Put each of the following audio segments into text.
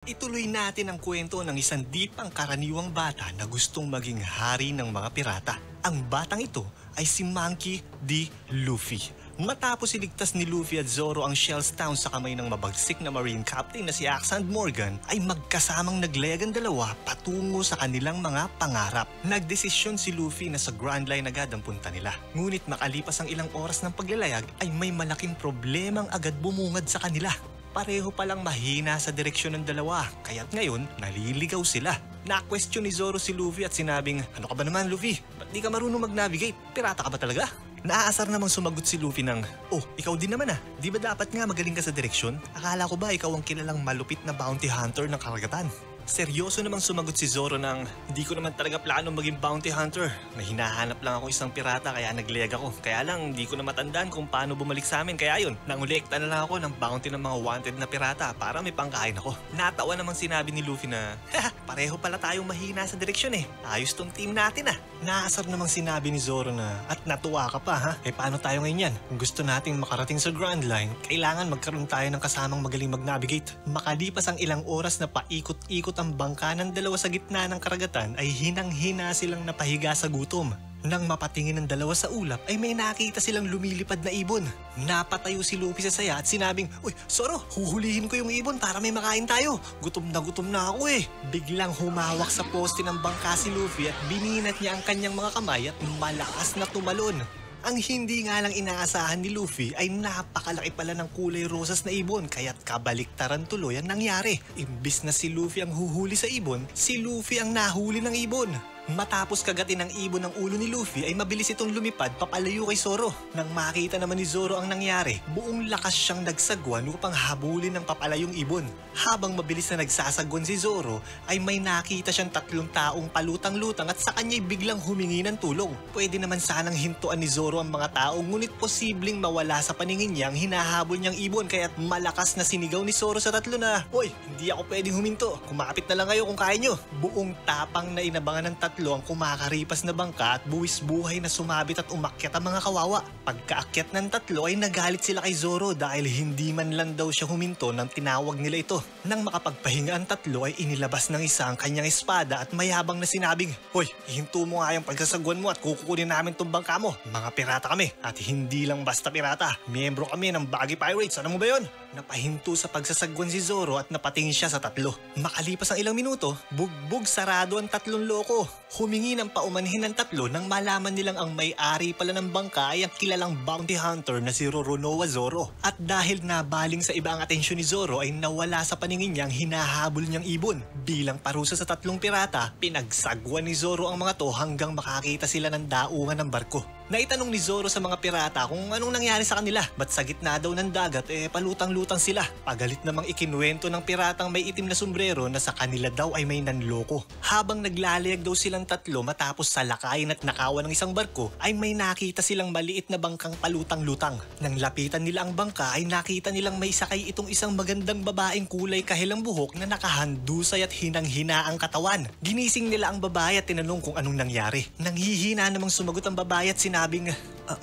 Ituloy natin ang kwento ng isang di pangkaraniwang bata na gustong maging hari ng mga pirata. Ang batang ito ay si Monkey D. Luffy. Matapos iligtas ni Luffy at Zoro ang Shells Town sa kamay ng mabagsik na Marine Captain na si Axe Morgan, ay magkasamang naglayag ang dalawa patungo sa kanilang mga pangarap. Nagdesisyon si Luffy na sa Grand Line agad ang punta nila. Ngunit makalipas ang ilang oras ng paglalayag ay may malaking problemang agad bumungad sa kanila. Pareho palang mahina sa direksyon ng dalawa, kaya't ngayon naliligaw sila. Na-question ni Zoro si Luffy at sinabing, "Ano ka ba naman, Luffy? Ba't di ka marunong mag-navigate? Pirata ka ba talaga?" Naaasar namang sumagot si Luffy ng, "Oh, ikaw din naman ah. Di ba dapat nga magaling ka sa direksyon? Akala ko ba ikaw ang kilalang malupit na bounty hunter ng karagatan?" Seryoso namang sumagot si Zoro ng, "Hindi ko naman talaga plano maging bounty hunter. May hinahanap lang ako isang pirata kaya naglayag ako. Kaya lang hindi ko na matandaan kung paano bumalik sa amin. Kaya yun, nangolekta na lang ako ng bounty ng mga wanted na pirata para may pangkain ako." Natawa namang sinabi ni Luffy na, "Pareho pala tayong mahina sa direksyon eh. Ayos tong team natin ah." Naasar namang sinabi ni Zoro na, "At natuwa ka pa ha? Eh paano tayo ngayon yan? Kung gusto nating makarating sa Grand Line, kailangan magkaroon tayo ng kasamang magaling mag-navigate." Makalipas ang ilang oras na paikot-ikot ang bangka ng dalawa sa gitna ng karagatan ay hinang-hina silang napahiga sa gutom. Nang mapatingin ng dalawa sa ulap ay may nakita silang lumilipad na ibon. Napatayo si Luffy sa saya at sinabing, "Uy, Zoro, huhulihin ko yung ibon para may makain tayo. Gutom na ako eh." Biglang humawak sa poste ng bangka si Luffy at bininat niya ang kanyang mga kamay at malakas na tumalon. Ang hindi nga lang inaasahan ni Luffy ay napakalaki pala ng kulay rosas na ibon kaya't kabaliktaran tuloy ang nangyari. Imbis na si Luffy ang huhuli sa ibon, si Luffy ang nahuli ng ibon. Matapos kagatin ng ibon ang ulo ni Luffy ay mabilis itong lumipad papalayo kay Zoro. Nang makita naman ni Zoro ang nangyari, buong lakas siyang nagsagwan upang habulin ng papalayong ibon. Habang mabilis na nagsasagwan si Zoro, ay may nakita siyang tatlong taong palutang-lutang at sa kanya'y biglang humingi ng tulong. Pwede naman sanang hintuan ni Zoro ang mga tao ngunit posibleng mawala sa paningin niya ang hinahabol niyang ibon kaya't malakas na sinigaw ni Zoro sa tatlo na, "Hoy, hindi ako pwedeng huminto. Kumapit na lang kayo kung kaya nyo." Buong tapang na inabangan ng tatlo ang kumakaripas na bangka at buwis buhay na sumabit at umakyat ang mga kawawa. Pagkaakyat ng tatlo ay nagalit sila kay Zoro dahil hindi man lang daw siya huminto nang tinawag nila ito. Nang makapagpahinga ang tatlo ay inilabas ng isa ang kanyang espada at mayabang na sinabing, "Hoy, ihinto mo nga yung pagsasagwan mo at kukunin namin tong bangka mo. Mga pirata kami at hindi lang basta pirata. Miyembro kami ng Baggy Pirates. Ano mo ba yun?" Napahinto sa pagsasagwan si Zoro at napatingin siya sa tatlo. Makalipas ang ilang minuto, bugbog sarado ang tatlong loko. Humingi ng paumanhin ng tatlo nang malaman nilang ang may-ari pala ng bangka ay ang kilalang bounty hunter na si Roronoa Zoro. At dahil nabaling sa iba ang atensyon ni Zoro ay nawala sa paningin niya ang hinahabol niyang ibon. Bilang parusa sa tatlong pirata, pinagsagwan ni Zoro ang mga to hanggang makakita sila ng daungan ng barko. Naitanong ni Zoro sa mga pirata kung anong nangyari sa kanila. Ba't sa gitna daw ng dagat palutang-lutang sila. Pagalit namang ikinuwento ng piratang may itim na sombrero na sa kanila daw ay may nanloko. Habang naglalayag daw silang tatlo matapos salakayin at nakawan ng isang barko ay may nakita silang maliit na bangkang palutang-lutang. Nang lapitan nila ang bangka ay nakita nilang may sakay itong isang magandang babaeng kulay kahilang buhok na nakahandusay at hinang-hina ang katawan. Ginising nila ang babae at tinanong kung anong nangyari. Nanghihina namang sumagot ang babae at sinabing,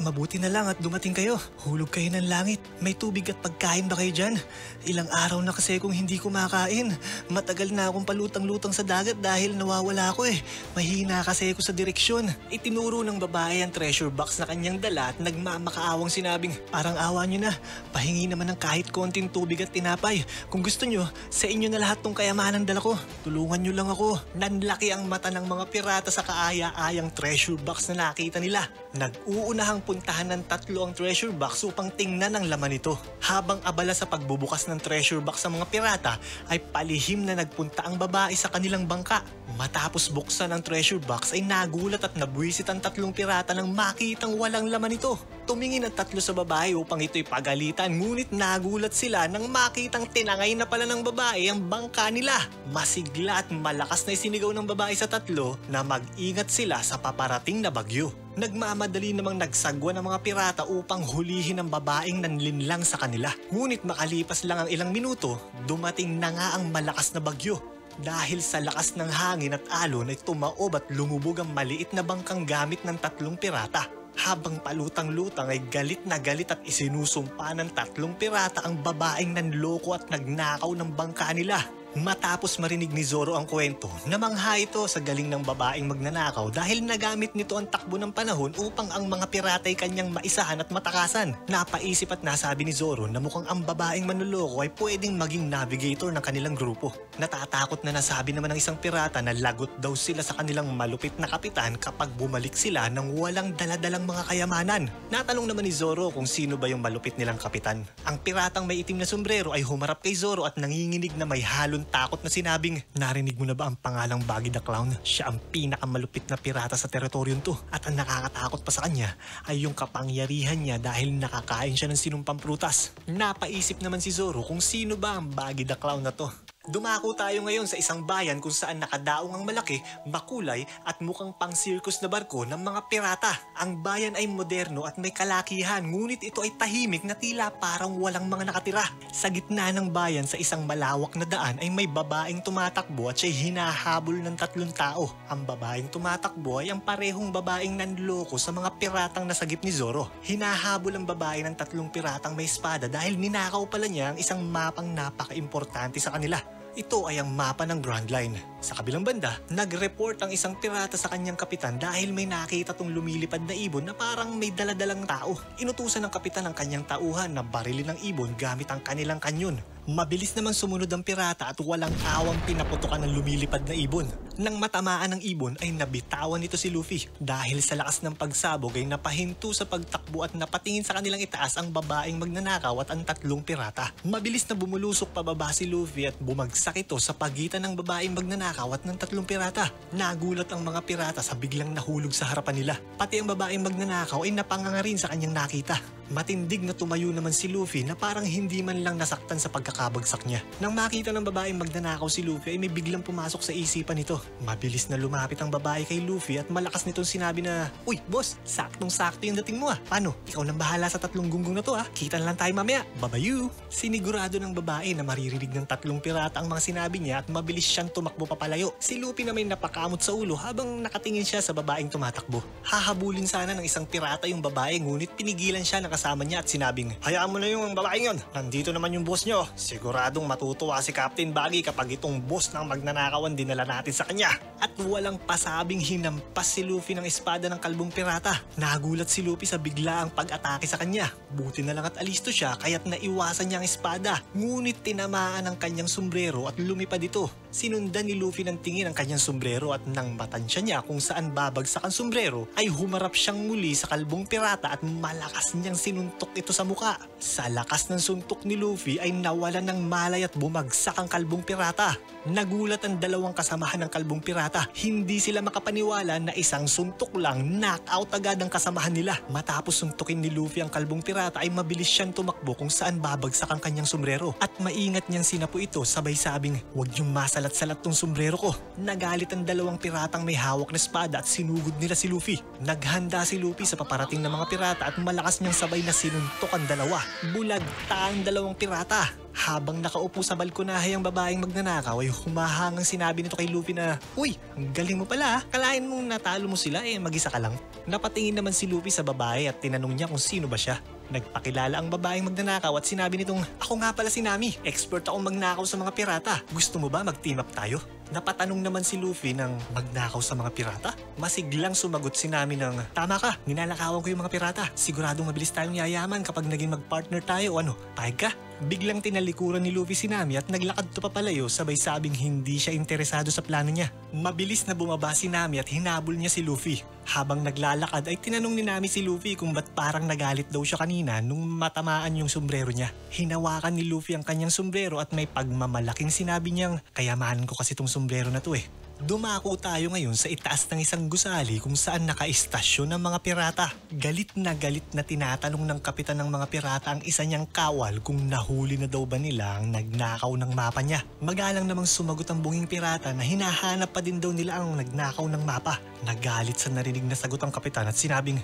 "Mabuti na lang at dumating kayo. Hulog kayo ng langit. May tubig at pagkain ba kayo dyan? Ilang araw na kasi kung hindi kumakain. Matagal na akong palutang-lutang sa dagat dahil nawawala ako eh. Mahina kasi ako sa direksyon." Itinuro ng babae ang treasure box na kanyang dala at nagmamakaawang sinabing, "Parang awa nyo na. Pahingi naman ng kahit konting tubig at tinapay. Kung gusto nyo, sa inyo na lahat tong kayamanan dala ko. Tulungan nyo lang ako." Nanlaki ang mata ng mga pirata sa kaaya-ayang treasure box na nakita nila. Nag-uunahang puntahan ng tatlo ang treasure box upang tingnan ang laman nito. Habang abala sa pagbubukas ng treasure box sa mga pirata, ay palihim na nagpunta ang babae sa kanilang bangka. Matapos buksan ang treasure box ay nagulat at nabwisit ang tatlong pirata nang makitang walang laman ito. Tumingin ang tatlo sa babae upang ito'y pagalitan ngunit nagulat sila nang makitang tinangay na pala ng babae ang bangka nila. Masigla at malakas na isinigaw ng babae sa tatlo na mag-ingat sila sa paparating na bagyo. Nagmamadali namang nagsagwa ng mga pirata upang hulihin ang babaeng nanlinlang sa kanila. Ngunit makalipas lang ang ilang minuto, dumating na nga ang malakas na bagyo. Dahil sa lakas ng hangin at alon ay tumaob at lumubog ang maliit na bangkang gamit ng tatlong pirata. Habang palutang-lutang ay galit na galit at isinusumpa ng tatlong pirata ang babaeng nanloko at nagnakaw ng bangka nila. Matapos marinig ni Zoro ang kwento, namangha ito sa galing ng babaeng magnanakaw dahil nagamit nito ang takbo ng panahon upang ang mga pirata ay kanyang maisahan at matakasan. Napaisip at nasabi ni Zoro na mukhang ang babaeng manloloko ay pwedeng maging navigator ng kanilang grupo. Natatakot na nasabi naman ng isang pirata na lagot daw sila sa kanilang malupit na kapitan kapag bumalik sila ng walang daladalang mga kayamanan. Natanong naman ni Zoro kung sino ba yung malupit nilang kapitan. Ang piratang may itim na sombrero ay humarap kay Zoro at nanginginig na may halong takot na sinabing, "Narinig mo na ba ang pangalang Buggy the Clown? Siya ang pinakamalupit na pirata sa teritoryon to. At ang nakakatakot pa sa kanya ay yung kapangyarihan niya dahil nakakain siya ng sinumpang prutas." Napaisip naman si Zoro kung sino ba ang Buggy the Clown na to. Dumako tayo ngayon sa isang bayan kung saan nakadaong ang malaki, makulay at mukhang pang-circus na barko ng mga pirata. Ang bayan ay moderno at may kalakihan, ngunit ito ay tahimik na tila parang walang mga nakatira. Sa gitna ng bayan sa isang malawak na daan ay may babaeng tumatakbo at siya'y hinahabol ng 3 tao. Ang babaeng tumatakbo ay ang parehong babaeng nanloko sa mga piratang nasagip ni Zoro. Hinahabol ang babae ng 3 piratang may espada dahil ninakaw pala niya ang isang mapang napaka-importante sa kanila. Ito ay ang mapa ng Grand Line. Sa kabilang banda, nag-report ang isang pirata sa kanyang kapitan dahil may nakita tong lumilipad na ibon na parang may daladalang tao. Inutusan ng kapitan ang kanyang tauhan na barilin ng ibon gamit ang kanilang kanyon. Mabilis naman sumunod ang pirata at walang awang pinaputukan ng lumilipad na ibon. Nang matamaan ng ibon ay nabitawan nito si Luffy dahil sa lakas ng pagsabog ay napahinto sa pagtakbo at napatingin sa kanilang itaas ang babaeng magnanakaw at ang 3 pirata. Mabilis na bumulusok pababa si Luffy at bumagsak ito sa pagitan ng babaeng magnanakaw at ng 3 pirata. Nagulat ang mga pirata sa biglang nahulog sa harapan nila. Pati ang babaeng magnanakaw ay napanganga rin sa kanyang nakita. Matindig na tumayo naman si Luffy na parang hindi man lang nasaktan sa pagkakabagsak niya. Nang makita ng babaeng magnanakaw si Luffy ay may biglang pumasok sa isipan nito. Mabilis na lumapit ang babae kay Luffy at malakas nitong sinabi na, "Uy, boss, saktong-sakto yung dating mo ah. Paano? Ikaw nang bahala sa 3 gunggong na to ah. Kita na lang tayo mamaya. Babayu." Sinigurado ng babae na maririnig ng 3 pirata ang mga sinabi niya at mabilis siyang tumakbo papalayo. Si Luffy na may napakamot sa ulo habang nakatingin siya sa babaeng tumatakbo. Hahabulin sana ng isang pirata yung babae ngunit pinigilan siya ng kasama niya at sinabing, "Hayaan mo na yung babaeng yon. Nandito naman yung boss nyo. Siguradong matutuwa si Captain Buggy kapag itong boss ng magnanakawan dinala natin sa kanya." At walang pasabing hinampas si Luffy ng espada ng kalbong pirata. Nagulat si Luffy sa biglaang pag-atake sa kanya. Buti na lang at alisto siya kaya't naiwasan niya ang espada. Ngunit tinamaan ang kanyang sombrero at lumipad ito. Sinundan ni Luffy ng tingin ang kanyang sombrero at nang matansya niya kung saan babagsak ang sombrero ay humarap siyang muli sa kalbong pirata at malakas niyang sinuntok ito sa muka. Sa lakas ng suntok ni Luffy ay nawalan ng malay at bumagsak ang kalbong pirata. Nagulat ang 2 kasamahan ng kalbong pirata. Hindi sila makapaniwala na isang suntok lang knockout agad ang kasamahan nila. Matapos suntukin ni Luffy ang kalbong pirata ay mabilis siyang tumakbo kung saan babagsak ang kanyang sombrero. At maingat niyang sinapo ito sabay sabing, "Huwag niyong masalat-salat tong sombrero ko." Nagalit ang 2 piratang may hawak na espada at sinugod nila si Luffy. Naghanda si Luffy sa paparating na mga pirata at malakas niyang sabay na sinuntok ang 2. Bulagta ang 2 pirata. Habang nakaupo sa balkonahe ang babaeng magnanakaw ay humahangang sinabi nito kay Luffy na, "Uy, ang galing mo pala. Kalain mong natalo mo sila mag-isa ka lang." Napatingin naman si Luffy sa babae at tinanong niya kung sino ba siya. Nagpakilala ang babaeng magnanakaw at sinabi nitong, "Ako nga pala si Nami. Expert akong magnakaw sa mga pirata. Gusto mo ba mag-team up tayo?" Napatanong naman si Luffy ng magnakaw sa mga pirata. Masiglang sumagot si Nami ng, "Tama ka, ninanakawan ko yung mga pirata. Siguradong mabilis tayong yayaman kapag naging mag-partner tayo o ano, pahig ka?" Biglang tinalikuran ni Luffy si Nami at naglakad to papalayo sabay sabing hindi siya interesado sa plano niya. Mabilis na bumaba si Nami at hinabol niya si Luffy. Habang naglalakad ay tinanong ni Nami si Luffy kung ba't parang nagalit daw siya kanina nung matamaan yung sombrero niya. Hinawakan ni Luffy ang kanyang sombrero at may pagmamalaking sinabi niyang, "Kayamanan ko kasi tong sombrero na to eh." Dumako tayo ngayon sa itaas ng isang gusali kung saan nakaistasyon ng mga pirata. Galit na tinatanong ng kapitan ng mga pirata ang isa niyang kawal kung nahuli na daw ba nila ang nagnakaw ng mapa niya. Magalang namang sumagot ang bunging pirata na hinahanap pa din daw nila ang nagnakaw ng mapa. Nagalit sa narinig na sagot ang kapitan at sinabing,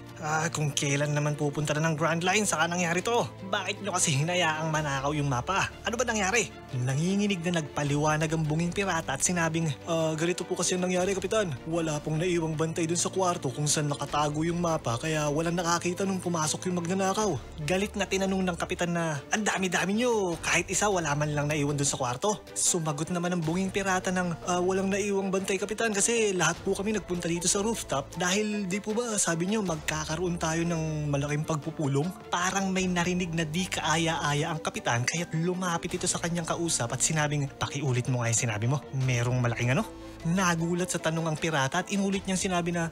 "Kung kailan naman pupunta na ng Grand Line saka nangyari to? Bakit nyo kasi hinayaang manakaw yung mapa? Ano ba nangyari?" Nanginginig na nagpaliwanag ang bunging pirata at sinabing, "Ganito Ganito po kasi ang nangyari, Kapitan. Wala pong naiwang bantay dun sa kwarto kung saan nakatago yung mapa kaya walang nakakita nung pumasok yung magnanakaw. Galit na tinanong ng Kapitan na, ang dami-dami nyo, kahit isa wala man lang naiwan dun sa kwarto. Sumagot naman ang bunging pirata ng, walang naiwang bantay, Kapitan, kasi lahat po kami nagpunta dito sa rooftop dahil di po ba sabi nyo magkakaroon tayo ng malaking pagpupulong? Parang may narinig na di kaaya-aya ang Kapitan kaya't lumapit ito sa kanyang kausap at sinabing, pakiulit mo nga yung sinabi mo, merong malaking ano? Nagulat sa tanong ang pirata at inulit niyang sinabi na,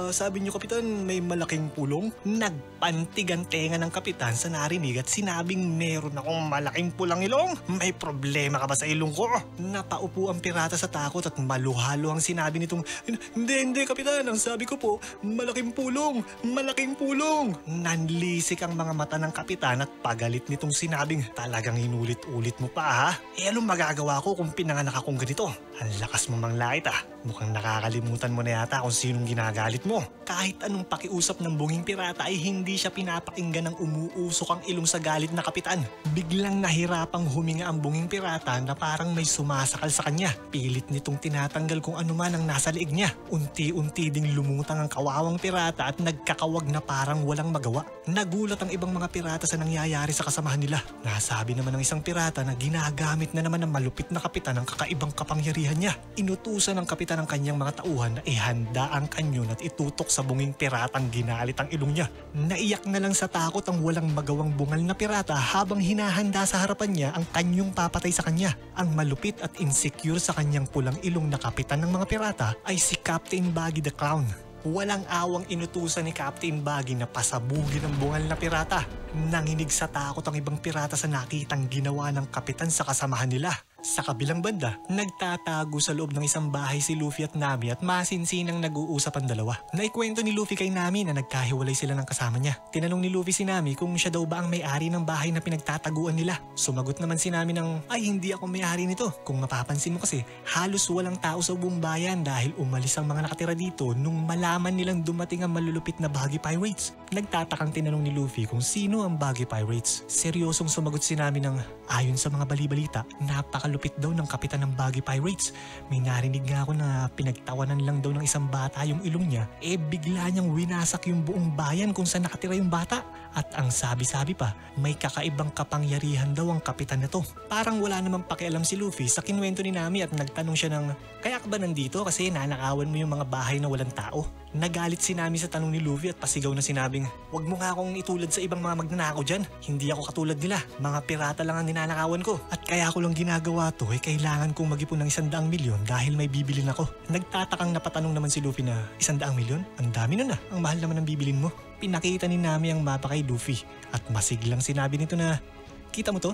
sabi niyo, Kapitan, may malaking pulong? Nagpantig ang tenga ng Kapitan sa narinig at sinabing meron akong malaking pulang ilong. May problema ka ba sa ilong ko? Napaupo ang pirata sa takot at maluhalo ang sinabi nitong, hindi, Kapitan, ang sabi ko po, malaking pulong, malaking pulong. Nanlisik ang mga mata ng Kapitan at pagalit nitong sinabing, talagang inulit-ulit mo pa ha? Anong magagawa ko kung pinanganak akong ganito? Ang lakas mo mang lait ah. Mukhang nakakalimutan mo na yata kung sinong ginagalit mo. Kahit anong pakiusap ng bunging pirata ay hindi siya pinapakinggan ng umuusok ang ilong sa galit na Kapitan. Biglang nahirapang huminga ang bunging pirata na parang may sumasakal sa kanya. Pilit nitong tinatanggal kung ano man ang nasa liig niya. Unti-unti ding lumutang ang kawawang pirata at nagkakawag na parang walang magawa. Nagulat ang ibang mga pirata sa nangyayari sa kasamahan nila. Nasabi naman ng isang pirata na ginagamit na naman ng malupit na Kapitan ang kakaibang kapangyarihan niya. Inutusan ng Kapitan ng kanyang mga tauhan na ihanda ang kanyon at itutok sa bunging piratang ginalit ang ilong niya. Naiyak na lang sa takot ang walang magawang bungal na pirata habang hinahanda sa harapan niya ang kanyong papatay sa kanya. Ang malupit at insecure sa kanyang pulang ilong na Kapitan ng mga pirata ay si Captain Baggy the Clown. Walang awang inutusan ni Captain Baggy na pasabugin ang bungal na pirata. Nanginig sa takot ang ibang pirata sa nakitang ginawa ng Kapitan sa kasamahan nila. Sa kabilang banda, nagtatago sa loob ng isang bahay si Luffy at Nami at masinsinang nag-uusap ang dalawa. Naikwento ni Luffy kay Nami na nagkahiwalay sila ng kasama niya. Tinanong ni Luffy si Nami kung siya daw ba ang may-ari ng bahay na pinagtataguan nila. Sumagot naman si Nami ng, ay hindi ako may-ari nito. Kung mapapansin mo kasi, halos walang tao sa buong bayan dahil umalis ang mga nakatira dito nung malaman nilang dumating ang malulupit na Baggy Pirates. Nagtatakang tinanong ni Luffy kung sino ang Baggy Pirates. Seryosong sumagot si Nami ng, ayon sa mga bali-balita, napakalupit daw ng Kapitan ng Baggy Pirates. May narinig nga ako na pinagtawanan lang daw ng isang bata yung ilong niya, bigla niyang winasak yung buong bayan kung saan nakatira yung bata. At ang sabi-sabi pa, may kakaibang kapangyarihan daw ang Kapitan na to. Parang wala namang pakialam si Luffy sa kinwento ni Nami at nagtanong siya ng, kaya ka ba nandito kasi nanakawan mo yung mga bahay na walang tao? Nagalit si Nami sa tanong ni Luffy at pasigaw na sinabing, wag mo nga akong itulad sa ibang mga magnanakaw dyan. Hindi ako katulad nila. Mga pirata lang ang ninanakawan ko. At kaya ko lang ginagawa to kailangan kong mag-ipon ng 100 milyon dahil may bibilin ako. Nagtatakang napatanong naman si Luffy na 100 milyon? Ang dami nun ah. Ang mahal naman ng bibilin mo. Pinakita ni Nami ang mapa kay Luffy at masiglang sinabi nito na, kita mo to?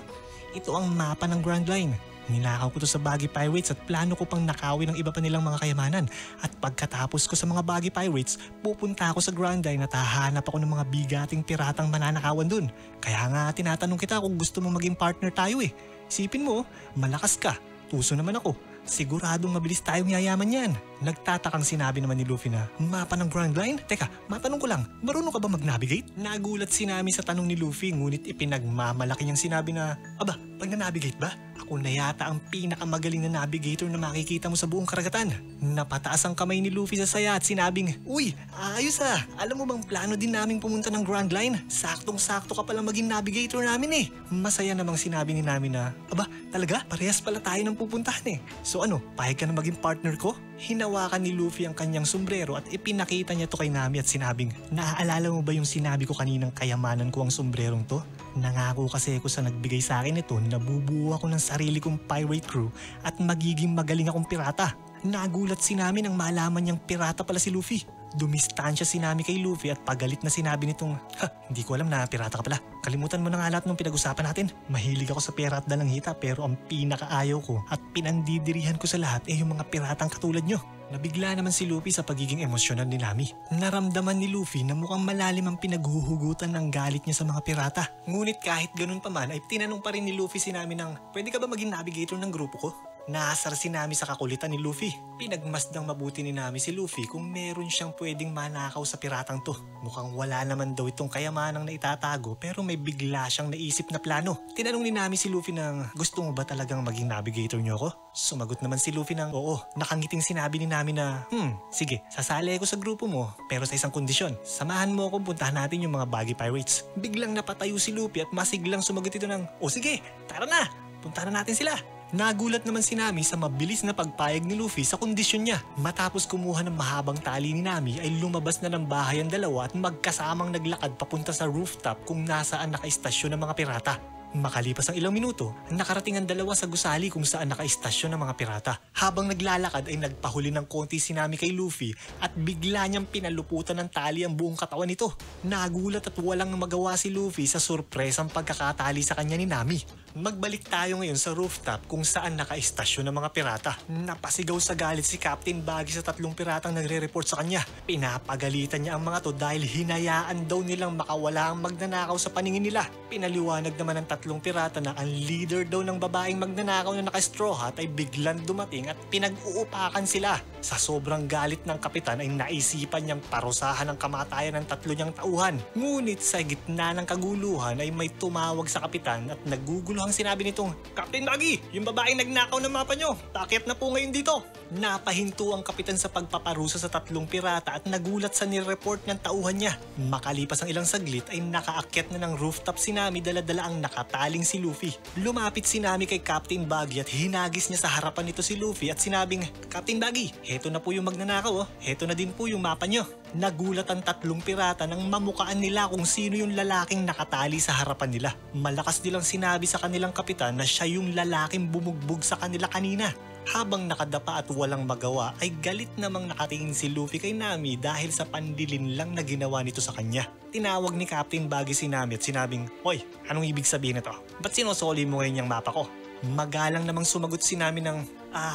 Ito ang mapa ng Grand Line. Ninakaw ko to sa Baggy Pirates at plano ko pang nakawin ng iba pa nilang mga kayamanan. At pagkatapos ko sa mga Baggy Pirates, pupunta ako sa Grand Line at hahanap ako ng mga bigating piratang mananakawan dun. Kaya nga tinatanong kita kung gusto mo maging partner tayo eh. Isipin mo, malakas ka, tuso naman ako. Siguradong mabilis tayong yayaman yan. Nagtatakang sinabi naman ni Luffy na, mapa ng Grand Line? Teka, matanong ko lang, marunong ka ba mag-navigate? Nagulat si Nami sa tanong ni Luffy ngunit ipinagmamalaki niyang sinabi na, aba, pag na-navigate ba? Ako na yata ang pinakamagaling na navigator na makikita mo sa buong karagatan. Napataas ang kamay ni Luffy sa saya at sinabing, uy, ayos ah. Alam mo bang plano din naming pumunta ng Grand Line? Saktong-sakto ka palang maging navigator namin eh. Masaya namang sinabi ni Nami na, aba, talaga? Parehas pala tayo ng pupuntahan eh. So ano, payag ka na maging partner ko? Hinawakan ni Luffy ang kanyang sombrero at ipinakita niya to kay Nami at sinabing, naaalala mo ba yung sinabi ko kaninang kayamanan ko ang sombrerong to? Nangako kasi ako sa nagbigay sa akin ito na bubuo ako ng sarili kong pirate crew at magiging magaling akong pirata. Nagulat si Nami nang malaman niyang pirata pala si Luffy. Dumistansya si Nami kay Luffy at pagalit na sinabi nitong, hindi ko alam na pirata ka pala. Kalimutan mo na nga lahat ng pinag-usapan natin. Mahilig ako sa pera at dalanghita pero ang pinakaayaw ko at pinandidirihan ko sa lahat yung mga piratang katulad nyo. Nabigla naman si Luffy sa pagiging emosyonal ni Nami. Naramdaman ni Luffy na mukhang malalim ang pinaghuhugutan ng galit niya sa mga pirata. Ngunit kahit ganun pa man ay tinanong pa rin ni Luffy si Nami ng, pwede ka ba maging navigator ng grupo ko? Naasar si Nami sa kakulitan ni Luffy. Pinagmasdang mabuti ni Nami si Luffy kung meron siyang pwedeng manakaw sa piratang to. Mukhang wala naman daw itong kayamanang na itatago pero may bigla siyang naisip na plano. Tinanong ni Nami si Luffy ng, gusto mo ba talagang maging navigator niyo ako? Sumagot naman si Luffy ng oo. Nakangiting sinabi ni Nami na, sige, sasali ako sa grupo mo pero sa isang kondisyon. Samahan mo akong puntahan natin yung mga Baggy Pirates. Biglang napatayo si Luffy at masiglang sumagot ito ng, o sige, tara na, puntahan na natin sila. Nagulat naman si Nami sa mabilis na pagpayag ni Luffy sa kondisyon niya. Matapos kumuha ng mahabang tali ni Nami ay lumabas na ng bahay ang dalawa at magkasamang naglakad papunta sa rooftop kung nasaan nakaistasyon ng mga pirata. Makalipas ang ilang minuto, nakarating ang dalawa sa gusali kung saan nakaistasyon ng mga pirata. Habang naglalakad ay nagpahuli ng konti si Nami kay Luffy at bigla niyang pinaluputan ng tali ang buong katawan nito. Nagulat at walang magawa si Luffy sa surpresang pagkakatali sa kanya ni Nami. Magbalik tayo ngayon sa rooftop kung saan nakaistasyon ng mga pirata. Napasigaw sa galit si Captain Baggy sa tatlong piratang nagre-report sa kanya. Pinapagalitan niya ang mga to dahil hinayaan daw nilang makawala ang magnanakaw sa paningin nila. Pinaliwanag naman ng tatlong pirata na ang leader daw ng babaeng magnanakaw na naka-straw hat ay biglang dumating at pinag-uupakan sila. Sa sobrang galit ng kapitan ay naisipan niyang parusahan ang kamatayan ng tatlo niyang tauhan. Ngunit sa gitna ng kaguluhan ay may tumawag sa kapitan at naguguluhang sinabi nitong, Captain Baggy, yung babaeng nagnakaw ng mapa niyo, paakyat na po ngayon dito. Napahinto ang kapitan sa pagpaparusa sa tatlong pirata at nagulat sa nireport ng tauhan niya. Makalipas ang ilang saglit ay nakaakyat na ng rooftop si Nami dala-dala ang nakataling si Luffy. Lumapit si Nami kay Captain Baggy at hinagis niya sa harapan nito si Luffy at sinabing, Captain Baggy, heto na po yung magnanakaw, heto na din po yung mapa niyo. Nagulat ang tatlong pirata nang mamukaan nila kung sino yung lalaking nakatali sa harapan nila. Malakas nilang sinabi sa kanilang kapitan na siya yung lalaking bumugbog sa kanila kanina. Habang nakadapa at walang magawa ay galit namang nakatingin si Luffy kay Nami dahil sa pandilin lang na ginawa nito sa kanya. Tinawag ni Captain Baggy si Nami at sinabing, Hoy, anong ibig sabihin nito? Ba't sinosoli mo ngayon yung mapa ko? Magalang namang sumagot si Nami ng,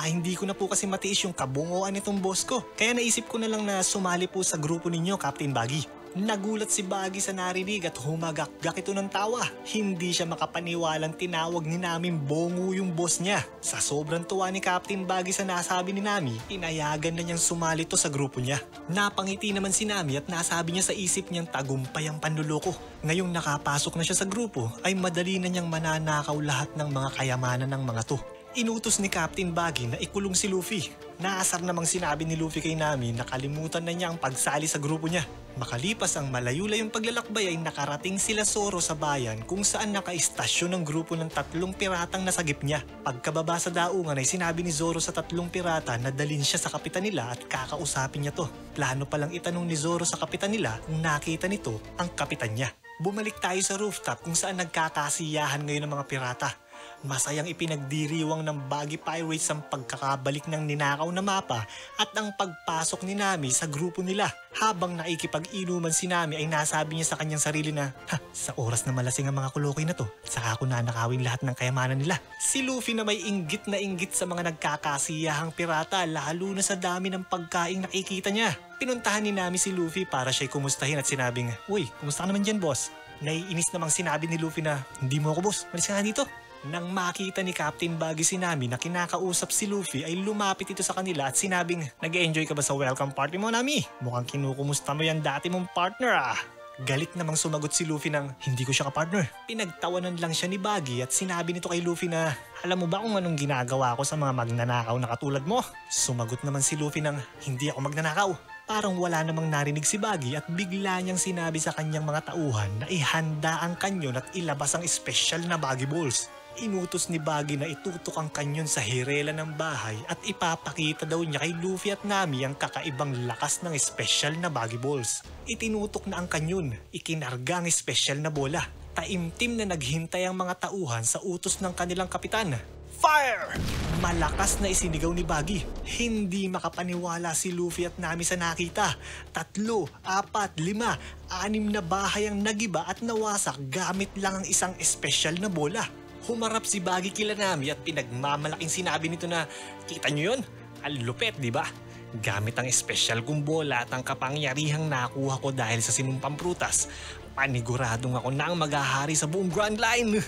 hindi ko na po kasi matiis yung kabungoan nitong boss ko. Kaya naisip ko na lang na sumali po sa grupo ninyo, Captain Baggy. Nagulat si Baggy sa narinig at humagakgak ito ng tawa. Hindi siya makapaniwalang tinawag ni Nami bongo yung boss niya. Sa sobrang tuwa ni Captain Baggy sa nasabi ni Nami, inayagan na niyang sumali to sa grupo niya. Napangiti naman si Nami at nasabi niya sa isip niyang tagumpay ang panluloko. Ngayong nakapasok na siya sa grupo ay madali na niyang mananakaw lahat ng mga kayamanan ng mga to. Inutos ni Captain Baggy na ikulong si Luffy. Naasar namang sinabi ni Luffy kay Nami na kalimutan na niya ang pagsali sa grupo niya. Makalipas ang malayo-layong paglalakbay ay nakarating sila Zoro sa bayan kung saan nakaistasyon ng grupo ng tatlong piratang nasagip niya. Pagkababa sa daungan ay sinabi ni Zoro sa tatlong pirata na dalhin siya sa kapitan nila at kakausapin niya to. Plano palang itanong ni Zoro sa kapitan nila kung nakita nito ang kapitan niya. Bumalik tayo sa rooftop kung saan nagkakasiyahan ngayon ng mga pirata. Masayang ipinagdiriwang ng Baggy Pirates ang pagkakabalik ng ninakaw na mapa at ang pagpasok ni Nami sa grupo nila. Habang naikipag-inuman si Nami ay nasabi niya sa kanyang sarili na, sa oras na malasing ang mga kulokoy na to, saka ako nanakawin lahat ng kayamanan nila. Si Luffy na may inggit na inggit sa mga nagkakasiyahang pirata lalo na sa dami ng pagkaing nakikita niya. Pinuntahan ni Nami si Luffy para siya'y kumustahin at sinabing, Uy, kumusta ka naman dyan, boss? Naiinis namang sinabi ni Luffy na, Hindi mo ako, boss. Malis ka nga dito. Nang makita ni Captain Baggy si Nami na kinakausap si Luffy ay lumapit ito sa kanila at sinabing, Nag-enjoy ka ba sa welcome party mo, Nami? Mukhang kinukumusta mo yan dati mong partner Galit namang sumagot si Luffy ng, Hindi ko siya ka-partner. Pinagtawanan lang siya ni Baggy at sinabi nito kay Luffy na, Alam mo ba kung anong ginagawa ko sa mga magnanakaw na katulad mo? Sumagot naman si Luffy ng, Hindi ako magnanakaw. Parang wala namang narinig si Baggy at bigla niyang sinabi sa kanyang mga tauhan na ihanda ang kanyon at ilabas ang espesyal na Baggy Balls. Inutos ni Baggy na itutok ang kanyon sa hirela ng bahay at ipapakita daw niya kay Luffy at Nami ang kakaibang lakas ng espesyal na Baggy Balls. Itinutok na ang kanyon, ikinarga ang espesyal na bola. Taimtim na naghintay ang mga tauhan sa utos ng kanilang kapitan. Fire! Malakas na isinigaw ni Baggy. Hindi makapaniwala si Luffy at Nami sa nakita. 3, 4, 5, 6 na bahay ang nagiba at nawasak gamit lang ang isang espesyal na bola. Humarap si Baggy kila Nami at pinagmamalaking sinabi nito na, Kita nyo yun? Ang lupet, di ba? Gamit ang espesyal kong bola at ang kapangyarihang nakuha ko dahil sa sinumpang prutas. paniguradong ako na ang maghahari sa buong Grand Line.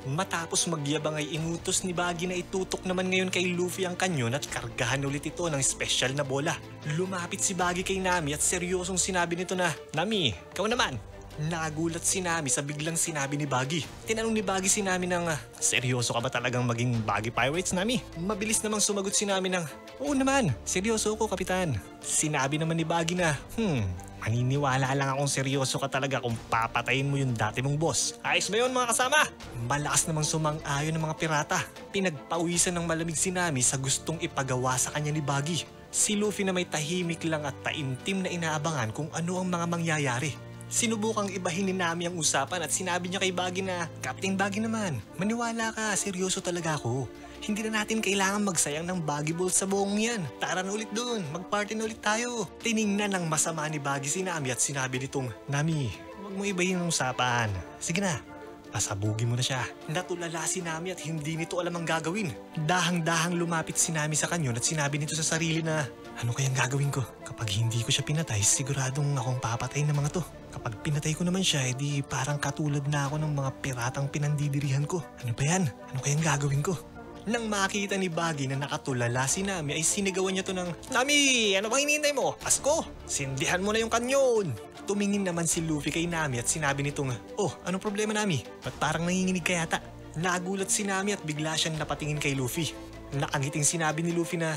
Matapos magyabang ay inutos ni Baggy na itutok naman ngayon kay Luffy ang kanyon at kargahan ulit ito ng espesyal na bola. Lumapit si Baggy kay Nami at seryosong sinabi nito na, "Nami, ikaw naman." Nagulat si Nami sa biglang sinabi ni Baggy. Tinanong ni Baggy si Nami ng, "Seryoso ka ba talagang maging Baggy Pirates, Nami?" Mabilis namang sumagot si Nami ng, "Oo naman, seryoso ako, Kapitan." Sinabi naman ni Baggy na, "Maniniwala lang akong seryoso ka talaga kung papatayin mo yung dati mong boss. Ayos ba yun mga kasama?" Malakas namang sumang-ayon ng mga pirata. Pinagpawisan ng malamig si Nami sa gustong ipagawa sa kanya ni Baggy. Si Luffy na may tahimik lang at taimtim na inaabangan kung ano ang mga mangyayari. Sinubukang ibahin ni Nami ang usapan at sinabi niya kay Baggy na, "Captain Baggy naman, maniwala ka, seryoso talaga ako. Hindi na natin kailangan magsayang ng Baggy Balls sa buong yan. Tara na ulit doon, mag-party na ulit tayo." Tiningnan ng masama ni Baggy si Nami at sinabi nitong, "Nami, huwag mo ibahin ang usapan. Sige na, pasabugin mo na siya." Natulala si Nami at hindi nito alam ang gagawin. Dahang-dahang lumapit si Nami sa kanyon at sinabi nito sa sarili na, "Ano kayang gagawin ko? Kapag hindi ko siya pinatay, siguradong akong papatay ng mga to. Kapag pinatay ko naman siya, edi parang katulad na ako ng mga piratang pinandidirihan ko. Ano ba yan? Ano kayang gagawin ko?" Nang makita ni Baggy na nakatulala si Nami ay sinigawan niya to ng, "Nami, ano bang hinihintay mo? Pasko, sindihan mo na yung kanyon." Tumingin naman si Luffy kay Nami at sinabi nitong, "Oh, anong problema, Nami? Ba't parang nanginginig ka yata?" Nagulat si Nami at bigla siyang napatingin kay Luffy. Nakangiting sinabi ni Luffy na,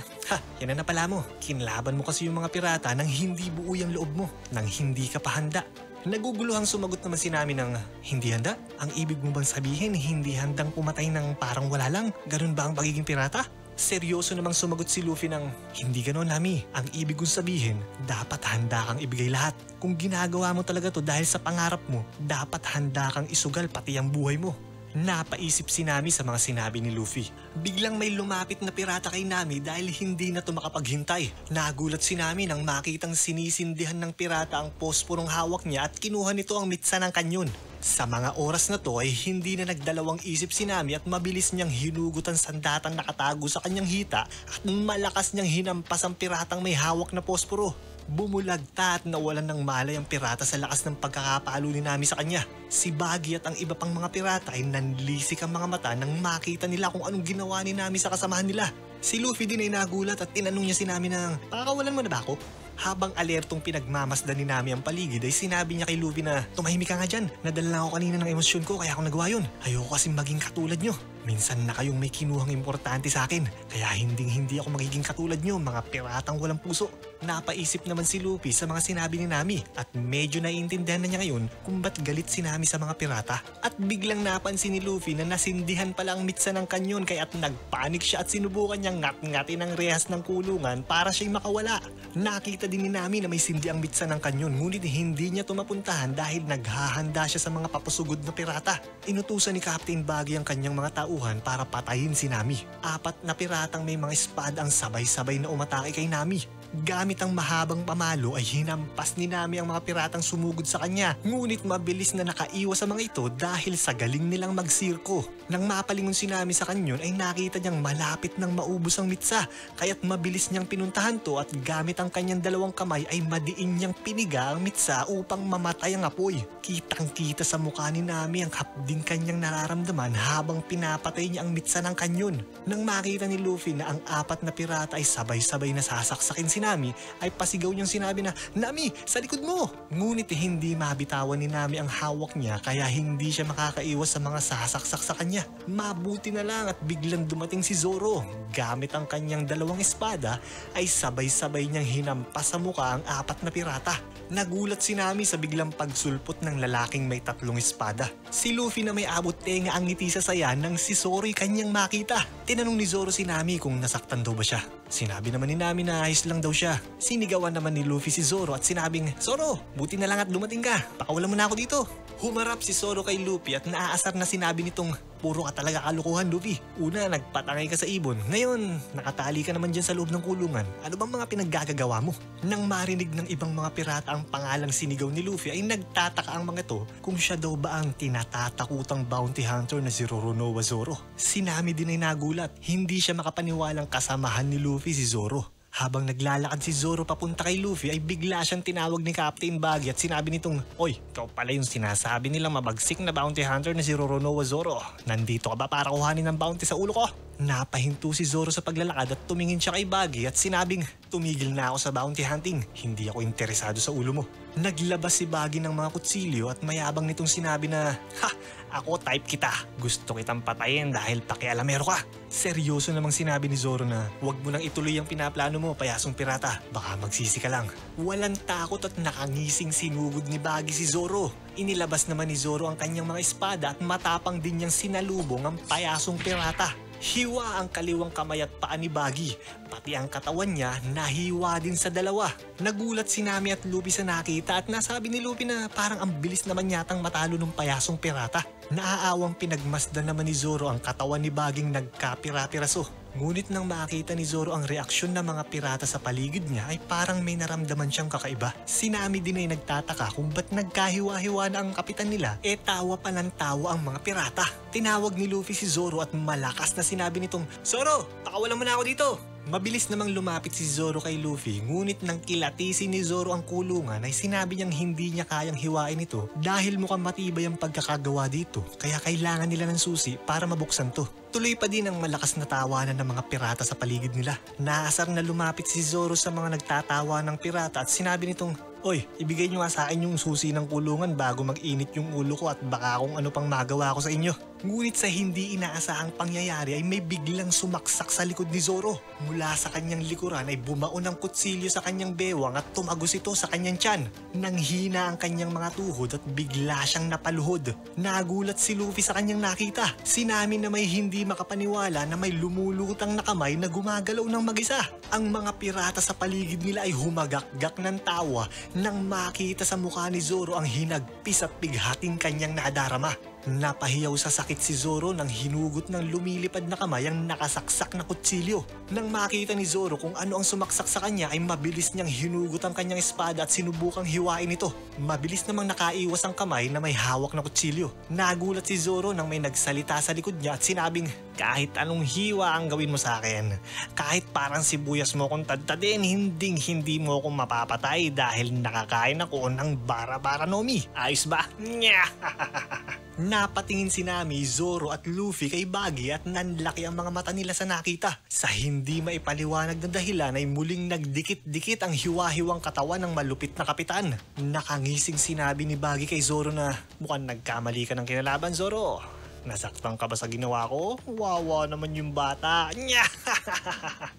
"Yan na pala mo. Kinlaban mo kasi yung mga pirata nang hindi buo yung loob mo, nang hindi ka pa handa." Naguguluhang sumagot naman si Nami ng, "Hindi handa? Ang ibig mo bang sabihin hindi handang pumatay ng parang wala lang? Ganun ba ang pagiging pirata?" Seryoso namang sumagot si Luffy ng, "Hindi ganon, Nami. Ang ibig kong sabihin, dapat handa kang ibigay lahat. Kung ginagawa mo talaga to dahil sa pangarap mo, dapat handa kang isugal pati ang buhay mo." Napaisip si Nami sa mga sinabi ni Luffy. Biglang may lumapit na pirata kay Nami dahil hindi na to makapaghintay. Nagulat si Nami nang makitang sinisindihan ng pirata ang posporong hawak niya at kinuha nito ang mitsa ng kanyon. Sa mga oras na to ay hindi na nagdalawang isip si Nami at mabilis niyang hinugot ang sandatang nakatago sa kanyang hita at malakas niyang hinampas ang piratang may hawak na posporo. Bumulagta at nawalan ng malay ang pirata sa lakas ng pagkakapalo ni Nami sa kanya. Si Baggy at ang iba pang mga pirata ay nanlisik ang mga mata nang makita nila kung anong ginawa ni Nami sa kasamahan nila. Si Luffy din ay nagulat at tinanong niya si Nami ng, "Pakakawalan mo na ba ako?" Habang alertong pinagmamasdan ni Nami ang paligid ay sinabi niya kay Luffy na, "Tumahimik ka nga dyan. Nadala lang ako kanina ng emosyon ko kaya ako nagawa yun. Ayoko kasing maging katulad nyo. Minsan na kayong may kinuhang importante sa akin. Kaya hindi ako magiging katulad nyo, mga piratang walang puso." Napaisip naman si Luffy sa mga sinabi ni Nami at medyo naiintindihan na niya ngayon kung ba't galit si Nami sa mga pirata. At biglang napansin ni Luffy na nasindihan pala ang mitsa ng kanyon kaya't nagpanik siya at sinubukan niyang ngat-ngatin ang rehas ng kulungan para siya'y makawala. Nakita din ni Nami na may sindi ang mitsa ng kanyon ngunit hindi niya ito mapuntahan dahil naghahanda siya sa mga papusugod na pirata. Inutusan ni Captain Baggy ang kanyang mga tauhan para patayin si Nami. 4 na piratang may mga espada ang sabay-sabay na umatake kay Nami. Gamit ang mahabang pamalo ay hinampas ni Nami ang mga piratang sumugod sa kanya. Ngunit mabilis na nakaiwas sa mga ito dahil sa galing nilang magsirko. Nang mapalingon si Nami sa kanyon ay nakita niyang malapit nang maubos ang mitsa. Kaya't mabilis niyang pinuntahan to at gamit ang kanyang dalawang kamay ay madiin niyang piniga ang mitsa upang mamatay ang apoy. Kitang-kita sa mukha ni Nami ang hapding kanyang nararamdaman habang pinapatay niya ang mitsa ng kanyon. Nang makita ni Luffy na ang 4 na pirata ay sabay-sabay na sasaksakin si Nami ay pasigaw niyang sinabi na, "Nami, sa likod mo!" Ngunit hindi mabitawan ni Nami ang hawak niya kaya hindi siya makakaiwas sa mga sasaksak sa kanya. Mabuti na lang at biglang dumating si Zoro. Gamit ang kanyang dalawang espada ay sabay-sabay niyang hinampas sa mukha ang 4 na pirata. Nagulat si Nami sa biglang pagsulpot ng lalaking may 3 espada. Si Luffy na may abot tenga ang ngiti sa saya nang si Zoro'y kanyang makita. Tinanong ni Zoro si Nami kung nasaktan daw ba siya. Sinabi naman ni Nami na ayos lang daw siya. Sinigawan naman ni Luffy si Zoro at sinabing, "Zoro, buti na lang at dumating ka. Pakawalan mo na ako dito." Humarap si Zoro kay Luffy at naaasar na sinabi nitong, "Puro ka talaga kalukuhan, Luffy. Una, nagpatangay ka sa ibon. Ngayon, nakatali ka naman dyan sa loob ng kulungan. Ano bang mga pinaggagawa mo?" Nang marinig ng ibang mga pirata ang pangalang sinigaw ni Luffy ay nagtataka ang mga ito kung siya daw ba ang tinatatakutang bounty hunter na si Roronoa Zoro. Si Nami din ay nagulat. Hindi siya makapaniwalang kasamahan ni Luffy si Zoro. Habang naglalakad si Zoro papunta kay Luffy ay bigla siyang tinawag ni Captain Baggy at sinabi nitong, "Oy, ikaw pala yung sinasabi nilang mabagsik na bounty hunter na si Roronoa Zoro. Nandito ka ba para kuhanin ng bounty sa ulo ko?" Napahinto si Zoro sa paglalakad at tumingin siya kay Baggy at sinabing, "Tumigil na ako sa bounty hunting. Hindi ako interesado sa ulo mo." Naglabas si Baggy ng mga kutsilyo at mayabang nitong sinabi na, "Ha! Ako type kita. Gusto kitang patayin dahil pakialamero ka." Seryoso namang sinabi ni Zoro na, "Huwag mo nang ituloy ang pinaplano mo, payasong pirata. Baka magsisi ka lang." Walang takot at nakangising sinugod ni Baggy si Zoro. Inilabas naman ni Zoro ang kanyang mga espada at matapang din niyang sinalubong ang payasong pirata. Hiwa ang kaliwang kamay at paa ni Baggy, pati ang katawan niya nahiwa din sa dalawa. Nagulat si Nami at Luffy sa nakita at nasabi ni Luffy na parang ang bilis naman yatang matalo ng payasong pirata. Naaawang pinagmasdan naman ni Zoro ang katawan ni Bagging nagkapira-piraso. Ngunit nang makita ni Zoro ang reaksyon ng mga pirata sa paligid niya ay parang may naramdaman siyang kakaiba. Si Nami din ay nagtataka kung ba't nagkahiwa-hiwa na ang kapitan nila, tawa pa ng tawa ang mga pirata. Tinawag ni Luffy si Zoro at malakas na sinabi nitong, "Zoro, pakawalan mo na ako dito." Mabilis namang lumapit si Zoro kay Luffy, ngunit nang kilatisin ni Zoro ang kulungan ay sinabi niyang hindi niya kayang hiwain ito dahil mukhang matibay ang pagkakagawa dito, kaya kailangan nila ng susi para mabuksan to. Tuloy pa din ang malakas na tawanan ng mga pirata sa paligid nila. Naasar na lumapit si Zoro sa mga nagtatawa ng pirata at sinabi nitong, "Oy, ibigay niyo nga sa akin yung susi ng kulungan bago mag-init yung ulo ko at baka kung ano pang magawa ko sa inyo." Ngunit sa hindi inaasahang pangyayari ay may biglang sumaksak sa likod ni Zoro. Mula sa kanyang likuran ay bumaon ang kutsilyo sa kanyang bewang at tumagos ito sa kanyang tiyan. Nanghina ang kanyang mga tuhod at bigla siyang napaluhod. Nagulat si Luffy sa kanyang nakita. Sinabi na may hindi makapaniwala na may lumulutang na kamay na gumagalaw ng mag-isa. Ang mga pirata sa paligid nila ay humagakgak ng tawa nang makita sa mukha ni Zoro ang hinagpis at bighating kanyang nadarama. Napahiyaw sa sakit si Zoro nang hinugot ng lumilipad na kamay ang nakasaksak na kutsilyo. Nang makita ni Zoro kung ano ang sumaksak sa kanya ay mabilis niyang hinugot ang kanyang espada at sinubukang hiwain ito. Mabilis namang nakaiwas ang kamay na may hawak na kutsilyo. Nagulat si Zoro nang may nagsalita sa likod niya at sinabing, "Kahit anong hiwa ang gawin mo sa akin, kahit parang sibuyas mo kong tadtadin, hindi mo akong mapapatay dahil nakakain ako ng bara-bara nomi. Ayos ba?" Napatingin si Nami, Zoro at Luffy kay Baggy at nanlaki ang mga mata nila sa nakita. Sa hindi maipaliwanag na dahilan ay muling nagdikit-dikit ang hiwa-hiwang katawan ng malupit na kapitan. Nakangising sinabi ni Baggy kay Zoro na, "Mukhang nagkamali ka ng kinalaban, Zoro. Nasaktan ka ba sa ginawa ko? Wawa naman yung bata."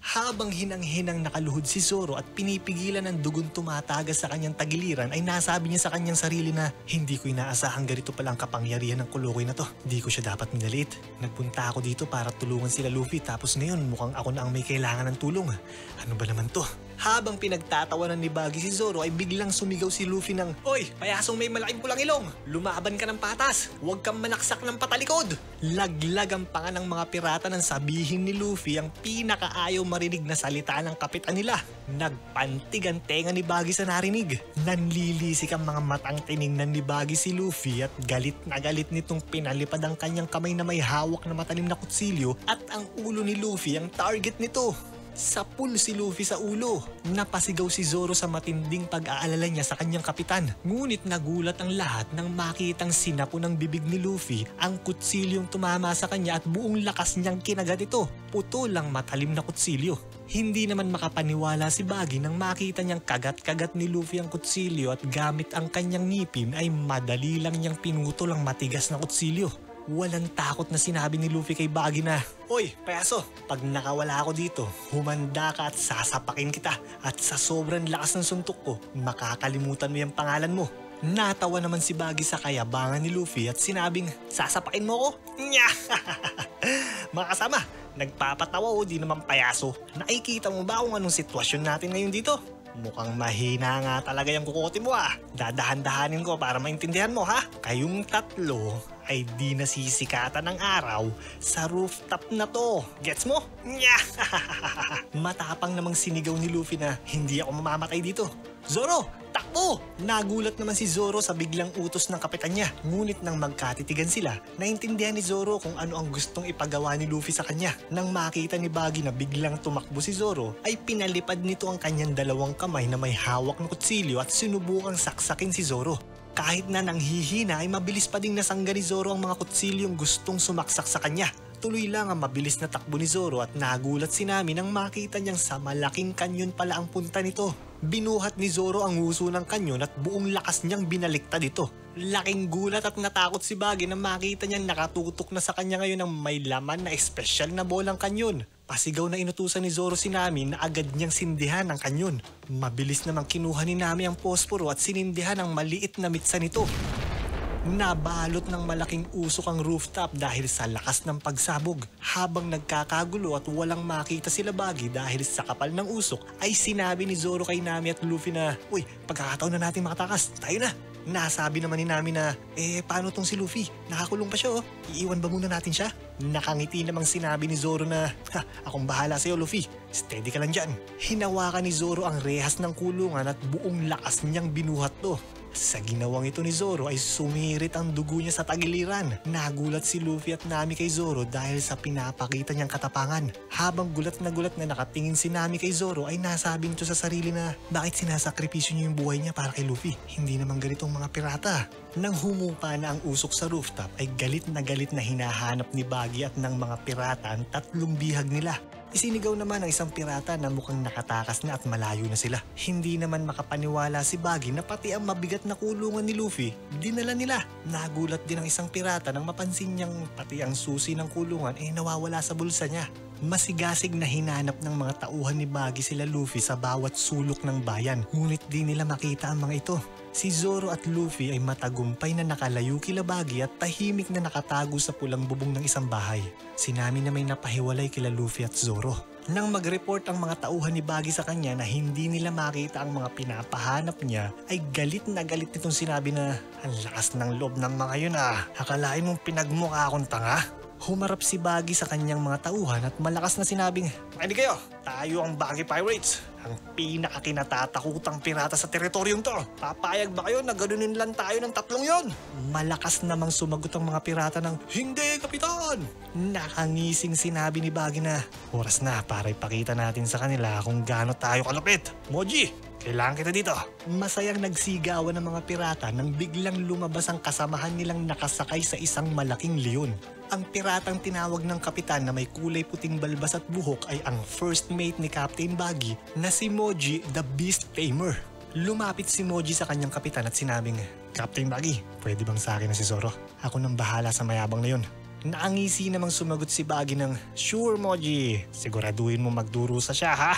Habang hinang-hinang nakaluhod si Zoro at pinipigilan ng dugon tumatagas sa kanyang tagiliran ay nasabi niya sa kanyang sarili na, "Hindi ko inaasahang ganito palang kapangyarihan ng kulukoy na to. Di ko siya dapat minaliit. Nagpunta ako dito para tulungan sila Luffy tapos ngayon mukhang ako na ang may kailangan ng tulong. Ano ba naman to?" Habang pinagtatawanan ni Baggy si Zoro ay biglang sumigaw si Luffy ng, "Oy, payasong may malaking pulang ilong! Lumaban ka ng patas! Huwag kang manaksak ng patalikod!" Laglag ang panga ng mga pirata nang sabihin ni Luffy ang pinakaayaw marinig na salita ng kapitan nila. Nagpantig ang tenga ni Baggy sa narinig. Nanlilisik ang mga matang tiningnan ni Baggy si Luffy at galit na galit nitong pinalipad ang kanyang kamay na may hawak na matalim na kutsilyo at ang ulo ni Luffy ang target nito. Sapul si Luffy sa ulo. Napasigaw si Zoro sa matinding pag-aalala niya sa kanyang kapitan. Ngunit nagulat ang lahat nang makitang sinapo ng bibig ni Luffy ang kutsilyong tumama sa kanya at buong lakas niyang kinagat ito. Putol ang matalim na kutsilyo. Hindi naman makapaniwala si Baggy nang makita niyang kagat-kagat ni Luffy ang kutsilyo at gamit ang kanyang ngipin ay madali lang niyang pinutol ang matigas na kutsilyo. Walang takot na sinabi ni Luffy kay Baggy na, "Oy, payaso, pag nakawala ako dito, humanda ka at sasapakin kita. At sa sobrang lakas ng suntok ko, makakalimutan mo yung pangalan mo." Natawa naman si Baggy sa kayabangan ni Luffy at sinabing, "Sasapakin mo ko?" Nya! Mga kasama, nagpapatawa o di naman payaso. Nakikita mo ba kung anong sitwasyon natin ngayon dito? Mukhang mahina nga talaga yung kukote mo ah. Dadahan-dahanin ko para maintindihan mo ha. Kayong tatlo ay di nasisikatan ng araw sa rooftop na to. Gets mo? Matapang namang sinigaw ni Luffy na, "Hindi ako mamamatay dito. Zoro, takbo! Nagulat naman si Zoro sa biglang utos ng kapitan niya. Ngunit nang magkatitigan sila, naintindihan ni Zoro kung ano ang gustong ipagawa ni Luffy sa kanya. Nang makita ni Buggy na biglang tumakbo si Zoro, ay pinalipad nito ang kanyang dalawang kamay na may hawak na kutsilyo at sinubukang saksakin si Zoro. Kahit na nanghihina ay mabilis pa ding nasangga ni Zoro ang mga kutsilyong gustong sumaksak sa kanya. Tuloy lang ang mabilis na takbo ni Zoro at nagulat si Nami nang makita niyang sa malaking kanyon pala ang punta nito. Binuhat ni Zoro ang huso ng kanyon at buong lakas niyang binaliktad ito. Laking gulat at natakot si Buggy nang makita niyang nakatutok na sa kanya ngayon ang may laman na espesyal na bolang kanyon. Pasigaw na inutusan ni Zoro si Nami na agad niyang sindihan ang kanyon. Mabilis namang kinuha ni Nami ang posporo at sinindihan ang maliit na mitsa nito. Nabalot ng malaking usok ang rooftop dahil sa lakas ng pagsabog. Habang nagkakagulo at walang makita sila Buggy dahil sa kapal ng usok, ay sinabi ni Zoro kay Nami at Luffy na, "Uy, pagkakataon na natin makatakas, tayo na." Nasabi naman ni Nami na, paano tong si Luffy? Nakakulong pa siya oh. Iiwan ba muna natin siya? Nakangiti namang sinabi ni Zoro na, akong bahala sa'yo Luffy. Steady ka lang dyan. Hinawakan ni Zoro ang rehas ng kulungan at buong lakas niyang binuhat to. Sa ginawang ito ni Zoro ay sumirit ang dugo niya sa tagiliran. Nagulat si Luffy at Nami kay Zoro dahil sa pinapakita niyang katapangan. Habang gulat na nakatingin si Nami kay Zoro ay nasabi nito sa sarili na bakit sinasakripisyo niya yung buhay niya para kay Luffy? Hindi naman ganitong mga pirata. Nang humupa na ang usok sa rooftop ay galit na hinahanap ni Buggy at ng mga pirata ang tatlong bihag nila. Isinigaw naman ang isang pirata na mukhang nakatakas na at malayo na sila. Hindi naman makapaniwala si Buggy na pati ang mabigat na kulungan ni Luffy, dinala nila. Nagulat din ang isang pirata nang mapansin niyang pati ang susi ng kulungan ay nawawala sa bulsa niya. Masigasig na hinanap ng mga tauhan ni Buggy sila Luffy sa bawat sulok ng bayan, ngunit di nila makita ang mga ito. Si Zoro at Luffy ay matagumpay na nakalayo kila Buggy at tahimik na nakatago sa pulang bubong ng isang bahay. Si Nami na may napahiwalay kila Luffy at Zoro. Nang mag-report ang mga tauhan ni Buggy sa kanya na hindi nila makita ang mga pinapahanap niya, ay galit nitong sinabi na, "Ang lakas ng loob ng mga yun ah, akalain mong pinagmukha akong tanga?" Humarap si Buggy sa kanyang mga tauhan at malakas na sinabing, "Makinig kayo, tayo ang Buggy Pirates. Ang pinakakinatatakutang pirata sa teritoryong to. Papayag ba kayo na ganunin lang tayo ng tatlong yon?" Malakas namang sumagot ang mga pirata ng, "Hindi, Kapitan!" Nakangising sinabi ni Buggy na, "Oras na para ipakita natin sa kanila kung gaano tayo kalupit. Moji, kailangan kita dito." Masayang nagsigawan ng mga pirata nang biglang lumabas ang kasamahan nilang nakasakay sa isang malaking leon. Ang piratang tinawag ng kapitan na may kulay puting balbas at buhok ay ang first mate ni Captain Buggy na si Moji the Beast Tamer. Lumapit si Moji sa kanyang kapitan at sinabing, "Captain Buggy, pwede bang sa akin na si Zoro? Ako nang bahala sa mayabang na yun." Naangisi namang sumagot si Buggy ng, "Sure Moji, siguraduhin mo magdurusa siya ha?"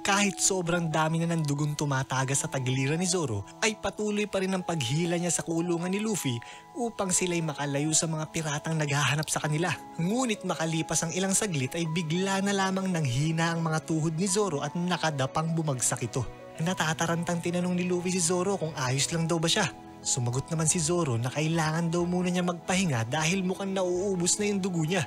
Kahit sobrang dami na ng dugong tumatagas sa tagiliran ni Zoro, ay patuloy pa rin ang paghila niya sa kulungan ni Luffy upang sila'y makalayo sa mga piratang naghahanap sa kanila. Ngunit makalipas ang ilang saglit ay bigla na lamang nanghina ang mga tuhod ni Zoro at nakadapang bumagsak ito. Natatarantang tinanong ni Luffy si Zoro kung ayos lang daw ba siya. Sumagot naman si Zoro na kailangan daw muna niya magpahinga dahil mukhang nauubos na yung dugo niya.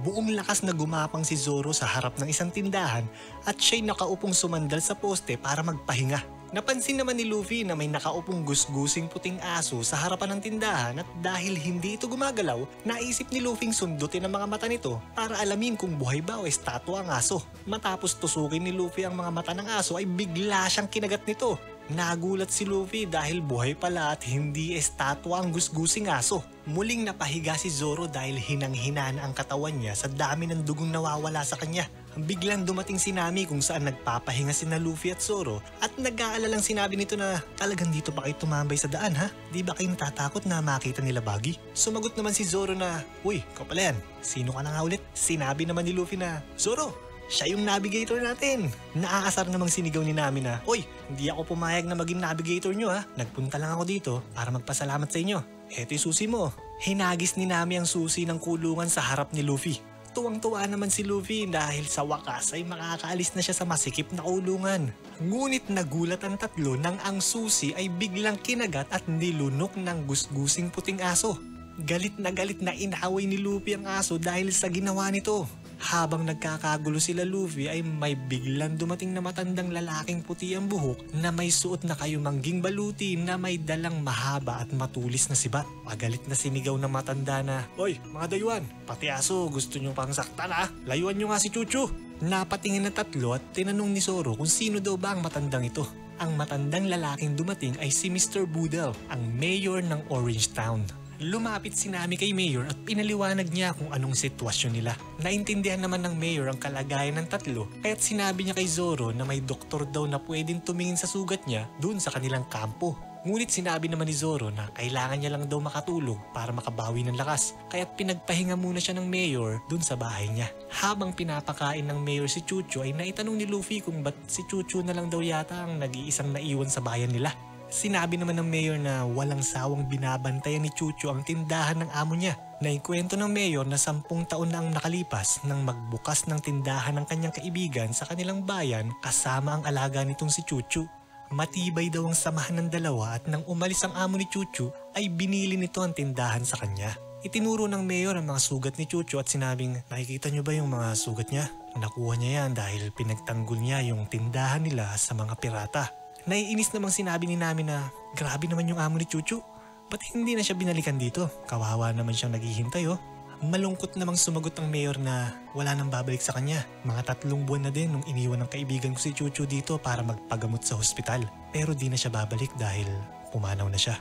Buong lakas na gumapang si Zoro sa harap ng isang tindahan at siya'y nakaupong sumandal sa poste para magpahinga. Napansin naman ni Luffy na may nakaupong gusgusing puting aso sa harapan ng tindahan at dahil hindi ito gumagalaw, naisip ni Luffy sundutin ang mga mata nito para alamin kung buhay ba o estatwa ang aso. Matapos tusukin ni Luffy ang mga mata ng aso ay bigla siyang kinagat nito. Nagulat si Luffy dahil buhay pala at hindi estatwa ang gusgusing aso. Muling napahiga si Zoro dahil hinang-hina na ang katawan niya sa dami ng dugong nawawala sa kanya. Biglang dumating si Nami kung saan nagpapahinga sina Luffy at Zoro at nag-aalalang sinabi nito na, "Talagang dito pa kayo tumambay sa daan ha? Di ba kayo natatakot na makita nila Buggy?" Sumagot naman si Zoro na, "Uy, ikaw pala yan. Sino ka na nga ulit?" Sinabi naman ni Luffy na, "Zoro, siya yung navigator natin." Nakakasar namang sinigaw ni Nami na, "Oy, hindi ako pumayag na maging navigator nyo ha. Nagpunta lang ako dito para magpasalamat sa inyo. Eto yung susi mo." Hinagis ni Nami ang susi ng kulungan sa harap ni Luffy. Tuwang-tuwa naman si Luffy dahil sa wakas ay makakaalis na siya sa masikip na kulungan. Ngunit nagulat ang tatlo nang ang susi ay biglang kinagat at nilunok ng gusgusing puting aso. Galit na inaway ni Luffy ang aso dahil sa ginawa nito. Habang nagkakagulo sila Luffy ay may biglang dumating na matandang lalaking puti ang buhok na may suot na kayumangging baluti na may dalang mahaba at matulis na sibat. Pagalit na sinigaw ng matanda na, "Hoy mga dayuan, pati aso gusto nyo pang saktan ha? Layuan nyo nga si Chuchu." Napatingin na tatlo at tinanong ni Zoro kung sino daw ba ang matandang ito. Ang matandang lalaking dumating ay si Mr. Boodle, ang mayor ng Orange Town. Lumapit si Nami kay Mayor at pinaliwanag niya kung anong sitwasyon nila. Naintindihan naman ng Mayor ang kalagayan ng tatlo kaya't sinabi niya kay Zoro na may doktor daw na pwedeng tumingin sa sugat niya dun sa kanilang kampo. Ngunit sinabi naman ni Zoro na kailangan niya lang daw makatulog para makabawi ng lakas kaya't pinagpahinga muna siya ng Mayor dun sa bahay niya. Habang pinapakain ng Mayor si Chuchu ay naitanong ni Luffy kung ba't si Chuchu na lang daw yata ang nag-iisang naiwan sa bayan nila. Sinabi naman ng Mayor na walang sawang binabantayan ni Chuchu ang tindahan ng amo niya. Naikwento ng Mayor na 10 taon na ang nakalipas nang magbukas ng tindahan ng kanyang kaibigan sa kanilang bayan kasama ang alaga nitong si Chuchu. Matibay daw ang samahan ng dalawa at nang umalis ang amo ni Chuchu ay binili nito ang tindahan sa kanya. Itinuro ng Mayor ang mga sugat ni Chuchu at sinabing, "Nakikita niyo ba yung mga sugat niya? Nakuha niya yan dahil pinagtanggol niya yung tindahan nila sa mga pirata." Naiinis namang sinabi ni Nami na, "Grabe naman yung amo ni Chuchu. Ba't hindi na siya binalikan dito? Kawawa naman siyang naghihintay oh." Malungkot namang sumagot ang Mayor na wala nang babalik sa kanya. Mga 3 buwan na din nung iniwan ng kaibigan ko si Chuchu dito para magpagamot sa hospital. Pero di na siya babalik dahil pumanaw na siya.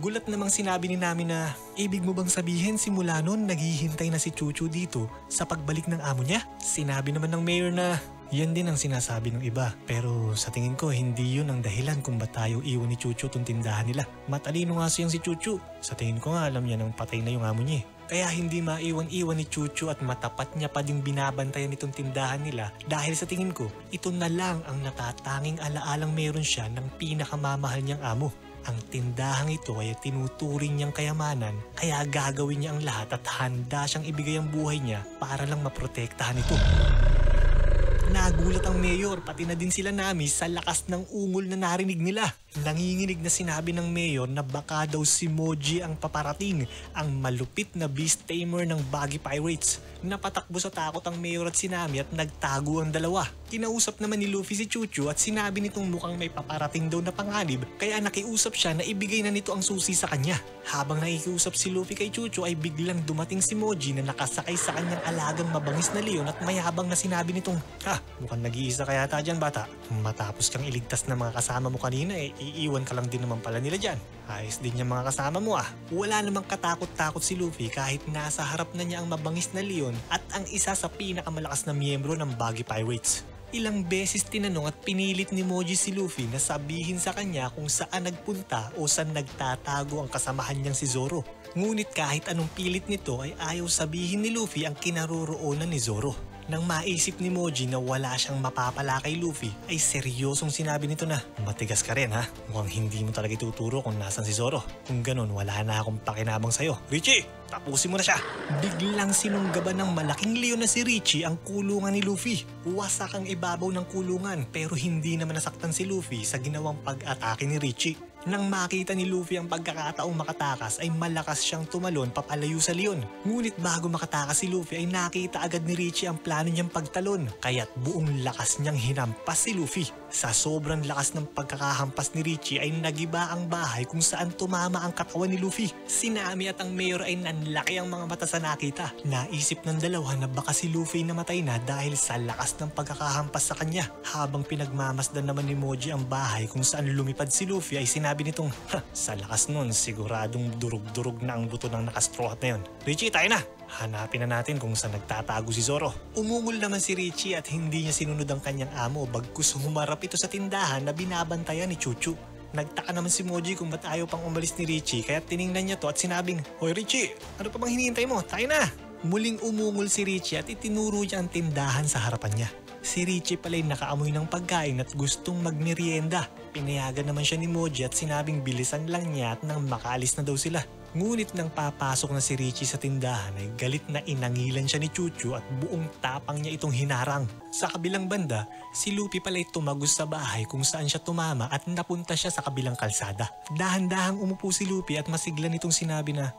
Gulat namang sinabi ni Nami na, "Ibig mo bang sabihin simula noon naghihintay na si Chuchu dito sa pagbalik ng amo niya?" Sinabi naman ng Mayor na, "Yan din ang sinasabi ng iba. Pero sa tingin ko hindi yun ang dahilan kung ba't tayo iwan ni Chuchu itong tindahan nila. Matalino nga siyang si Chuchu. Sa tingin ko nga alam niya nang patay na yung amo niya Kaya hindi maiwan-iwan ni Chuchu at matapat niya pa ding binabantayan itong tindahan nila dahil sa tingin ko, ito na lang ang natatanging alaalang meron siya ng pinakamamahal niyang amo. Ang tindahang ito ay tinuturing niyang kayamanan kaya gagawin niya ang lahat at handa siyang ibigay ang buhay niya para lang maprotektahan ito." Nagulat ang Mayor pati na din sila Nami sa lakas ng ungol na narinig nila. Nanginginig na sinabi ng Mayor na baka daw si Moji ang paparating, ang malupit na beast tamer ng Buggy Pirates. Napatakbo sa takot ang Mayor at si Nami at nagtago ang dalawa. Kinausap naman ni Luffy si Chuchu at sinabi nitong mukhang may paparating daw na panganib kaya nakiusap siya na ibigay na nito ang susi sa kanya. Habang nakikiusap si Luffy kay Chuchu ay biglang dumating si Moji na nakasakay sa kanyang alagang mabangis na leon at mayabang na sinabi nitong, "Mukhang nag-iisa kaya ta dyan bata. Matapos kang iligtas ng mga kasama mo kanina iiwan ka lang din naman pala nila dyan. Ayos din yung mga kasama mo ah." Wala namang katakot-takot si Luffy kahit nasa harap na niya ang mabangis na leon at ang isa sa pinakamalakas na miyembro ng Buggy Pirates. Ilang beses tinanong at pinilit ni Moji si Luffy na sabihin sa kanya kung saan nagpunta o saan nagtatago ang kasamahan niyang si Zoro. Ngunit kahit anong pilit nito ay ayaw sabihin ni Luffy ang kinaroroonan ni Zoro. Nang maisip ni Moji na wala siyang mapapala kay Luffy ay seryosong sinabi nito na, "Matigas ka rin ha, mukhang hindi mo talaga ituturo kung nasan si Zoro. Kung ganun wala na akong pakinabang sa'yo. Richie, tapusin mo na siya." Biglang sinunggaban ng malaking leon na si Richie ang kulungan ni Luffy. Wasak ang ibabaw ng kulungan pero hindi naman nasaktan si Luffy sa ginawang pag-atake ni Richie. Nang makita ni Luffy ang pagkakataong makatakas ay malakas siyang tumalon papalayo sa leon. Ngunit bago makatakas si Luffy ay nakita agad ni Richie ang plano niyang pagtalon kaya't buong lakas niyang hinampas si Luffy. Sa sobrang lakas ng pagkakahampas ni Richie ay nagiba ang bahay kung saan tumama ang katawan ni Luffy. Si Nami at ang Mayor ay nanlaki ang mga mata sa nakita. Naisip ng dalawa na baka si Luffy namatay na dahil sa lakas ng pagkakahampas sa kanya. Habang pinagmamasdan naman ni Moji ang bahay kung saan lumipad si Luffy ay sinabi nitong, "Sa lakas nun siguradong durug-durug na ang buto ng nakastraw na yun. Richie, tayo na! Hanapin na natin kung saan nagtatago si Zoro." Umungol naman si Richie at hindi niya sinunod ang kanyang amo bagkus humarap ito sa tindahan na binabantayan ni Chuchu. Nagtaka naman si Moji kung ba't ayaw pang umalis ni Richie kaya tiningnan niya to at sinabing, "Hoy Richie, ano pa bang hinihintay mo? Tayo na!" Muling umungol si Richie at itinuro niya ang tindahan sa harapan niya. Si Richie pala'y nakaamoy ng pagkain at gustong magmerienda. Pinayagan naman siya ni Moji at sinabing bilisan lang niya at nang makaalis na daw sila. Ngunit nang papasok na si Richie sa tindahan ay galit na inangilan siya ni Chuchu at buong tapang niya itong hinarang. Sa kabilang banda, si Luffy pala'y tumagos sa bahay kung saan siya tumama at napunta siya sa kabilang kalsada. Dahan-dahang umupo si Luffy at masigla nitong sinabi na,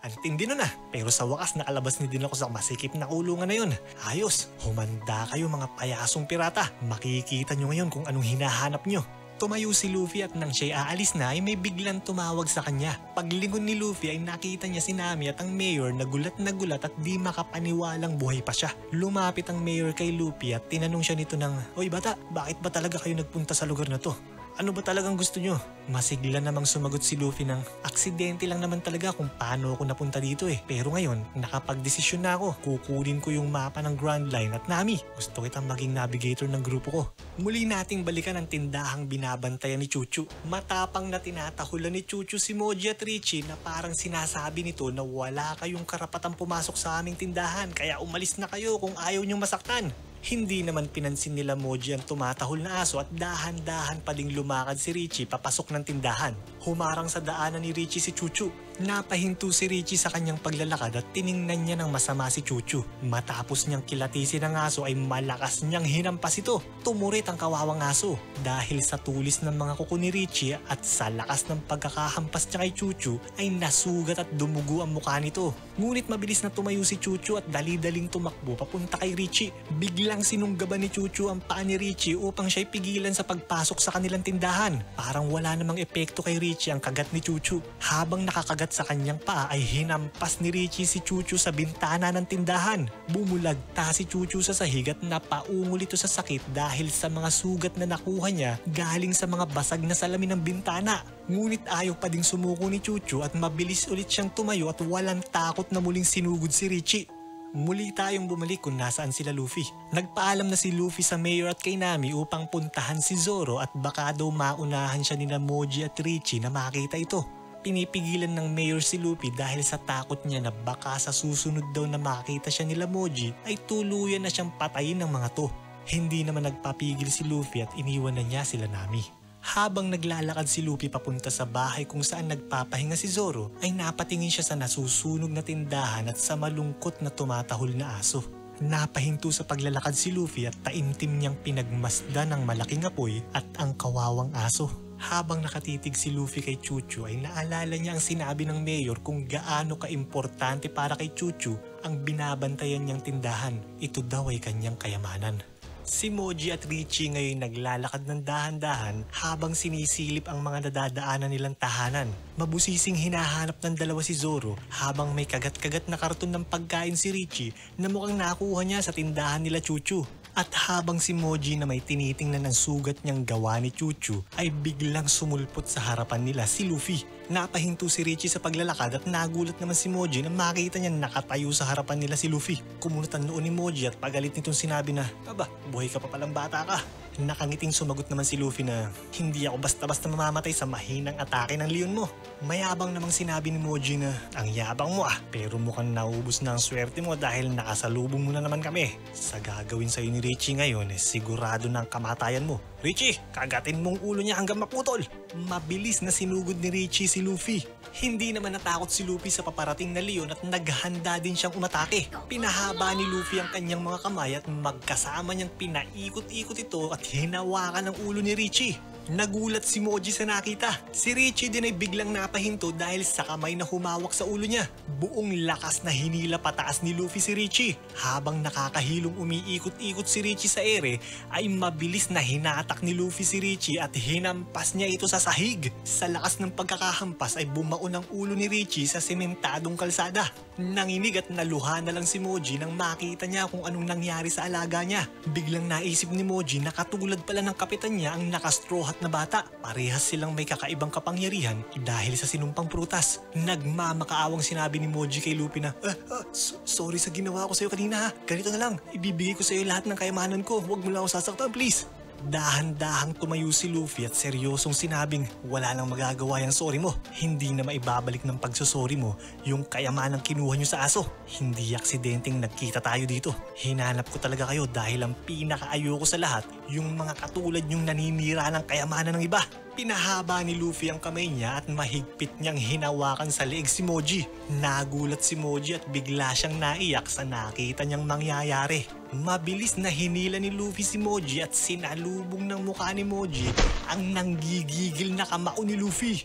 Ang tindi nun pero sa wakas nakalabas ni din ako sa masikip na kulungan na yun. Ayos, humanda kayo mga payasong pirata. Makikita nyo ngayon kung anong hinahanap nyo. Tumayo si Luffy at nang siya'y aalis na ay may biglang tumawag sa kanya. Paglingon ni Luffy ay nakita niya si Nami at ang mayor na gulat at di makapaniwalang buhay pa siya. Lumapit ang mayor kay Luffy at tinanong siya nito ng, "Oy bata, bakit ba talaga kayo nagpunta sa lugar na to? Ano ba talagang gusto nyo?" Masigla namang sumagot si Luffy ng, "Aksidente lang naman talaga kung paano ako napunta dito Pero ngayon, nakapagdesisyon na ako. Kukunin ko yung mapa ng Grand Line at Nami, gusto kitang maging navigator ng grupo ko." Muli nating balikan ang tindahang binabantayan ni Chuchu. Matapang na tinatahulan ni Chuchu si Moji at Richie na parang sinasabi nito na wala kayong karapatang pumasok sa aming tindahan kaya umalis na kayo kung ayaw niyong masaktan. Hindi naman pinansin nila Moji ang tumatahol na aso at dahan-dahan pa ding lumakad si Richie papasok ng tindahan. Humarang sa daanan ni Richie si Chuchu. Napahinto si Richie sa kanyang paglalakad at tiningnan niya ng masama si Chuchu. Matapos niyang kilatisin ang aso ay malakas niyang hinampas ito. Tumurit ang kawawang aso dahil sa tulis ng mga kuko ni Richie at sa lakas ng pagkakahampas niya kay Chuchu ay nasugat at dumugo ang mukha nito. Ngunit mabilis na tumayo si Chuchu at dali-daling tumakbo papunta kay Richie. Biglang sinunggaban ni Chuchu ang paa ni Richie upang siya'y pigilan sa pagpasok sa kanilang tindahan. Parang wala namang epekto kay Richie ang kagat ni Chuchu. Habang nakakagat sa kanyang paa ay hinampas ni Richie si Chuchu sa bintana ng tindahan. Bumulagta si Chuchu sa sahig at napaungol ito sa sakit dahil sa mga sugat na nakuha niya galing sa mga basag na salamin ng bintana. Ngunit ayaw pa ding sumuko ni Chuchu at mabilis ulit siyang tumayo at walang takot na muling sinugod si Richie. Muli tayong bumalik kung nasaan sila Luffy. Nagpaalam na si Luffy sa mayor at kay Nami upang puntahan si Zoro at baka daw maunahan siya nina Moji at Richie na makita ito. Pinipigilan ng mayor si Luffy dahil sa takot niya na baka sa susunod daw na makita siya nila Moji ay tuluyan na siyang patayin ng mga to. Hindi naman nagpapigil si Luffy at iniwan na niya sila Nami. Habang naglalakad si Luffy papunta sa bahay kung saan nagpapahinga si Zoro, ay napatingin siya sa nasusunog na tindahan at sa malungkot na tumatahol na aso. Napahinto sa paglalakad si Luffy at taimtim niyang pinagmasdan ng malaking apoy at ang kawawang aso. Habang nakatitig si Luffy kay Chuchu ay naalala niya ang sinabi ng mayor kung gaano kaimportante para kay Chuchu ang binabantayan niyang tindahan. Ito daw ay kanyang kayamanan. Si Moji at Richie ngayon naglalakad ng dahan-dahan habang sinisilip ang mga nadadaanan nilang tahanan. Mabusising hinahanap ng dalawa si Zoro habang may kagat-kagat na karton ng pagkain si Richie na mukhang nakuha niya sa tindahan nila Chuchu. At habang si Moji na may tinitingnan ng sugat niyang gawa ni Chuchu ay biglang sumulpot sa harapan nila si Luffy. Napahinto si Richie sa paglalakad at nagulat naman si Moji na makita niya nakatayo sa harapan nila si Luffy. Kumunot ang noon ni Moji at pagalit nitong sinabi na, "Aba, buhay ka pa palang bata ka." Nakangiting sumagot naman si Luffy na, "Hindi ako basta-basta mamamatay sa mahinang atake ng leon mo." Mayabang namang sinabi ni Moji na, "Ang yabang mo pero mukhang naubos na ang swerte mo dahil nakasalubong mo na naman kami. Sa gagawin sa'yo ni Richie ngayon sigurado na ang kamatayan mo. Richie, kagatin mong ulo niya hanggang maputol." Mabilis na sinugod ni Richie si Luffy. Hindi naman natakot si Luffy sa paparating na leon at naghanda din siyang umatake. Pinahaba ni Luffy ang kanyang mga kamay at magkasama niyang pinaikot-ikot ito at hinawakan ang ulo ni Richie. Nagulat si Moji sa nakita. Si Richie din ay biglang napahinto dahil sa kamay na humawak sa ulo niya. Buong lakas na hinila pataas ni Luffy si Richie. Habang nakakahilong umiikot-ikot si Richie sa ere, ay mabilis na hinatak ni Luffy si Richie at hinampas niya ito sa sahig. Sa lakas ng pagkakahampas ay bumaon ang ulo ni Richie sa sementadong kalsada. Nanginig at naluha na lang si Moji nang makita niya kung anong nangyari sa alaga niya. Biglang naisip ni Moji na katulad pala ng kapitan niya ang nakastraw hat na bata. Parehas silang may kakaibang kapangyarihan dahil sa sinumpang prutas. Nagmamakaawang sinabi ni Moji kay Luffy na, sorry sa ginawa ko sa'yo kanina ha. Ganito na lang, ibibigay ko sa'yo lahat ng kayamanan ko. Huwag mo lang ako sasaktan, please." Dahan-dahang tumayo si Luffy at seryosong sinabing, "Wala nang magagawa yung sorry mo. Hindi na maibabalik ng pagsusori mo yung kayamanang kinuha nyo sa aso. Hindi aksidenteng nagkita tayo dito. Hinanap ko talaga kayo dahil ang pinakaayoko sa lahat, yung mga katulad yung naninira ng kayamanan ng iba." Pinahaba ni Luffy ang kamay niya at mahigpit niyang hinawakan sa leeg si Moji. Nagulat si Moji at bigla siyang naiyak sa nakita niyang mangyayari. Mabilis na hinila ni Luffy si Moji at sinalubong ng mukha ni Moji ang nanggigigil na kamao ni Luffy.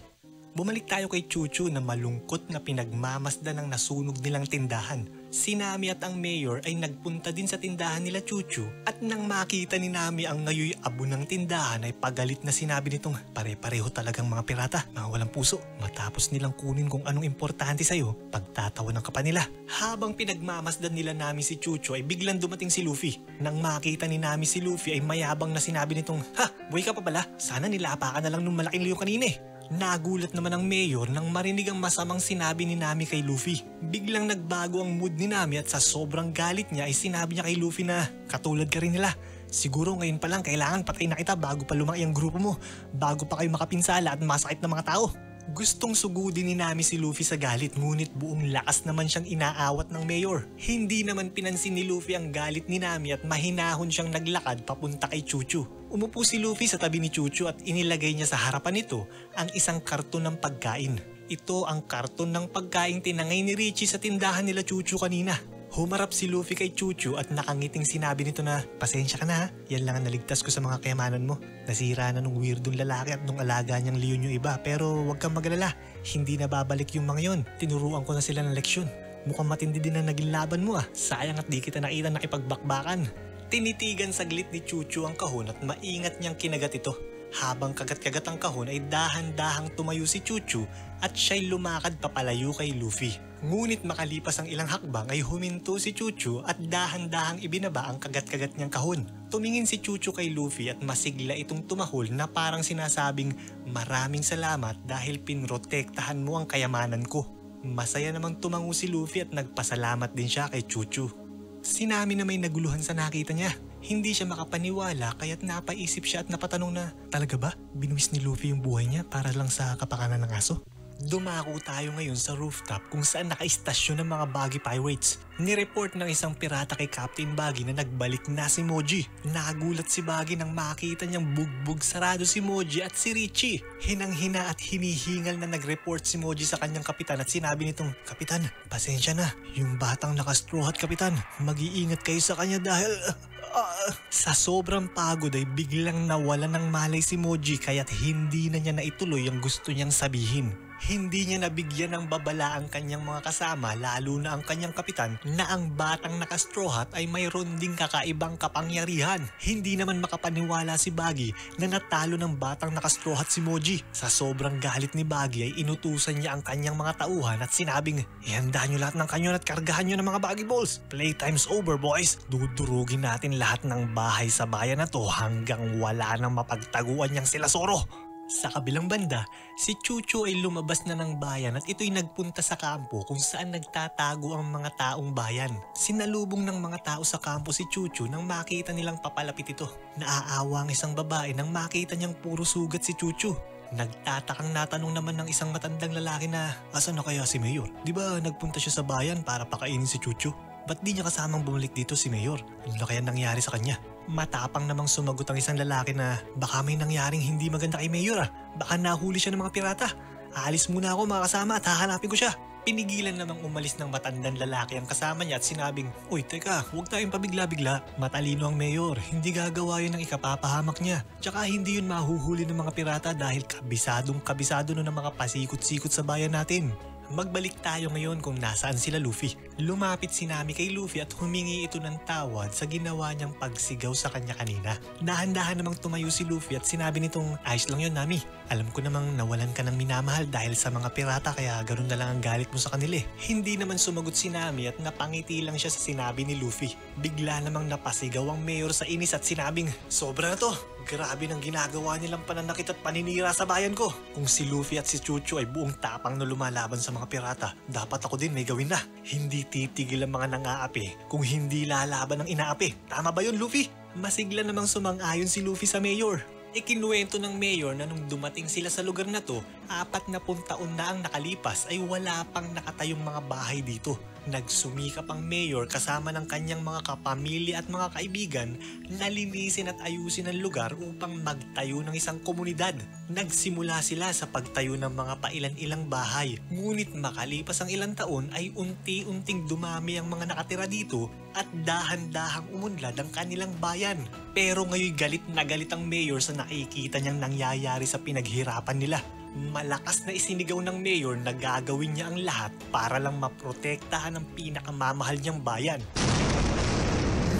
Bumalik tayo kay Chuchu na malungkot na pinagmamasdan ng nasunog nilang tindahan. Si Nami at ang mayor ay nagpunta din sa tindahan nila Chuchu at nang makita ni Nami ang ngayoy abo ng tindahan ay pagalit na sinabi nitong pare-pareho talagang mga pirata, mga walang puso. Matapos nilang kunin kung anong importante sa'yo, pagtatawanan ka pa nila. Habang pinagmamasdan nila Nami si Chuchu ay biglang dumating si Luffy. Nang makita ni Nami si Luffy ay mayabang na sinabi nitong, "Ha, buhay ka pa pala? Sana nilapa ka na lang nung malaking leon kanina eh." Nagulat naman ang mayor nang marinig ang masamang sinabi ni Nami kay Luffy. Biglang nagbago ang mood ni Nami at sa sobrang galit niya ay sinabi niya kay Luffy na katulad ka rin nila. Siguro ngayon pa lang kailangan patay na kita bago pa lumaki ang grupo mo, bago pa kayo makapinsala at masakit na mga tao. Gustong sugudin ni Nami si Luffy sa galit ngunit buong lakas naman siyang inaawat ng mayor. Hindi naman pinansin ni Luffy ang galit ni Nami at mahinahon siyang naglakad papunta kay Chuchu. Umupo si Luffy sa tabi ni Chuchu at inilagay niya sa harapan nito ang isang karton ng pagkain. Ito ang karton ng pagkain tinangay ni Richie sa tindahan nila Chuchu kanina. Humarap si Luffy kay Chuchu at nakangiting sinabi nito na, "Pasensya ka na ha, yan lang ang naligtas ko sa mga kayamanan mo. Nasira na nung weirdong lalaki at nung alaga niyang leon yung iba, pero huwag kang magalala, hindi na babalik yung mga yon. Tinuruan ko na sila ng leksyon. Mukhang matindi din ang naging laban mo sayang at di kita nakita nakipagbakbakan." Tinitigan saglit ni Chuchu ang kahon at maingat niyang kinagat ito. Habang kagat-kagat ang kahon ay dahan-dahang tumayo si Chuchu at siya'y lumakad papalayo kay Luffy. Ngunit makalipas ang ilang hakbang ay huminto si Chuchu at dahan-dahang ibinaba ang kagat-kagat niyang kahon. Tumingin si Chuchu kay Luffy at masigla itong tumahol na parang sinasabing, "Maraming salamat dahil pinrotektahan mo ang kayamanan ko." Masaya namang tumango si Luffy at nagpasalamat din siya kay Chuchu. Si Nami na may naguluhan sa nakita niya. Hindi siya makapaniwala kaya't napaisip siya at napatanong na, talaga ba binuwis ni Luffy yung buhay niya para lang sa kapakanan ng aso? Dumako tayo ngayon sa rooftop kung saan nakaistasyon ng mga Buggy Pirates. Nireport ng isang pirata kay Captain Buggy na nagbalik na si Moji. Nagulat si Buggy nang makita niyang bugbog sarado si Moji at si Richie. Hinang-hina at hinihingal na nagreport si Moji sa kanyang kapitan at sinabi nitong, "Kapitan, pasensya na. Yung batang naka-straw hat, Kapitan. Mag-iingat kayo sa kanya dahil..." Sa sobrang pagod ay biglang nawala ng malay si Moji kaya't hindi na niya naituloy ang gusto niyang sabihin. Hindi niya nabigyan ng babala ang kanyang mga kasama lalo na ang kanyang kapitan na ang batang naka-straw hat ay mayroon ding kakaibang kapangyarihan. Hindi naman makapaniwala si Buggy na natalo ng batang naka-straw hat si Moji. Sa sobrang galit ni Buggy ay inutusan niya ang kanyang mga tauhan at sinabing, "Ihanda niyo lahat ng kanyon at kargahan niyo ng mga Buggy Balls. Playtime's over, boys. Dudurugin natin lahat ng bahay sa bayan na to hanggang wala nang mapagtaguan niyang sila Zoro." Sa kabilang banda, si Chuchu ay lumabas na ng bayan at ito'y nagpunta sa kampo kung saan nagtatago ang mga taong bayan. Sinalubong ng mga tao sa kampo si Chuchu nang makita nilang papalapit ito. Naaawa ang isang babae nang makita niyang puro sugat si Chuchu. Nagtatakang natanong naman ng isang matandang lalaki na, "Asan na kaya si Mayor? Di ba nagpunta siya sa bayan para pakainin si Chuchu? Ba't di niya kasamang bumalik dito si Mayor? Ano na kaya nangyari sa kanya?" Matapang namang sumagot ang isang lalaki na, "Baka may nangyaring hindi maganda kay Mayor Baka nahuli siya ng mga pirata. Aalis muna ako mga kasama at hahanapin ko siya." Pinigilan namang umalis ng matandang lalaki ang kasama niya at sinabing, "Uy, teka, huwag tayong pabigla-bigla. Matalino ang Mayor, hindi gagawa yun ng ikapapahamak niya. Tsaka hindi yun mahuhuli ng mga pirata dahil kabisado nun ng mga pasikot-sikot sa bayan natin." Magbalik tayo ngayon kung nasaan sila Luffy. Lumapit si Nami kay Luffy at humingi ito ng tawad sa ginawa niyang pagsigaw sa kanya kanina. Dahan-dahan namang tumayo si Luffy at sinabi nitong, "Ayos lang yun, Nami. Alam ko namang nawalan ka ng minamahal dahil sa mga pirata kaya ganun na lang ang galit mo sa kanila." Hindi naman sumagot si Nami at napangiti lang siya sa sinabi ni Luffy. Bigla namang napasigaw ang mayor sa inis at sinabing, "Sobra na to. Grabe ng ginagawa nilang pananakit at paninira sa bayan ko. Kung si Luffy at si Chuchu ay buong tapang na lumalaban sa mga pirata, dapat ako din may gawin na. Hindi titigil ang mga nang-aapi kung hindi lalaban ng inaapi. Tama ba yun, Luffy?" Masigla namang sumang-ayon si Luffy sa mayor. Ikinuwento ng mayor na nung dumating sila sa lugar na to, 40 taon na ang nakalipas ay wala pang nakatayong mga bahay dito. Nagsumikap ang mayor kasama ng kanyang mga kapamilya at mga kaibigan na linisin at ayusin ang lugar upang magtayo ng isang komunidad. Nagsimula sila sa pagtayo ng mga pailan-ilang bahay. Ngunit makalipas ang ilang taon ay unti-unting dumami ang mga nakatira dito at dahan-dahang umunlad ang kanilang bayan. Pero ngayon galit na galit ang mayor sa nakikita niyang nangyayari sa pinaghirapan nila. Malakas na isinigaw ng mayor na gagawin niya ang lahat para lang maprotektahan ang pinakamamahal niyang bayan.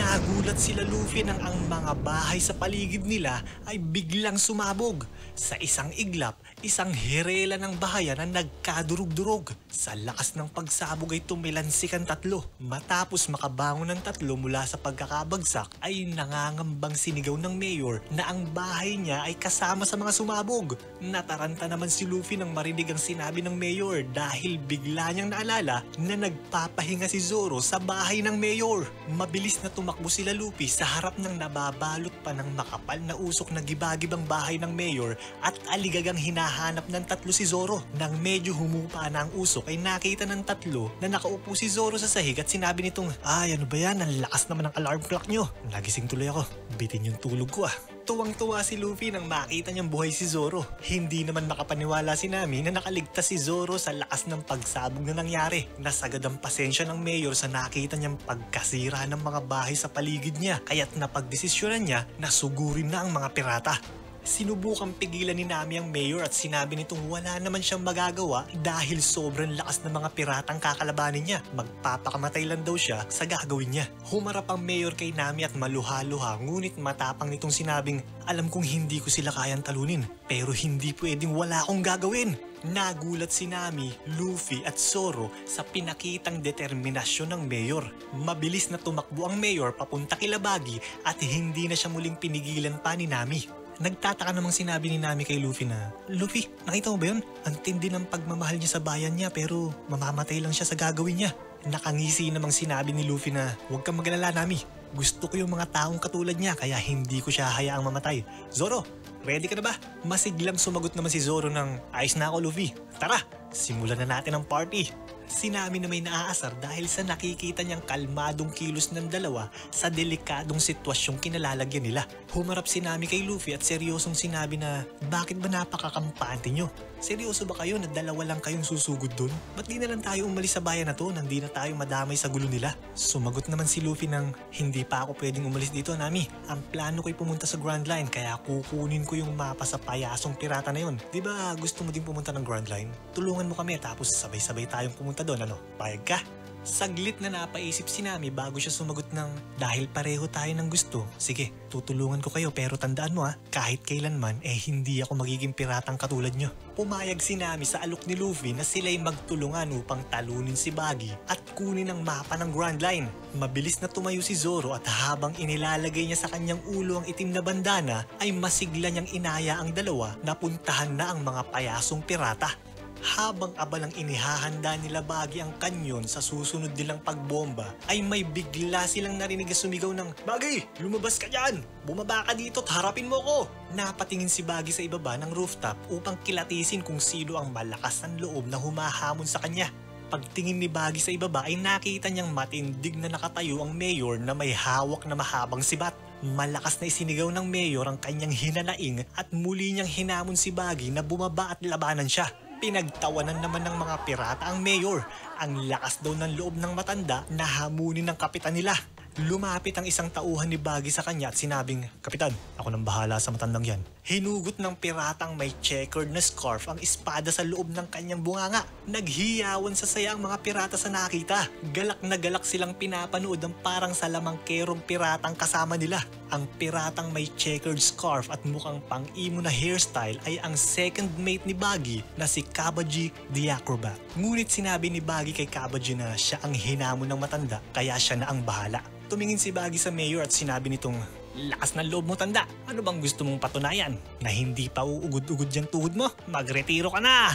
Nagulat sila Luffy nang ang mga bahay sa paligid nila ay biglang sumabog. Sa isang iglap, isang hirela ng bahayan na nagkadurog-durog. Sa lakas ng pagsabog ay tumilansik ang tatlo. Matapos makabangon ng tatlo mula sa pagkakabagsak ay nangangambang sinigaw ng mayor na ang bahay niya ay kasama sa mga sumabog. Nataranta naman si Luffy nang marinig ang sinabi ng mayor dahil bigla niyang naalala na nagpapahinga si Zoro sa bahay ng mayor. Mabilis na tumakbo sila Luffy sa harap ng nababalot pa ng makapal na usok na gibagibang bahay ng mayor at aligagang hinahanap ng tatlo si Zoro. Nang medyo humupa na ang usok ay nakita ng tatlo na nakaupo si Zoro sa sahig at sinabi nitong, "Ay, ano ba yan? Ang lakas naman ng alarm clock nyo. Nagising tuloy ako. Bitin yung tulog ko ah." Tuwang-tuwa si Luffy nang makita niyang buhay si Zoro. Hindi naman makapaniwala si Nami na nakaligtas si Zoro sa lakas ng pagsabog na nangyari. Nasagad ang pasensya ng mayor sa nakita niyang pagkasira ng mga bahay sa paligid niya, kaya't napagdesisyonan niya na sugurin na ang mga pirata. Sinubukang pigilan ni Nami ang mayor at sinabi nitong wala naman siyang magagawa dahil sobrang lakas ng mga piratang kakalabanin niya. Magpapakamatay lang daw siya sa gagawin niya. Humarap ang mayor kay Nami at maluha-luha ngunit matapang nitong sinabing, "Alam kong hindi ko sila kayang talunin pero hindi pwedeng wala akong gagawin." Nagulat si Nami, Luffy at Zoro sa pinakitang determinasyon ng mayor. Mabilis na tumakbo ang mayor papunta kila Buggy at hindi na siya muling pinigilan pa ni Nami. Nagtataka namang sinabi ni Nami kay Luffy na, "Luffy, nakita mo ba yun? Ang tindi ng pagmamahal niya sa bayan niya pero mamamatay lang siya sa gagawin niya." Nakangisi namang sinabi ni Luffy na, "Huwag kang magalala Nami. Gusto ko yung mga taong katulad niya kaya hindi ko siya hayaang mamatay. Zoro, ready ka na ba?" Masiglang sumagot naman si Zoro ng, "Ayos na ako Luffy. Tara, simulan na natin ang party." Sinabi na may naaasar dahil sa nakikita niyang kalmadong kilos ng dalawa sa delikadong sitwasyong kinalalagyan nila. Humarap si Nami kay Luffy at seryosong sinabi na, "Bakit ba napakakampante niyo? Seryoso ba kayo na dalawa lang kayong susugod dun? Ba't di na lang tayo umalis sa bayan na to nang di na tayo madamay sa gulo nila?" Sumagot naman si Luffy ng, "Hindi pa ako pwedeng umalis dito Nami. Ang plano ko'y pumunta sa Grand Line kaya kukunin ko yung mapa sa payasong pirata na yun. Di ba gusto mo din pumunta ng Grand Line? Tulungan mo kami tapos sabay-sabay tayong pumunta doon, ano? Payag ka?" Saglit na napaisip si Nami bago siya sumagot ng, "Dahil pareho tayo ng gusto, sige, tutulungan ko kayo pero tandaan mo kahit kailanman hindi ako magiging piratang katulad nyo." Pumayag si Nami sa alok ni Luffy na sila'y magtulungan upang talunin si Buggy at kunin ang mapa ng Grand Line. Mabilis na tumayo si Zoro at habang inilalagay niya sa kanyang ulo ang itim na bandana ay masigla niyang inaya ang dalawa na puntahan na ang mga payasong pirata. Habang abalang inihahanda nila Buggy ang kanyon sa susunod nilang pagbomba, ay may bigla silang narinig na sumigaw ng, "Buggy, lumabas ka dyan! Bumaba ka dito at harapin mo ko!" Napatingin si Buggy sa ibaba ng rooftop upang kilatisin kung sino ang malakas ng loob na humahamon sa kanya. Pagtingin ni Buggy sa ibaba ay nakita niyang matindig na nakatayo ang mayor na may hawak na mahabang sibat. Malakas na isinigaw ng mayor ang kanyang hinanaing at muli niyang hinamon si Buggy na bumaba at labanan siya. Pinagtawanan naman ng mga pirata ang mayor. Ang lakas daw ng loob ng matanda na hamunin ng kapitan nila. Lumapit ang isang tauhan ni Buggy sa kanya at sinabing, "Kapitan, ako nang bahala sa matandang yan." Hinugot ng piratang may checkered na scarf ang espada sa loob ng kanyang bunganga. Naghiyawan sa saya ang mga pirata sa nakita. Galak na galak silang pinapanood ang parang salamangkerong piratang kasama nila. Ang piratang may checkered scarf at mukhang pang-imo na hairstyle ay ang second mate ni Buggy na si Kabaji the Acrobat. Ngunit sinabi ni Buggy kay Kabaji na siya ang hinamon ng matanda kaya siya na ang bahala. Tumingin si Buggy sa mayor at sinabi nitong, "Lakas ng loob mo tanda. Ano bang gusto mong patunayan? Na hindi pa uugod-ugod yung tuhod mo? Magretiro ka na!"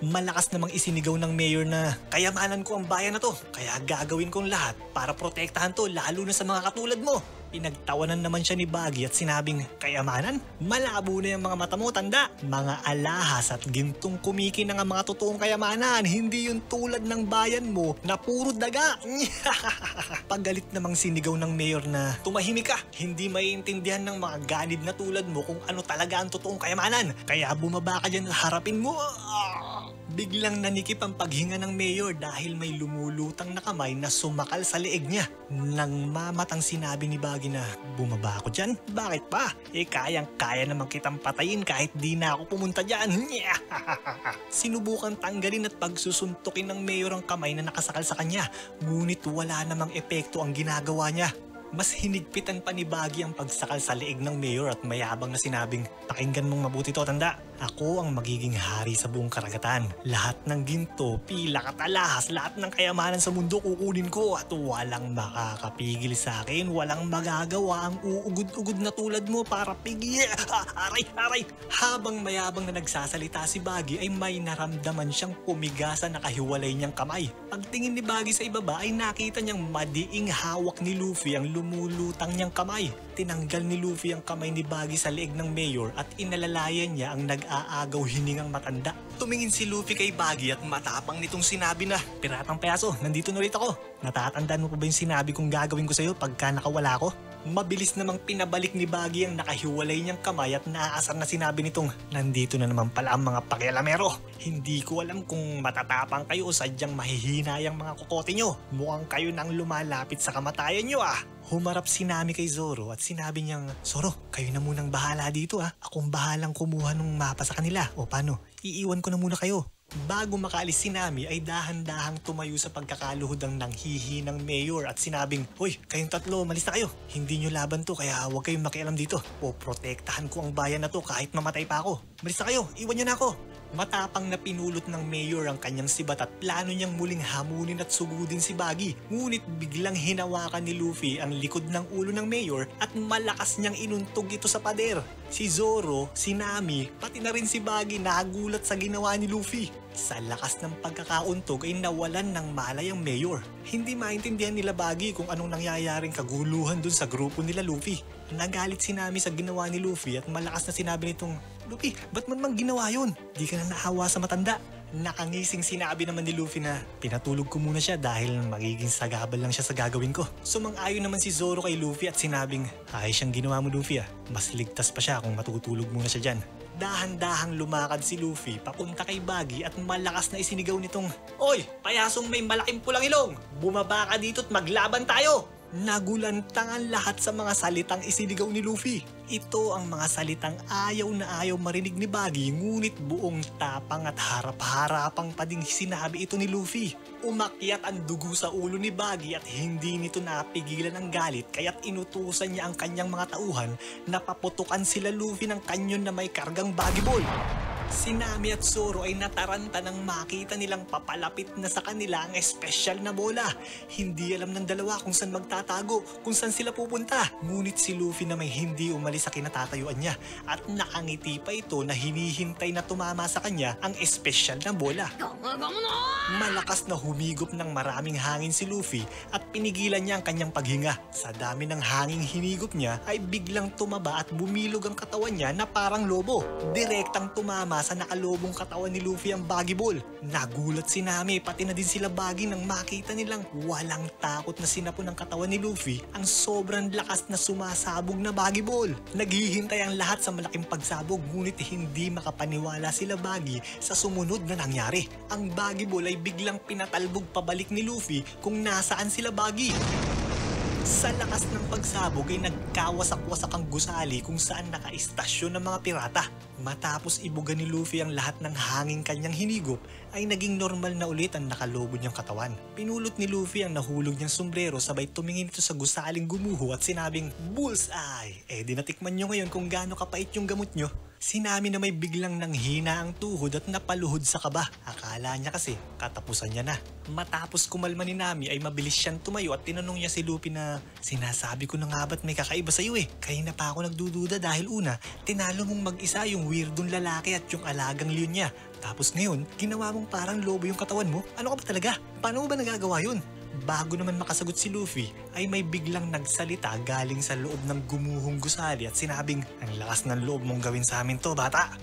Malakas namang isinigaw ng mayor na, "Kayamanan ko ang bayan na to, kaya gagawin kong lahat para protektahan to lalo na sa mga katulad mo." Pinagtawanan naman siya ni Buggy at sinabing, "Kayamanan? Malabo na yung mga mata mo tanda. Mga alahas at gintong kumikinang ang mga totoong kayamanan, hindi yung tulad ng bayan mo na puro daga." Paggalit namang sinigaw ng mayor na, "Tumahimik ka, hindi maiintindihan ng mga ganid na tulad mo kung ano talaga ang totoong kayamanan. Kaya bumaba ka dyan at harapin mo." Biglang nanikip ang paghinga ng mayor dahil may lumulutang na kamay na sumakal sa leeg niya. Nang mamatang sinabi ni Baggy na, bumaba ako dyan? Bakit pa? Kayang-kaya naman kitang patayin kahit di na ako pumunta dyan. Sinubukan tanggalin at pagsusuntukin ng mayor ang kamay na nakasakal sa kanya. Ngunit wala namang epekto ang ginagawa niya. Mas hinigpitan pa ni Baggy ang pagsakal sa leeg ng mayor at mayabang na sinabing, pakinggan mong mabuti to, tanda. Ako ang magiging hari sa buong karagatan. Lahat ng ginto, pila, katalahas, lahat ng kayamanan sa mundo kukunin ko at walang makakapigil sa akin. Walang magagawa ang uugod-ugod na tulad mo para pigil. Aray! Habang mayabang na nagsasalita si Baggy ay may naramdaman siyang pumiga sa nakahiwalay niyang kamay. Pagtingin ni Baggy sa ibaba ay nakita niyang madiing hawak ni Luffy ang lumulutang niyang kamay. Tinanggal ni Luffy ang kamay ni Baggy sa leeg ng mayor at inalalayan niya ang nag-aagaw hiningang matanda. Tumingin si Luffy kay Baggy at matapang nitong sinabi na, Piratang Payaso, nandito na ulit ako. Natatandaan mo pa ba yung sinabi kong gagawin ko sa'yo pagka nakawala ko? Mabilis namang pinabalik ni Baggy ang nakahiwalay niyang kamay at naaasar na sinabi nitong, nandito na naman pala ang mga pakialamero. Hindi ko alam kung matatapang kayo o sadyang mahihina yung mga kukote nyo. Mukhang kayo nang lumalapit sa kamatayan nyo ah. Humarap si Nami kay Zoro at sinabi niyang, Zoro, kayo na munang bahala dito ah. Akong bahalang kumuha ng mapa sa kanila. O paano, iiwan ko na muna kayo. Bago makaalis si Nami ay dahan-dahang tumayo sa pagkakaluhod ang nanghihinang mayor at sinabing, Hoy, kayong tatlo, malis na kayo. Hindi nyo laban to kaya huwag kayong makialam dito. O protektahan ko ang bayan na to kahit mamatay pa ako. Malis na kayo, iwan nyo na ako. Matapang na pinulot ng mayor ang kanyang sibat at plano niyang muling hamunin at sugudin si Baggy. Ngunit biglang hinawakan ni Luffy ang likod ng ulo ng mayor at malakas niyang inuntog ito sa pader. Si Zoro, si Nami, pati na rin si Baggy nagulat sa ginawa ni Luffy. Sa lakas ng pagkakauntog ay nawalan ng malay ang mayor. Hindi maintindihan nila Baggy kung anong nangyayaring kaguluhan dun sa grupo nila Luffy. Nagalit si Nami sa ginawa ni Luffy at malakas na sinabi nitong, Luffy, ba't man mang ginawa yun? Di ka na nahawa sa matanda. Nakangising sinabi naman ni Luffy na pinatulog ko muna siya dahil magiging sagabal lang siya sa gagawin ko. Sumang-ayon naman si Zoro kay Luffy at sinabing, ayos siyang ginawa mo Luffy ah. Mas ligtas pa siya kung matutulog muna siya dyan. Dahan-dahang lumakad si Luffy papunta kay Baggy at malakas na isinigaw nitong, Oy, payasong may malaking pulang ilong! Bumaba ka dito at maglaban tayo! Nagulantang ang lahat sa mga salitang isinigaw ni Luffy. Ito ang mga salitang ayaw na ayaw marinig ni Baggy ngunit buong tapang at harap-harapang pa ding sinabi ito ni Luffy. Umakyat ang dugo sa ulo ni Baggy at hindi nito napigilan ang galit kaya't inutusan niya ang kanyang mga tauhan na paputukan sila Luffy ng kanyon na may kargang Baggy Ball. Si Nami at Zoro ay nataranta nang makita nilang papalapit na sa kanila ang espesyal na bola. Hindi alam ng dalawa kung saan magtatago, kung saan sila pupunta. Ngunit si Luffy na may hindi umalis sa kinatatayuan niya at nakangiti pa ito na hinihintay na tumama sa kanya ang espesyal na bola. Malakas na humigop ng maraming hangin si Luffy at pinigilan niya ang kanyang paghinga. Sa dami ng hanging hinigop niya ay biglang tumaba at bumilog ang katawan niya na parang lobo. Direktang tumama sa nakalobong katawan ni Luffy ang Baggy Ball. Nagulat si Nami pati na din sila Baggy nang makita nilang walang takot na sinapon ng katawan ni Luffy ang sobrang lakas na sumasabog na Baggy Ball. Naghihintay ang lahat sa malaking pagsabog ngunit hindi makapaniwala sila Baggy sa sumunod na nangyari. Ang Baggy Ball ay biglang pinatalbog pabalik ni Luffy kung nasaan sila Baggy. Sa lakas ng pagsabog ay nagkawasak-wasak ang gusali kung saan nakaistasyon ng mga pirata. Matapos ibuga ni Luffy ang lahat ng hanging kanyang hinigop, ay naging normal na ulit ang nakalobo niyang katawan. Pinulot ni Luffy ang nahulog niyang sombrero sabay tumingin ito sa gusaling gumuho at sinabing, Bullseye! Di natikman niyo ngayon kung gaano kapait yung gamot niyo. Si Nami na may biglang nanghina ang tuhod at napaluhod sa kaba. Akala niya kasi katapusan niya na. Matapos kumalma ni Nami ay mabilis siyang tumayo at tinanong niya si Luffy na, sinasabi ko na nga ba't may kakaiba sa'yo Kanina pa ako nagdududa dahil una, tinalo mong mag-isa yung weirdong lalaki at yung alagang leon niya. Tapos ngayon, ginawa mong parang lobo yung katawan mo? Ano ka ba talaga? Paano mo ba nagagawa yun? Bago naman makasagot si Luffy, ay may biglang nagsalita galing sa loob ng gumuhong gusali at sinabing, ang lakas ng loob mong gawin sa amin to, bata.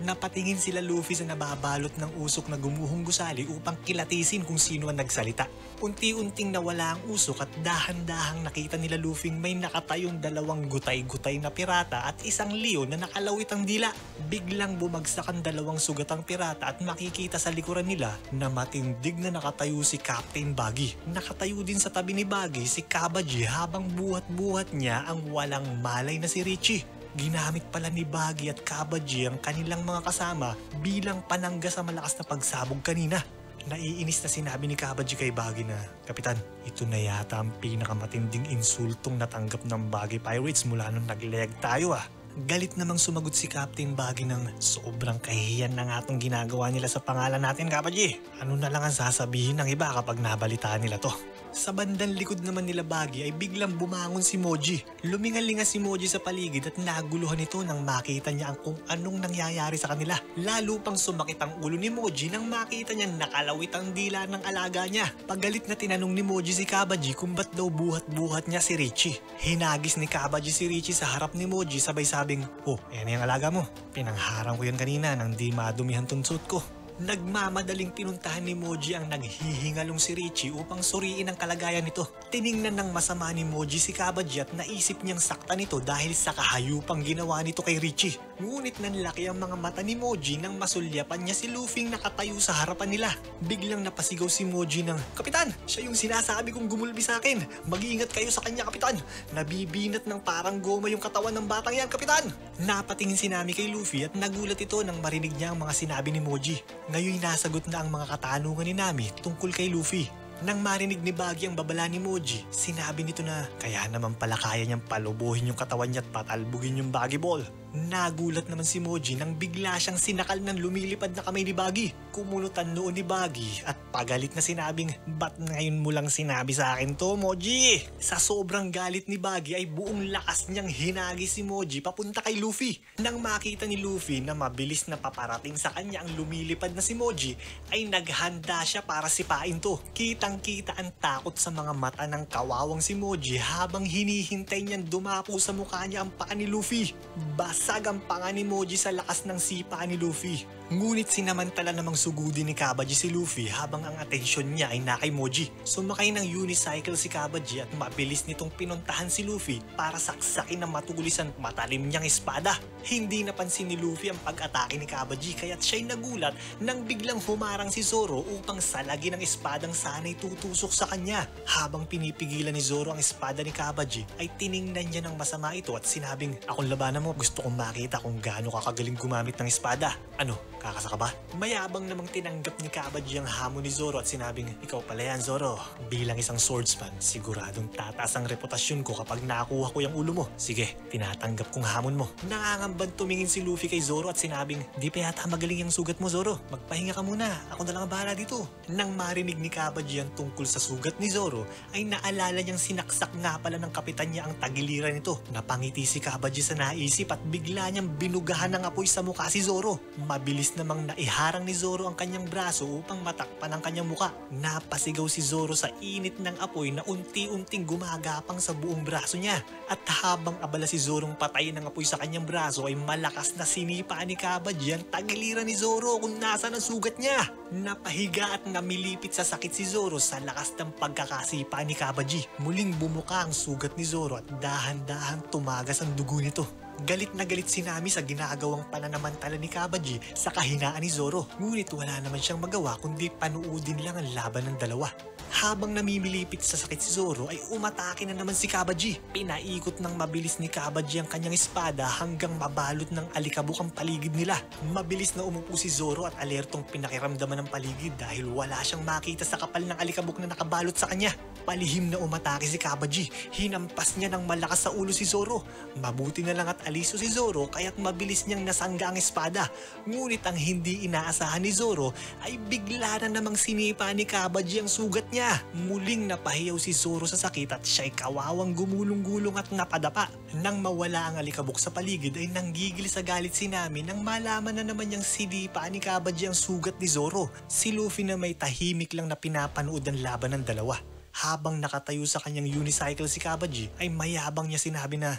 Napatingin sila Luffy sa nababalot ng usok na gumuhong gusali upang kilatisin kung sino ang nagsalita. Unti-unting nawala ang usok at dahan-dahang nakita nila Luffy may nakatayong dalawang gutay-gutay na pirata at isang leon na nakalawit ang dila. Biglang bumagsak ang dalawang sugatang pirata at makikita sa likuran nila na matindig na nakatayo si Captain Buggy. Nakatayo din sa tabi ni Buggy si Kabaji habang buhat-buhat niya ang walang malay na si Richie. Ginamit pala ni Buggy at Kabaji ang kanilang mga kasama bilang panangga sa malakas na pagsabog kanina. Naiinis na sinabi ni Kabaji kay Buggy na, "Kapitan, ito na yata ang pinakamatinding insultong natanggap ng Buggy Pirates mula nung nagleg tayo ah." Galit namang sumagot si Captain Buggy ng, "Sobrang kahihiyan na nga itong ginagawa nila sa pangalan natin, Kabaji. Ano na lang ang sasabihin ng iba kapag nabalitaan nila to?" Sa bandang likod naman nila Buggy ay biglang bumangon si Moji. Lumingalinga si Moji sa paligid at naguluhan ito nang makita niya ang kung anong nangyayari sa kanila. Lalo pang sumakit ang ulo ni Moji nang makita niya nakalawit ang dila ng alaga niya. Pagalit na tinanong ni Moji si Kabaji kung ba't daw buhat-buhat niya si Richie. Hinagis ni Kabaji si Richie sa harap ni Moji sabay sabing, "Oh, yan yung alaga mo. Pinangharang ko yan kanina nang di madumihan tong suit ko." Nagmamadaling pinuntahan ni Moji ang naghihingalong si Richie upang suriin ang kalagayan nito. Tiningnan ng masama ni Moji si Kabaji at naisip niyang saktan nito dahil sa kahayupang ginawa nito kay Richie. Ngunit nanlaki ang mga mata ni Moji nang masulyapan niya si Luffy nakatayo sa harapan nila. Biglang napasigaw si Moji ng, "Kapitan, siya yung sinasabi kong gumulbi sa akin. Mag-iingat kayo sa kanya, Kapitan. Nabibinat ng parang goma yung katawan ng batang yan, Kapitan." Napatingin si Nami kay Luffy at nagulat ito nang marinig niya ang mga sinabi ni Moji. Ngayon nasagot na ang mga katanungan ni Nami tungkol kay Luffy. Nang marinig ni Buggy ang babala ni Moji, sinabi nito na kaya naman pala kaya niyang palubuhin yung katawan niya at patalbugin yung Buggy Ball. Nagulat naman si Moji nang bigla siyang sinakal ng lumilipad na kamay ni Buggy. Kumunutan noon ni Buggy at pagalit na sinabing, "Ba't ngayon mo lang sinabi sa akin to, Moji?" Sa sobrang galit ni Buggy ay buong lakas niyang hinagi si Moji papunta kay Luffy. Nang makita ni Luffy na mabilis na paparating sa kanya ang lumilipad na si Moji, ay naghanda siya para sipain to. Kitang-kita ang takot sa mga mata ng kawawang si Moji habang hinihintay niyang dumapo sa mukha niya ang paa ni Luffy. Basag ang panga ni Moji sa lakas ng sipa ni Luffy. Ngunit sinamantala namang sugudin ni Kabaji si Luffy habang ang atensyon niya ay na kay Moji. Sumakay ng unicycle si Kabaji at mabilis nitong pinuntahan si Luffy para saksakin ng matulis ang matalim niyang espada. Hindi napansin ni Luffy ang pag-atake ni Kabaji kaya't siya'y nagulat nang biglang humarang si Zoro upang salagin ang espadang sana'y tutusok sa kanya. Habang pinipigilan ni Zoro ang espada ni Kabaji ay tiningnan niya ng masama ito at sinabing, "Akong labanan mo, gusto kong makita kung gaano kakagaling gumamit ng espada." "Ano? Kakasa ka ba?" Mayabang namang tinanggap ni Kabaji ang hamon ni Zoro at sinabing, "Ikaw pala yan, Zoro. Bilang isang swordsman, siguradong tataas ang reputasyon ko kapag nakuha ko yung ulo mo. Sige, tinatanggap kong hamon mo." Nangangambang tumingin si Luffy kay Zoro at sinabing, "Di pa yata magaling yung sugat mo, Zoro. Magpahinga ka muna. Ako na lang ang bahala dito." Nang marinig ni Kabaji ang tungkol sa sugat ni Zoro, ay naalala niyang sinaksak nga pala ng kapitan niya ang tagiliran nito. Napangiti si Kabaji sa naisip at bigla niyang binugahan ng apoy sa mukha si Zoro. Mabilis namang naiharang ni Zoro ang kanyang braso upang matakpan ang kanyang muka. Napasigaw si Zoro sa init ng apoy na unti-unting gumagapang sa buong braso niya. At habang abala si Zorong patayin ng apoy sa kanyang braso ay malakas na sinipa ni Kabaji ang tagiliran ni Zoro kung nasaan ang sugat niya. Napahiga at namilipit sa sakit si Zoro sa lakas ng pagkakasipa ni Kabaji. Muling bumuka ang sugat ni Zoro at dahan-dahan tumagas ang dugo nito. Galit na galit si Nami sa ginagawang pananamantala ni Kabaji sa kahinaan ni Zoro. Ngunit wala naman siyang magawa kundi panuudin lang ang laban ng dalawa. Habang namimilipit sa sakit si Zoro ay umatake na naman si Kabaji. Pinaikot ng mabilis ni Kabaji ang kanyang espada hanggang mabalot ng alikabok ang paligid nila. Mabilis na umupo si Zoro at alertong pinakiramdaman ng paligid dahil wala siyang makita sa kapal ng alikabok na nakabalot sa kanya. Palihim na umatake si Kabaji. Hinampas niya ng malakas sa ulo si Zoro. Mabuti na lang at aliso si Zoro kaya't mabilis niyang nasangga ang espada. Ngunit ang hindi inaasahan ni Zoro ay bigla na namang sinipa ni Kabaji ang sugat niya. Muling napahiyaw si Zoro sa sakit at siya'y kawawang gumulong-gulong at napadapa. Nang mawala ang alikabok sa paligid ay nanggigil sa galit si Nami nang malaman na naman niyang sinipa ni Kabaji ang sugat ni Zoro. Si Luffy na may tahimik lang na pinapanood ang laban ng dalawa. Habang nakatayo sa kanyang unicycle si Kabaji ay mayabang niya sinabi na,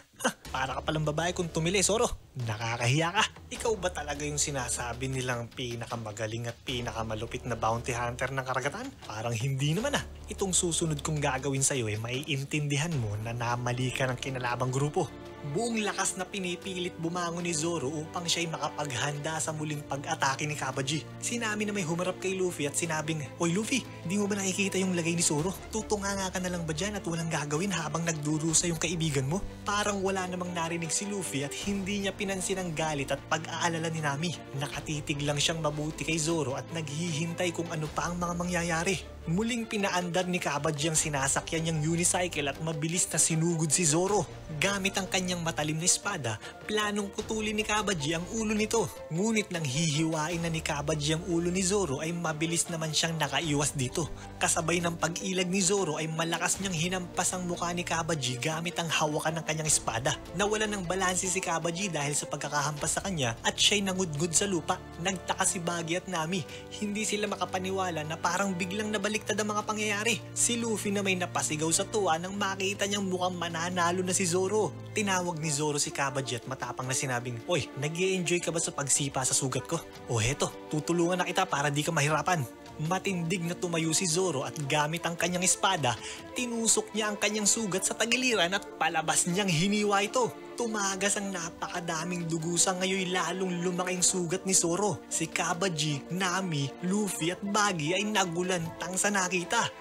"Para ka palang babae kung tumili, Zoro." Nakakahiya ka. Ikaw ba talaga yung sinasabi nilang pinakamagaling at pinakamalupit na bounty hunter ng karagatan? Parang hindi naman ah. Itong susunod kong gagawin sa'yo maiintindihan mo na namali ka ng kinalabang grupo. Buong lakas na pinipilit bumangon ni Zoro upang siya'y makapaghanda sa muling pag-atake ni Kabaji. Sinabi na may humarap kay Luffy at sinabing, "Oy Luffy, di mo ba nakikita yung lagay ni Zoro? Tutunganga ka na lang ba dyan at walang gagawin habang nagdurusa yung kaibigan mo?" Parang wala namang narinig si Luffy at hindi niya pinansin ang galit at pag-aalala ni Nami. Nakatitig lang siyang mabuti kay Zoro at naghihintay kung ano pa ang mga mangyayari. Muling pinaandar ni Kabaji ang sinasakyan niyang unicycle at mabilis na sinugod si Zoro. Gamit ang kanyang matalim na espada, planong putulin ni Kabaji ang ulo nito. Ngunit nang hihiwain na ni Kabaji ang ulo ni Zoro ay mabilis naman siyang nakaiwas dito. Kasabay ng pag-ilag ni Zoro ay malakas niyang hinampas ang mukha ni Kabaji gamit ang hawakan ng kanyang espada. Nawalan ng balanse si Kabaji dahil sa pagkakahampas sa kanya at siya'y nangudngud sa lupa. Nagtaka si Buggy at Nami. Hindi sila makapaniwala na parang biglang nabaliktad ang mga pangyayari. Si Luffy na may napasigaw sa tuwa nang makita niyang mukhang mananalo na si Zoro. Tinawag ni Zoro si Kabaji at matapang na sinabing, "Oy, nag-i-enjoy ka ba sa pagsipa sa sugat ko? O heto, tutulungan na kita para di ka mahirapan." Matindig na tumayo si Zoro at gamit ang kanyang espada, tinusok niya ang kanyang sugat sa tagiliran at palabas niyang hiniwa ito. Tumagas ang napakadaming dugo sa ngayon lalong lumaking sugat ni Zoro. Si Kabaji, Nami, Luffy at Buggy ay nagulantang sa nakita.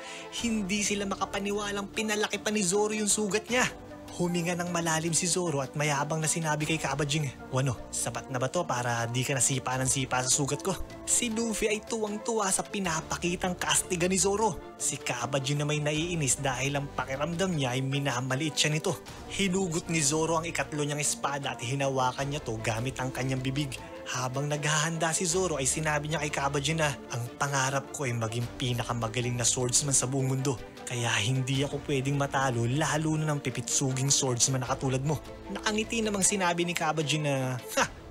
Hindi sila makapaniwalang pinalaki pa ni Zoro yung sugat niya. Huminga ng malalim si Zoro at mayabang na sinabi kay Kabaji, "O ano, sapat na ba to para di ka nasipa ng sipa sa sugat ko?" Si Luffy ay tuwang-tuwa sa pinapakitang kastiga ni Zoro. Si Kabaji na may naiinis dahil ang pakiramdam niya ay minamaliit siya nito. Hinugot ni Zoro ang ikatlo niyang espada at hinawakan niya to gamit ang kanyang bibig. Habang naghahanda si Zoro ay sinabi niya kay Kabaji na, "Ang pangarap ko ay maging pinakamagaling na swordsman sa buong mundo. Kaya hindi ako pwedeng matalo lalo na ng pipitsuging swordsman na katulad mo." Nakangiti namang sinabi ni Kabaji na,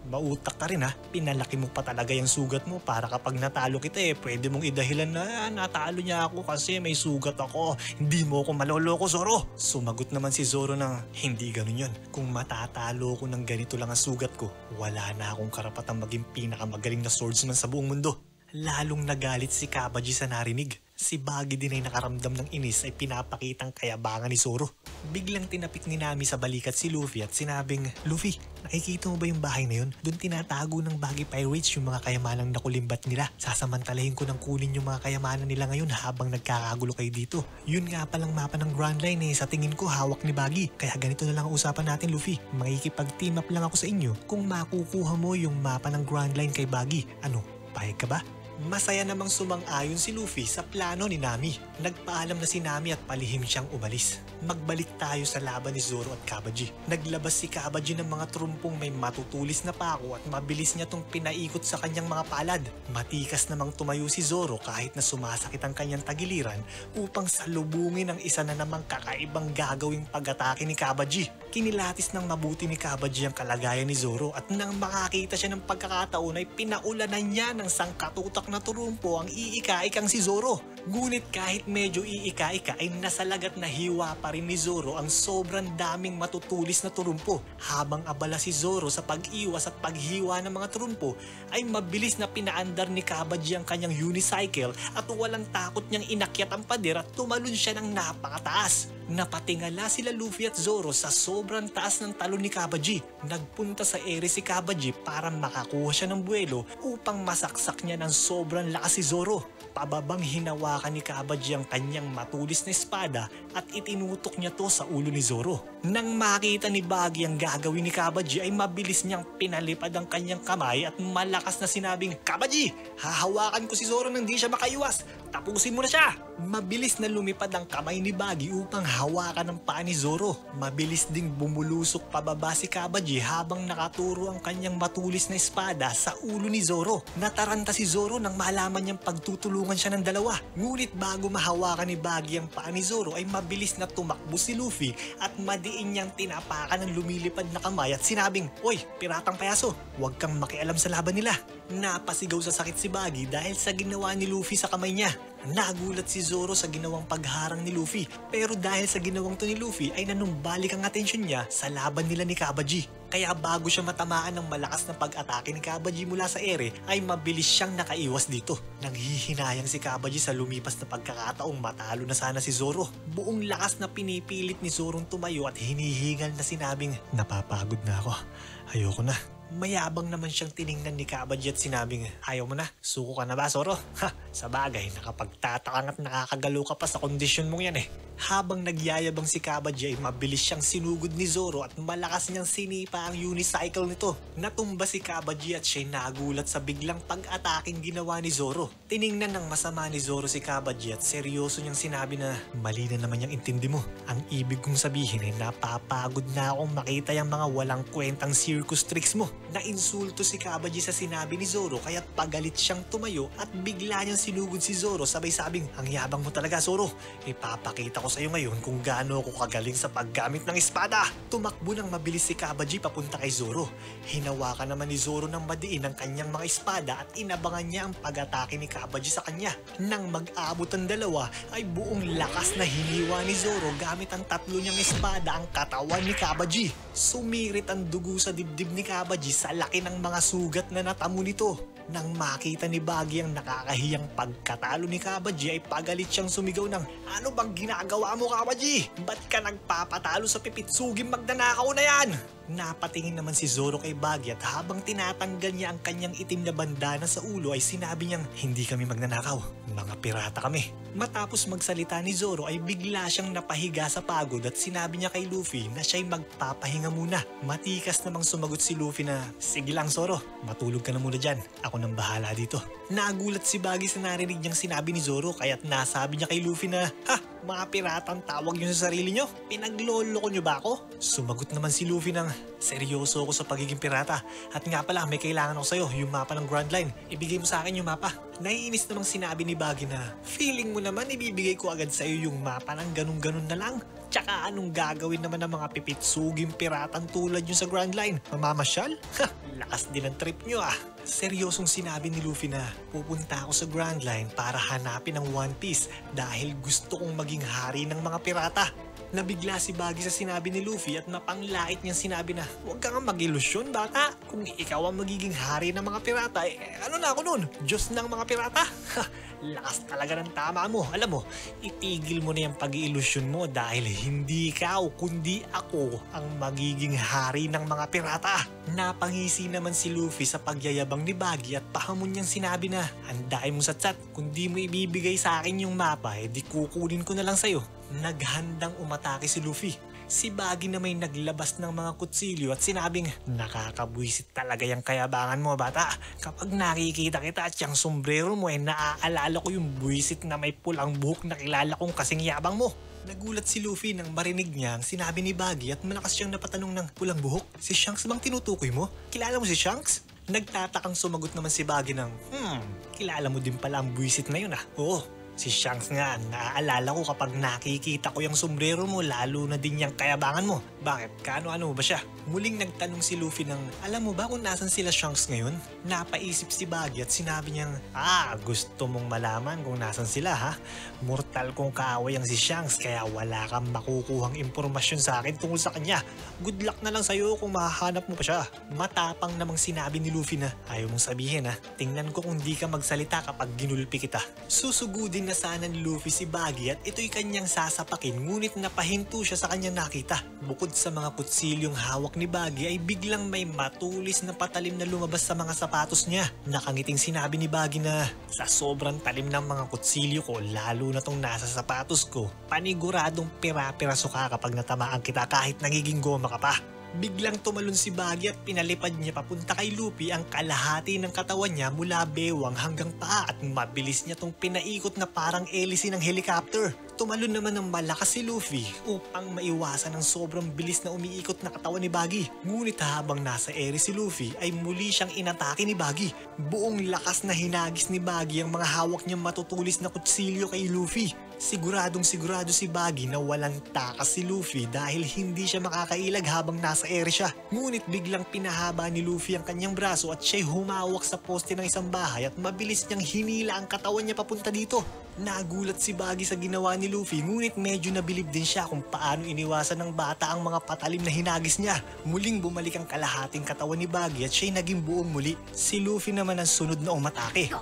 "Mautak ka rin ha. Pinalaki mo pa talaga yung sugat mo para kapag natalo kita pwede mong idahilan na natalo niya ako kasi may sugat ako. Hindi mo ako maloloko, Zoro." Sumagot naman si Zoro na, "Hindi ganun yun. Kung matatalo ko ng ganito lang ang sugat ko, wala na akong karapatang maging pinakamagaling na swordsman sa buong mundo." Lalong nagalit si Kabaji sa narinig. Si Buggy din ay nakaramdam ng inis ay pinapakitang kayabangan ni Zoro. Biglang tinapik ni Nami sa balikat si Luffy at sinabing, "Luffy, nakikita mo ba yung bahay na yun? Doon tinatago ng Buggy Pirates yung mga kayamanang nakulimbat nila. Sasamantalahin ko ng kunin yung mga kayamanan nila ngayon habang nagkakagulo kayo dito. Yun nga palang mapa ng Grand Line sa tingin ko hawak ni Buggy. Kaya ganito na lang ang usapan natin, Luffy. Makikipag-team up lang ako sa inyo kung makukuha mo yung mapa ng Grand Line kay Buggy. Ano, payag ka ba?" Masaya namang sumang-ayon si Luffy sa plano ni Nami. Nagpaalam na si Nami at palihim siyang umalis. Magbalik tayo sa laban ni Zoro at Kabaji. Naglabas si Kabaji ng mga trumpong may matutulis na pako at mabilis niya tong pinaikot sa kanyang mga palad. Matikas namang tumayo si Zoro kahit na sumasakit ang kanyang tagiliran upang salubungin ang isa na namang kakaibang gagawing pag-atake ni Kabaji. Kinilatis ng mabuti ni Kabaji ang kalagayan ni Zoro at nang makakita siya ng pagkakataon ay pinaulanan niya ng sangkatutak na turumpo ang iika-ikang si Zoro. Ngunit kahit medyo iika-ika ay nasalagat na hiwa pa rin ni Zoro ang sobrang daming matutulis na turumpo. Habang abala si Zoro sa pag-iwas at paghiwa ng mga turumpo ay mabilis na pinaandar ni Kabaji ang kanyang unicycle at walang takot niyang inakyat ang pader at tumalon siya ng napakataas. Napatingala sila Luffy at Zoro sa sobrang taas ng talon ni Kabaji. Nagpunta sa ere si Kabaji para makakuha siya ng buwelo upang masaksak niya ng sobrang lakas si Zoro. Pababang hinawakan ni Kabaji ang kanyang matulis na espada at itinutok niya to sa ulo ni Zoro. Nang makita ni Buggy ang gagawin ni Kabaji ay mabilis niyang pinalipad ang kanyang kamay at malakas na sinabing, "Kabaji, hahawakan ko si Zoro nang di siya makaiwas. Tapusin mo na siya!" Mabilis na lumipad ang kamay ni Buggy upang hawakan ang paa ni Zoro. Mabilis ding bumulusok pababa si Kabaji habang nakaturo ang kanyang matulis na espada sa ulo ni Zoro. Nataranta si Zoro nang malaman niyang pagtutulungan siya ng dalawa. Ngunit bago mahawakan ni Buggy ang paa ni Zoro ay mabilis na tumakbo si Luffy at madiin niyang tinapakan ng lumilipad na kamay at sinabing, "Oy, piratang payaso, huwag kang makialam sa laban nila." Napasigaw sa sakit si Buggy dahil sa ginawa ni Luffy sa kamay niya. Nagulat si Zoro sa ginawang pagharang ni Luffy pero dahil sa ginawang to ni Luffy ay nanumbalik ang atensyon niya sa laban nila ni Kabaji. Kaya bago siya matamaan ng malakas na pag-atake ni Kabaji mula sa ere, ay mabilis siyang nakaiwas dito. Nanghihinayang si Kabaji sa lumipas na pagkakataong matalo na sana si Zoro. Buong lakas na pinipilit ni Zorong tumayo at hinihingal na sinabing, "Napapagod na ako. Ayoko na." Mayabang naman siyang tiningnan ni Kabaji at sinabing, "Ayaw mo na? Suko ka na ba, Zoro?" Sa bagay, nakapagtatakang at nakakagalo ka pa sa kondisyon mong yan eh. Habang nagyayabang si Kabaji ay mabilis siyang sinugod ni Zoro at malakas niyang sinipa ang unicycle nito. Natumba si Kabaji at siya'y nagulat sa biglang pag-ataking ginawa ni Zoro. Tiningnan ng masama ni Zoro si Kabaji at seryoso niyang sinabi na, "Mali na naman yung intindi mo. Ang ibig kong sabihin ay napapagod na akong makita yung mga walang kwentang circus tricks mo." Nainsulto si Kabaji sa sinabi ni Zoro kaya't pagalit siyang tumayo at bigla niyang sinugod si Zoro sabay sabing, "Ang yabang mo talaga, Zoro. Ipapakita ko sa iyo ngayon kung gaano ako kagaling sa paggamit ng espada." Tumakbo ng mabilis si Kabaji papunta kay Zoro. Hinawakan naman ni Zoro ng madiin ang kanyang mga espada at inabangan niya ang pag-atake ni Kabaji sa kanya. Nang mag-abot ang dalawa ay buong lakas na hiniwa ni Zoro gamit ang tatlo niyang espada ang katawan ni Kabaji. Sumirit ang dugo sa dibdib ni Kabaji sa laki ng mga sugat na natamo nito. Nang makita ni Bagi ang nakakahiyang pagkatalo ni Kabaji ay pagalit siyang sumigaw ng, "Ano bang ginagawa mo, Kabaji? Ba't ka nagpapatalo sa pipitsuging magnanakaw na yan?" Napatingin naman si Zoro kay Bagi at habang tinatanggal niya ang kanyang itim na bandana sa ulo ay sinabi niyang, "Hindi kami magnanakaw, mga pirata kami." Matapos magsalita ni Zoro ay bigla siyang napahiga sa pagod at sinabi niya kay Luffy na siya'y magpapahinga muna. Matikas namang sumagot si Luffy na, "Sige lang, Zoro, matulog ka na muna dyan. Ako nang bahala dito." Nagulat si Bagi sa narinig niyang sinabi ni Zoro kaya't nasabi niya kay Luffy na, "Mga piratang tawag niyo sa sarili niyo? Pinagloloko niyo ba ako?" Sumagot naman si Luffy ng, "Seryoso ako sa pagiging pirata. At nga pala, may kailangan ako sa'yo, yung mapa ng Grand Line. Ibigay mo sa akin yung mapa." Naiinis namang sinabi ni Bagi na, "Feeling mo naman ibibigay ko agad sa'yo yung mapa ng ganun-ganun na lang? Tsaka anong gagawin naman ng mga pipitsuging piratang tulad nyo sa Grand Line? Mamamasyal? Lakas din ang trip nyo ah." Seryosong sinabi ni Luffy na, "Pupunta ako sa Grand Line para hanapin ang One Piece dahil gusto kong maging hari ng mga pirata." Nabigla si Bagi sa sinabi ni Luffy at napanglait niyang sinabi na, "Huwag ka nga mag-ilusyon, bata. Kung ikaw ang magiging hari ng mga pirata, ano na ako nun? Diyos ng mga pirata?" Lakas talaga ng tama mo. Alam mo, itigil mo na yung pag-iilusyon mo dahil hindi ikaw kundi ako ang magiging hari ng mga pirata. Napangisi naman si Luffy sa pagyayabang ni Bagi at pahamon niyang sinabi na, "Handain mo sa chat. Kung di mo ibibigay sa akin yung mapa, di kukunin ko na lang sa'yo." Naghandang umatake si Luffy. Si Bagi na may naglabas ng mga kutsilyo at sinabing, "Nakakabwisit talaga yung kayabangan mo, bata. Kapag nakikita kita at yung sombrero mo naaalala ko yung buwisit na may pulang buhok na kilala kong kasing yabang mo." Nagulat si Luffy nang marinig niya ang sinabi ni Bagi at malakas siyang napatanong ng, "Pulang buhok? Si Shanks bang tinutukoy mo? Kilala mo si Shanks?" Nagtatakang sumagot naman si Bagi ng, "Kilala mo din pala ang buwisit na yun ah." "Oo, si Shanks nga, naaalala ko kapag nakikita ko yung sombrero mo, lalo na din yung kayabangan mo. Bakit? Kaano-ano ba siya?" Muling nagtanong si Luffy ng, "Alam mo ba kung nasan sila Shanks ngayon?" Napaisip si Bagi at sinabi niyang, Gusto mong malaman kung nasan sila ha? Mortal kong kaaway ang si Shanks kaya wala kang makukuhang impormasyon sa akin tungkol sa kanya. Good luck na lang sa'yo kung mahahanap mo pa siya." Matapang namang sinabi ni Luffy na, "Ayaw mong sabihin ha? Tingnan ko kung di ka magsalita kapag ginulpi kita." Susugudin na sana ni Luffy si Bagi at ito'y kanyang sasapakin ngunit napahinto siya sa kanyang nakita. Bukod sa mga kutsilyong hawak ni Bagi ay biglang may matulis na patalim na lumabas sa mga sapatos niya. Nakangiting sinabi ni Bagi na, "Sa sobrang talim ng mga kutsilyo ko, lalo na tong nasa sapatos ko, paniguradong pira-piraso ka kapag natamaan kita kahit nagiging goma ka pa." Biglang tumalon si Bagi at pinalipad niya papunta kay Luffy ang kalahati ng katawan niya mula bewang hanggang paa at mabilis niya tong pinaikot na parang hélice ng helicopter. Tumalon naman ng malakas si Luffy upang maiwasan ang sobrang bilis na umiikot na katawan ni Bagi. Ngunit habang nasa ere si Luffy ay muli siyang inatake ni Bagi. Buong lakas na hinagis ni Bagi ang mga hawak niyang matutulis na kutsilyo kay Luffy. Siguradong sigurado si Bagi na walang takas si Luffy dahil hindi siya makakailag habang nasa ere siya. Ngunit biglang pinahaba ni Luffy ang kanyang braso at siya'y humawak sa poste ng isang bahay at mabilis niyang hinila ang katawan niya papunta dito. Nagulat si Baggy sa ginawa ni Luffy, ngunit medyo nabilib din siya kung paano iniwasan ng bata ang mga patalim na hinagis niya. Muling bumalik ang kalahating katawan ni Baggy at siya'y naging buong muli. Si Luffy naman ang sunod na umatake.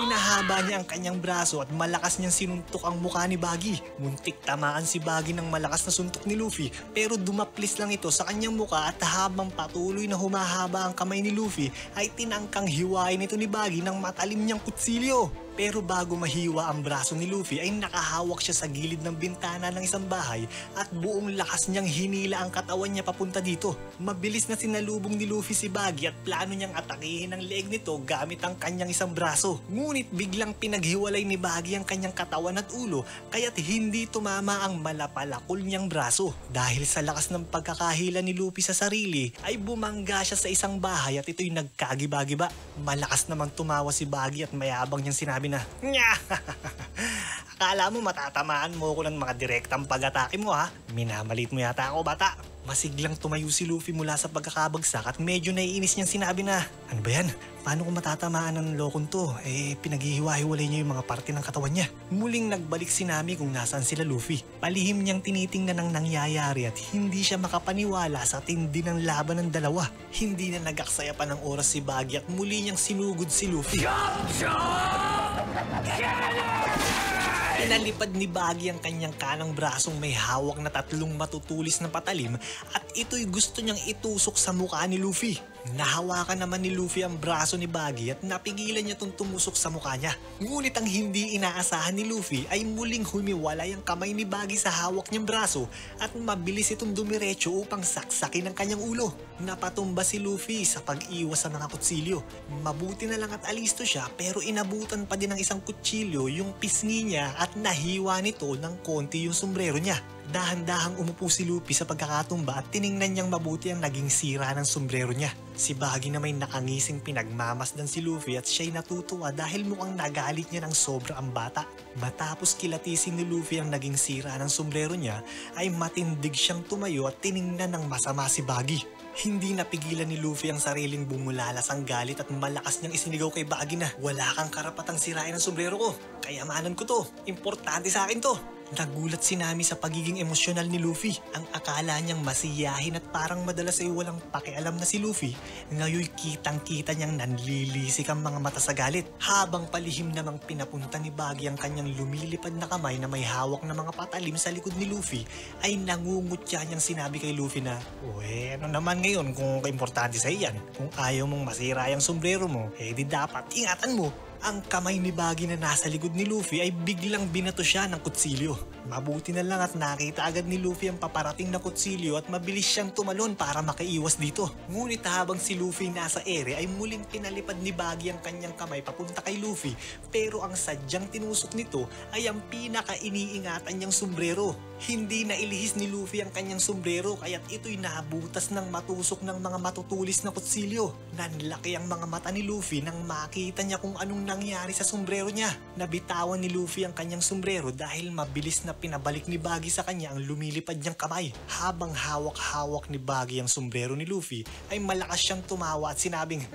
Inahaba niya ang kanyang braso at malakas niyang sinuntok ang mukha ni Baggy. Muntik tamaan si Baggy ng malakas na suntok ni Luffy, pero dumaplis lang ito sa kanyang mukha at habang patuloy na humahaba ang kamay ni Luffy ay tinangkang hiwain ito ni Baggy ng matalim niyang kutsilyo. Pero bago mahiwa ang braso ni Luffy ay nakahawak siya sa gilid ng bintana ng isang bahay at buong lakas niyang hinila ang katawan niya papunta dito. Mabilis na sinalubong ni Luffy si Baggy at plano niyang atakihin ang leeg nito gamit ang kanyang isang braso. Ngunit biglang pinaghiwalay ni Baggy ang kanyang katawan at ulo kaya't hindi tumama ang malapalakol niyang braso. Dahil sa lakas ng pagkakahila ni Luffy sa sarili ay bumangga siya sa isang bahay at ito'y nagkagiba-giba. Malakas namang tumawa si Baggy at mayabang niyang sinabi na, "Nya! Akala mo matatamaan mo ko ng mga direktang pag-atake mo ha? Minamalit mo yata ako, bata." Masiglang tumayo si Luffy mula sa pagkakabagsak at medyo naiinis niyang sinabi na, "Ano ba yan? Paano ko matatamaan ng lokon to? Pinaghihiwa-hiwalay niya yung mga parte ng katawan niya." Muling nagbalik si Nami kung nasaan sila Luffy. Palihim niyang tinitingnan ang nangyayari at hindi siya makapaniwala sa tindi ng laban ng dalawa. Hindi na nag-aksaya pa ng oras si Baggy at muli niyang sinugod si Luffy. Pinalipad ni Baggy ang kanyang kanang brasong may hawak na tatlong matutulis na patalim at ito'y gusto niyang itusok sa mukha ni Luffy. Nahawakan naman ni Luffy ang braso ni Baggy at napigilan niya itong tumusok sa mukha niya. Ngunit ang hindi inaasahan ni Luffy ay muling humiwalay ang kamay ni Baggy sa hawak niyang braso at mabilis itong dumiretso upang saksakin ang kanyang ulo. Napatumba si Luffy sa pag-iwas sa mga kutsilyo. Mabuti na lang at alisto siya pero inabutan pa din ng isang kutsilyo yung pisngi niya at nahiwa nito ng konti yung sombrero niya. Dahan-dahang umupo si Luffy sa pagkakatumba at tiningnan niyang mabuti ang naging sira ng sombrero niya. Si Baggy na may nakangising pinagmamasdan si Luffy at siya'y natutuwa dahil mukhang nagalit niya ng sobra ang bata. Matapos kilatisin ni Luffy ang naging sira ng sombrero niya ay matindig siyang tumayo at tiningnan ng masama si Baggy. Hindi napigilan ni Luffy ang sariling bumulalas ang galit at malakas niyang isinigaw kay Baggy na, "Wala kang karapatang sirain ang sombrero ko. Kayamanan ko to. Importante sa akin to." Nagulat si Nami sa pagiging emosyonal ni Luffy. Ang akala niyang masiyahin at parang madalas ay walang pakialam na si Luffy, ngayon kitang-kita niyang nanlilisik ang mga mata sa galit. Habang palihim namang pinapunta ni Baggy ang kanyang lumilipad na kamay na may hawak na mga patalim sa likod ni Luffy, ay nangungutya niyang sinabi kay Luffy na, "Uwe, ano naman ngayon kung importante sa iyan? Kung ayaw mong masira yung sombrero mo, di dapat ingatan mo." Ang kamay ni Baggy na nasa likod ni Luffy ay biglang binato siya ng kutsilyo. Mabuti na lang at nakita agad ni Luffy ang paparating na kutsilyo at mabilis siyang tumalon para makaiwas dito. Ngunit habang si Luffy nasa ere ay muling pinalipad ni Baggy ang kanyang kamay papunta kay Luffy, pero ang sadyang tinusok nito ay ang pinaka-iniingatan niyang sombrero. Hindi na ilihis ni Luffy ang kanyang sombrero kaya't ito'y nabutas ng matusok ng mga matutulis na kutsilyo. Nanlaki ang mga mata ni Luffy nang makita niya kung anong nangyari sa sombrero niya. Nabitawan ni Luffy ang kanyang sombrero dahil mabilis na pinabalik ni Baggy sa kanya ang lumilipad niyang kamay. Habang hawak-hawak ni Baggy ang sombrero ni Luffy ay malakas siyang tumawa at sinabing,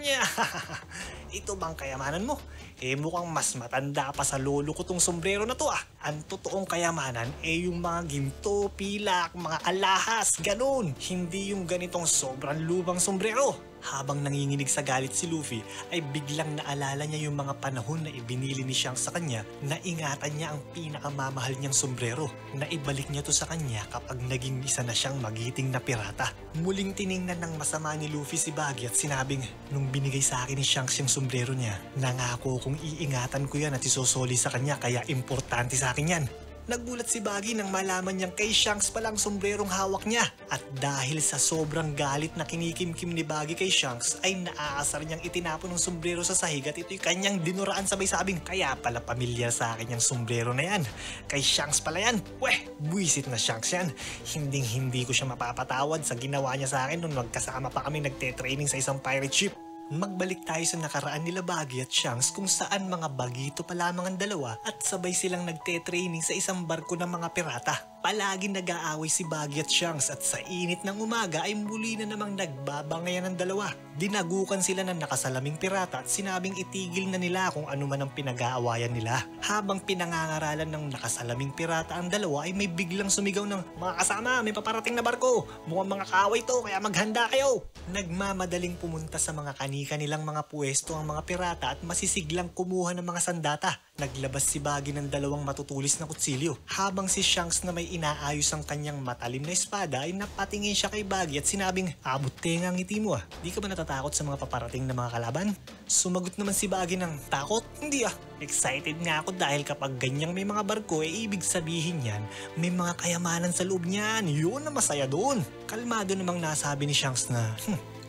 "Ito bang kayamanan mo? Mukhang mas matanda pa sa lolo ko tong sombrero na to ah. Ang totoong kayamanan yung mga ginto, pilak, mga alahas, ganun. Hindi yung ganitong sobrang lubang sombrero." Habang nanginginig sa galit si Luffy ay biglang naalala niya yung mga panahon na ibinili ni Shanks sa kanya na ingatan niya ang pinakamamahal niyang sombrero. Naibalik niya to sa kanya kapag naging isa na siyang magiting na pirata. Muling tiningnan ng masama ni Luffy si Baggy at sinabing, "Nung binigay sa akin ni Shanks yung sombrero niya, nangako kong iingatan ko yan at isosoli sa kanya kaya importante sa akin yan." Nagulat si Baggy nang malaman niyang kay Shanks palang sombrerong hawak niya. At dahil sa sobrang galit na kinikimkim ni Baggy kay Shanks ay naaasar niyang itinapon ng sombrero sa sahig at ito'y kanyang dinuraan sabay sabing, "Kaya pala pamilyar sa akin yung sombrero na yan. Kay Shanks pala yan. Weh, buwisit na Shanks yan. Hindi ko siya mapapatawad sa ginawa niya sa akin nung magkasama pa kami nagte-training sa isang pirate ship." Magbalik tayo sa nakaraan nila Baggy at Shanks kung saan mga bagito pa lamang ang dalawa at sabay silang nagte-training sa isang barko ng mga pirata. Palagi nag-aaway si Baggy at Shanks at sa init ng umaga ay muli na namang nagbabangayan ng dalawa. Dinagukan sila ng nakasalaming pirata at sinabing itigil na nila kung ano man ang pinag-aawayan nila. Habang pinangangaralan ng nakasalaming pirata ang dalawa ay may biglang sumigaw ng, "Mga kasama, may paparating na barko! Mukhang mga kaaway to kaya maghanda kayo!" Nagmamadaling pumunta sa mga kanika nilang mga pwesto ang mga pirata at masisiglang kumuha ng mga sandata. Naglabas si Baggy ng dalawang matutulis na kutsilyo. Habang si Shanks na may inaayos ang kanyang matalim na espada ay napatingin siya kay Baggy at sinabing, "Abot tenga ang ngiti mo ah. Di ka ba natatakot sa mga paparating na mga kalaban?" Sumagot naman si Baggy ng, "Takot? Hindi ah. Excited nga ako dahil kapag ganyang may mga barko ibig sabihin yan may mga kayamanan sa loob niyan. Yun na masaya doon." Kalmado namang nasabi ni Shanks na,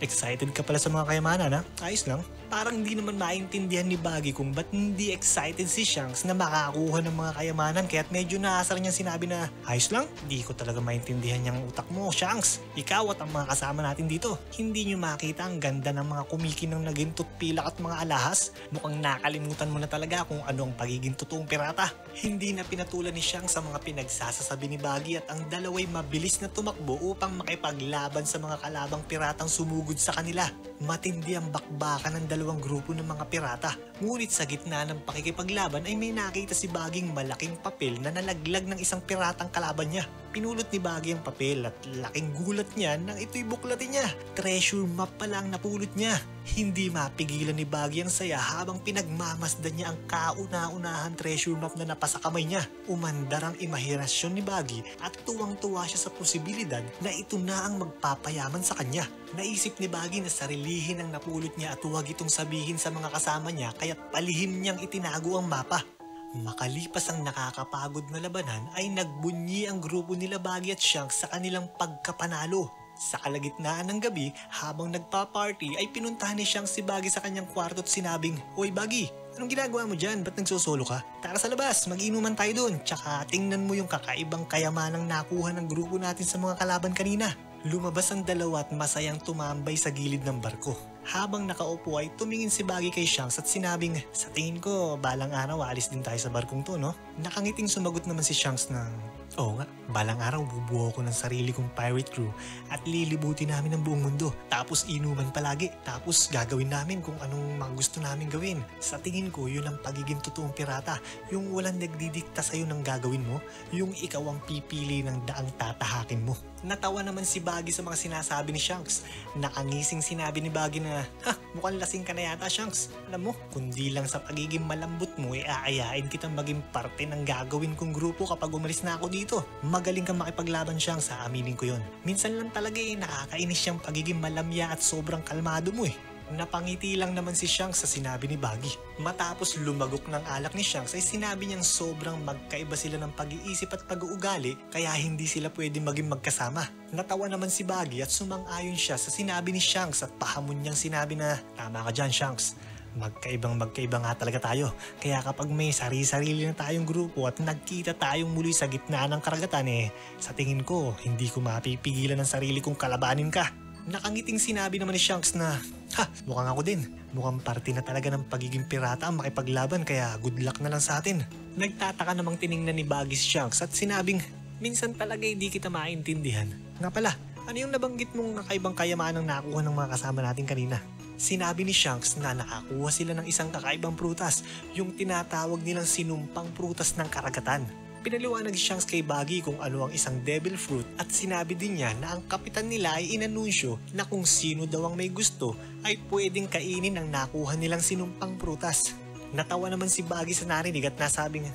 "Excited ka pala sa mga kayamanan ha? Ayos lang." Parang hindi naman maintindihan ni Baggy kung ba't hindi excited si Shanks na makakuha ng mga kayamanan kaya't medyo naasar niyang sinabi na, "Ayos lang, di ko talaga maintindihan yung utak mo, Shanks. Ikaw at ang mga kasama natin dito. Hindi niyo makita ang ganda ng mga kumikinang na ginto't pilak at mga alahas? Mukhang nakalimutan mo na talaga kung ano ang pagiging totoong pirata." Hindi na pinatulan ni Shanks sa mga pinagsasasabi ni Baggy at ang dalaway mabilis na tumakbo upang makipaglaban sa mga kalabang piratang sumugod sa kanila. Matindi ang bakbakan ng dalawang grupo ng mga pirata. Ngunit sa gitna ng pakikipaglaban ay may nakita si Bagyng malaking papel na nalaglag ng isang piratang kalaban niya. Pinulot ni Baggy ang papel at laking gulat niya nang ito'y buklatin niya. Treasure map pala ang napulot niya. Hindi mapigilan ni Baggy ang saya habang pinagmamasdan niya ang kauna-unahan treasure map na napasa kamay niya. Umandar ang imahinasyon ni Baggy at tuwang-tuwa siya sa posibilidad na ito na ang magpapayaman sa kanya. Naisip ni Baggy na sarilihin ang napulot niya at huwag itong sabihin sa mga kasama niya kaya't palihim niyang itinago ang mapa. Makalipas ang nakakapagod na labanan ay nagbunyi ang grupo nila Baggy at Shanks sa kanilang pagkapanalo. Sa kalagitnaan ng gabi, habang nagpa-party ay pinuntahan ni Shanks si Baggy sa kanyang kwarto at sinabing, "Oy Baggy, anong ginagawa mo dyan? Ba't nagsosolo ka? Tara sa labas, mag-inuman tayo doon. Tsaka tingnan mo yung kakaibang kayamanang nakuha ng grupo natin sa mga kalaban kanina." Lumabas ang dalawa at masayang tumambay sa gilid ng barko. Habang nakaupo ay tumingin si Baggy kay Shanks at sinabing, "Sa tingin ko, balang araw alis din tayo sa barkong to, no?" Nakangiting sumagot naman si Shanks ng, "Oo nga, balang araw bubuo ko ng sarili kong pirate crew at lilibutin namin ang buong mundo. Tapos inuman palagi. Tapos gagawin namin kung anong mga gusto namin gawin. Sa tingin ko, yun ang pagiging totoong pirata. Yung walang nagdidikta sa'yo ng gagawin mo, yung ikaw ang pipili ng daang tatahakin mo." Natawa naman si Baggy sa mga sinasabi ni Shanks. Nakangising sinabi ni Baggy na, "Mukhang lasing ka na yata, Shanks. Alam mo, kundi lang sa pagiging malambot mo aayain kitang maging parte ng gagawin kong grupo kapag umalis na ako dito. Magaling kang makipaglaban, Shanks, aminin ko yon. Minsan lang talaga nakakainis siyang pagiging malamya at sobrang kalmado mo eh." Napangiti lang naman si Shanks sa sinabi ni Baggy. Matapos lumagok ng alak ni Shanks ay sinabi niyang sobrang magkaiba sila ng pag-iisip at pag-uugali kaya hindi sila pwede maging magkasama. Natawa naman si Baggy at sumang-ayon siya sa sinabi ni Shanks at pahamon niyang sinabi na, "Tama ka dyan, Shanks. Magkaiba nga talaga tayo. Kaya kapag may sarili-sarili na tayong grupo at nagkita tayong muli sa gitna ng karagatan sa tingin ko hindi ko mapipigilan ang sarili kong kalabanin ka." Nakangiting sinabi naman ni Shanks na, "Mukhang ako din. Mukhang parte na talaga ng pagiging pirata ang makipaglaban kaya good luck na lang sa atin." Nagtataka namang tiningnan ni Baggy si Shanks at sinabing, "Minsan talaga hindi kita maintindihan. Nga pala, ano yung nabanggit mong kakaibang kayamanang nakuha ng mga kasama natin kanina?" Sinabi ni Shanks na nakakuha sila ng isang kakaibang prutas, yung tinatawag nilang sinumpang prutas ng karagatan. Pinaliwanag ni Shanks kay Baggy kung ano ang isang devil fruit at sinabi din niya na ang kapitan nila ay inanunsyo na kung sino daw ang may gusto ay pwedeng kainin ang nakuha nilang sinumpang prutas. Natawa naman si Baggy sa narinig at nasabing,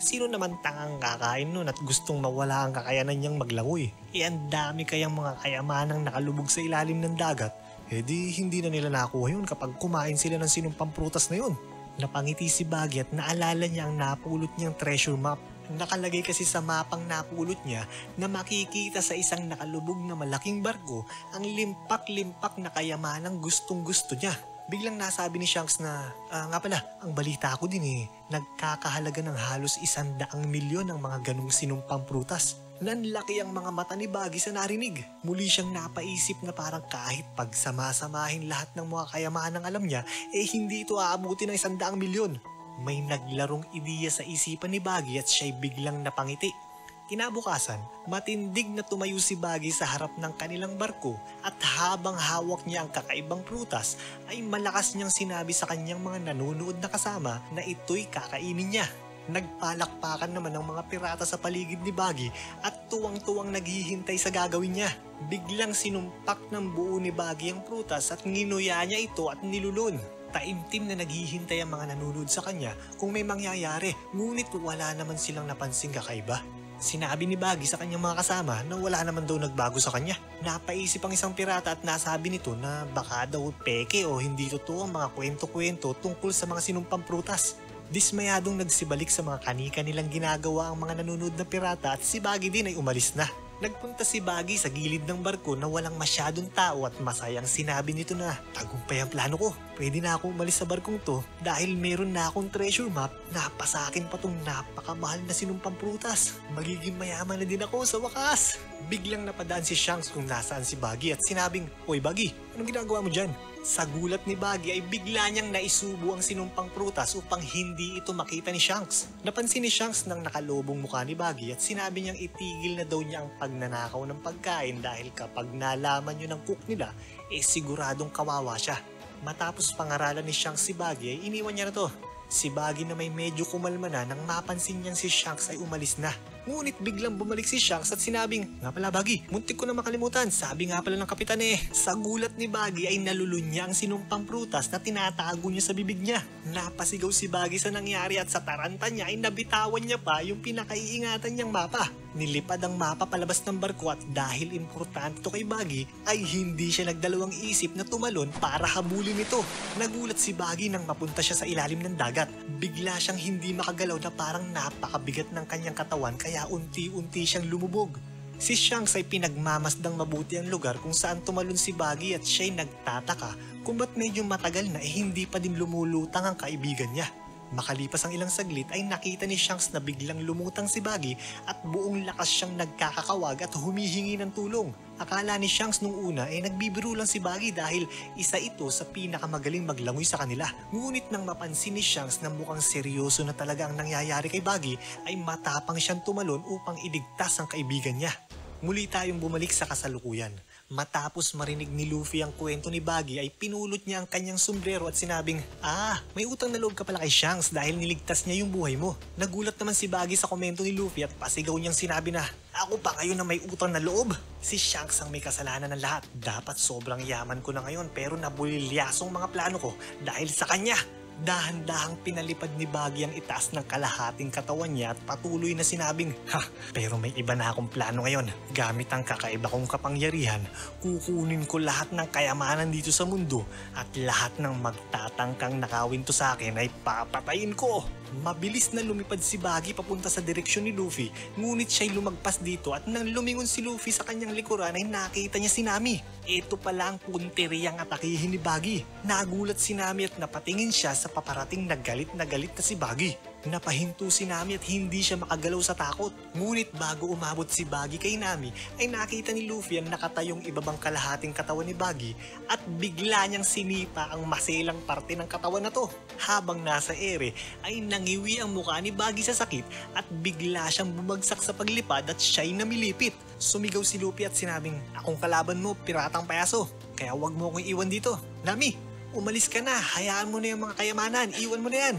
"Sino naman tangang kakain nun at gustong mawala ang kakayanan niyang maglangoy? Ang dami kayang mga kayamanang nakalubog sa ilalim ng dagat. Di hindi na nila nakuha yun kapag kumain sila ng sinumpang prutas na yun." Napangiti si Baggy at naalala niya ang napulot niyang treasure map. Nakalagay kasi sa mapang napulot niya na makikita sa isang nakalubog na malaking barko ang limpak-limpak na kayamanang gustong-gusto niya. Biglang nasabi ni Shanks na, "Nga pala, ang balita ko din nagkakahalaga ng halos 100 milyon ang mga ganung sinumpang prutas." Nanlaki ang mga mata ni Baggy sa narinig. Muli siyang napaisip na parang kahit pagsama-samahin lahat ng mga kayamanang alam niya, hindi ito aabuti ng 100 milyon. May naglarong ideya sa isipan ni Baggy at siya'y biglang napangiti. Kinabukasan, matindig na tumayo si Baggy sa harap ng kanilang barko at habang hawak niya ang kakaibang prutas ay malakas niyang sinabi sa kanyang mga nanonood na kasama na ito'y kakainin niya. Nagpalakpakan naman ang mga pirata sa paligid ni Baggy at tuwang-tuwang naghihintay sa gagawin niya. Biglang sinumpak ng buo ni Baggy ang prutas at nginuya niya ito at nilulun. Taimtim na naghihintay ang mga nanonood sa kanya kung may mangyayari, ngunit wala naman silang napansing kakaiba. Sinabi ni Baggy sa kanyang mga kasama na wala naman daw nagbago sa kanya. Napaisip ang isang pirata at nasabi nito na baka daw peke o hindi totoo ang mga kwento-kwento tungkol sa mga sinumpang prutas. Dismayadong nagsibalik sa mga kanika nilang ginagawa ang mga nanonood na pirata at si Baggy din ay umalis na. Nagpunta si Baggy sa gilid ng barko na walang masyadong tao at masayang sinabi nito na tagumpay ang plano ko. Pwede na ako umalis sa barkong to dahil meron na akong treasure map na pasakin pa tong napakamahal na sinumpang prutas. Magiging mayaman na din ako sa wakas. Biglang napadaan si Shanks kung nasaan si Baggy at sinabing, "Hoy Baggy, anong ginagawa mo dyan?" Sa gulat ni Baggy ay bigla niyang naisubo ang sinumpang prutas upang hindi ito makita ni Shanks. Napansin ni Shanks ng nakalobong mukha ni Baggy at sinabi niyang itigil na daw niya ang pagnanakaw ng pagkain dahil kapag nalaman niyo ng cook nila, siguradong kawawa siya. Matapos pangaralan ni Shanks si Baggy ay iniwan niya na to. Si Baggy na may medyo kumalma na nang mapansin niyang si Shanks ay umalis na. Ngunit biglang bumalik si Shanks at sinabing, "Nga pala Baggy, muntik ko na makalimutan, sabi nga pala ng kapitan eh." Sa gulat ni Baggy ay nalulunya ang sinumpang prutas na tinatago niya sa bibig niya. Napasigaw si Baggy sa nangyari at sa taranta niya ay nabitawan niya pa yung pinakaiingatan niyang mapa. Nilipad ang mapa palabas ng barko at dahil importante to kay Baggy ay hindi siya nagdalawang isip na tumalon para habulin ito. Nagulat si Baggy nang mapunta siya sa ilalim ng dagat. Bigla siyang hindi makagalaw na parang napakabigat ng kanyang katawan kaya unti-unti siyang lumubog. Si Shanks ay pinagmamasdang mabuti ang lugar kung saan tumalon si Baggy at siya'y nagtataka kung ba't medyo matagal na hindi pa din lumulutang ang kaibigan niya. Makalipas ang ilang saglit ay nakita ni Shanks na biglang lumutang si Baggy at buong lakas siyang nagkakakawag at humihingi ng tulong. Akala ni Shanks nung una ay nagbibiro lang si Baggy dahil isa ito sa pinakamagaling maglangoy sa kanila. Ngunit nang mapansin ni Shanks na mukhang seryoso na talaga ang nangyayari kay Baggy ay matapang siyang tumalon upang iligtas ang kaibigan niya. Muli tayong bumalik sa kasalukuyan. Matapos marinig ni Luffy ang kwento ni Baggy ay pinulot niya ang kanyang sombrero at sinabing, may utang na loob ka pala kay Shanks dahil niligtas niya yung buhay mo." Nagulat naman si Baggy sa komento ni Luffy at pasigaw niyang sinabi na, "Ako pa ngayon na may utang na loob? Si Shanks ang may kasalanan ng lahat. Dapat sobrang yaman ko na ngayon pero nabulilyasong mga plano ko dahil sa kanya." Dahan-dahang pinalipad ni Baggy ang itaas ng kalahating katawan niya at patuloy na sinabing, pero may iba na akong plano ngayon. Gamit ang kakaiba kong kapangyarihan, kukunin ko lahat ng kayamanan dito sa mundo at lahat ng magtatangkang nakawin to sa akin ay papatayin ko." Mabilis na lumipad si Baggy papunta sa direksyon ni Luffy, ngunit siya'y lumagpas dito at nang lumingon si Luffy sa kanyang likuran ay nakita niya si Nami. Ito pala ang punteriyang atakihin ni Baggy. Nagulat si Nami at napatingin siya sa paparating na galit na si Baggy. Napahinto si Nami at hindi siya makagalaw sa takot. Ngunit bago umabot si Baggy kay Nami ay nakita ni Luffy ang nakatayong ibabang kalahating katawan ni Baggy at bigla niyang sinipa ang maselang parte ng katawan na to. Habang nasa ere ay nangiwi ang mukha ni Baggy sa sakit at bigla siyang bumagsak sa paglipad at siya'y namilipit. Sumigaw si Luffy at sinabing, "Akong kalaban mo, piratang payaso. Kaya wag mo akong iwan dito. Nami, umalis ka na. Hayaan mo na yung mga kayamanan. Iwan mo na yan."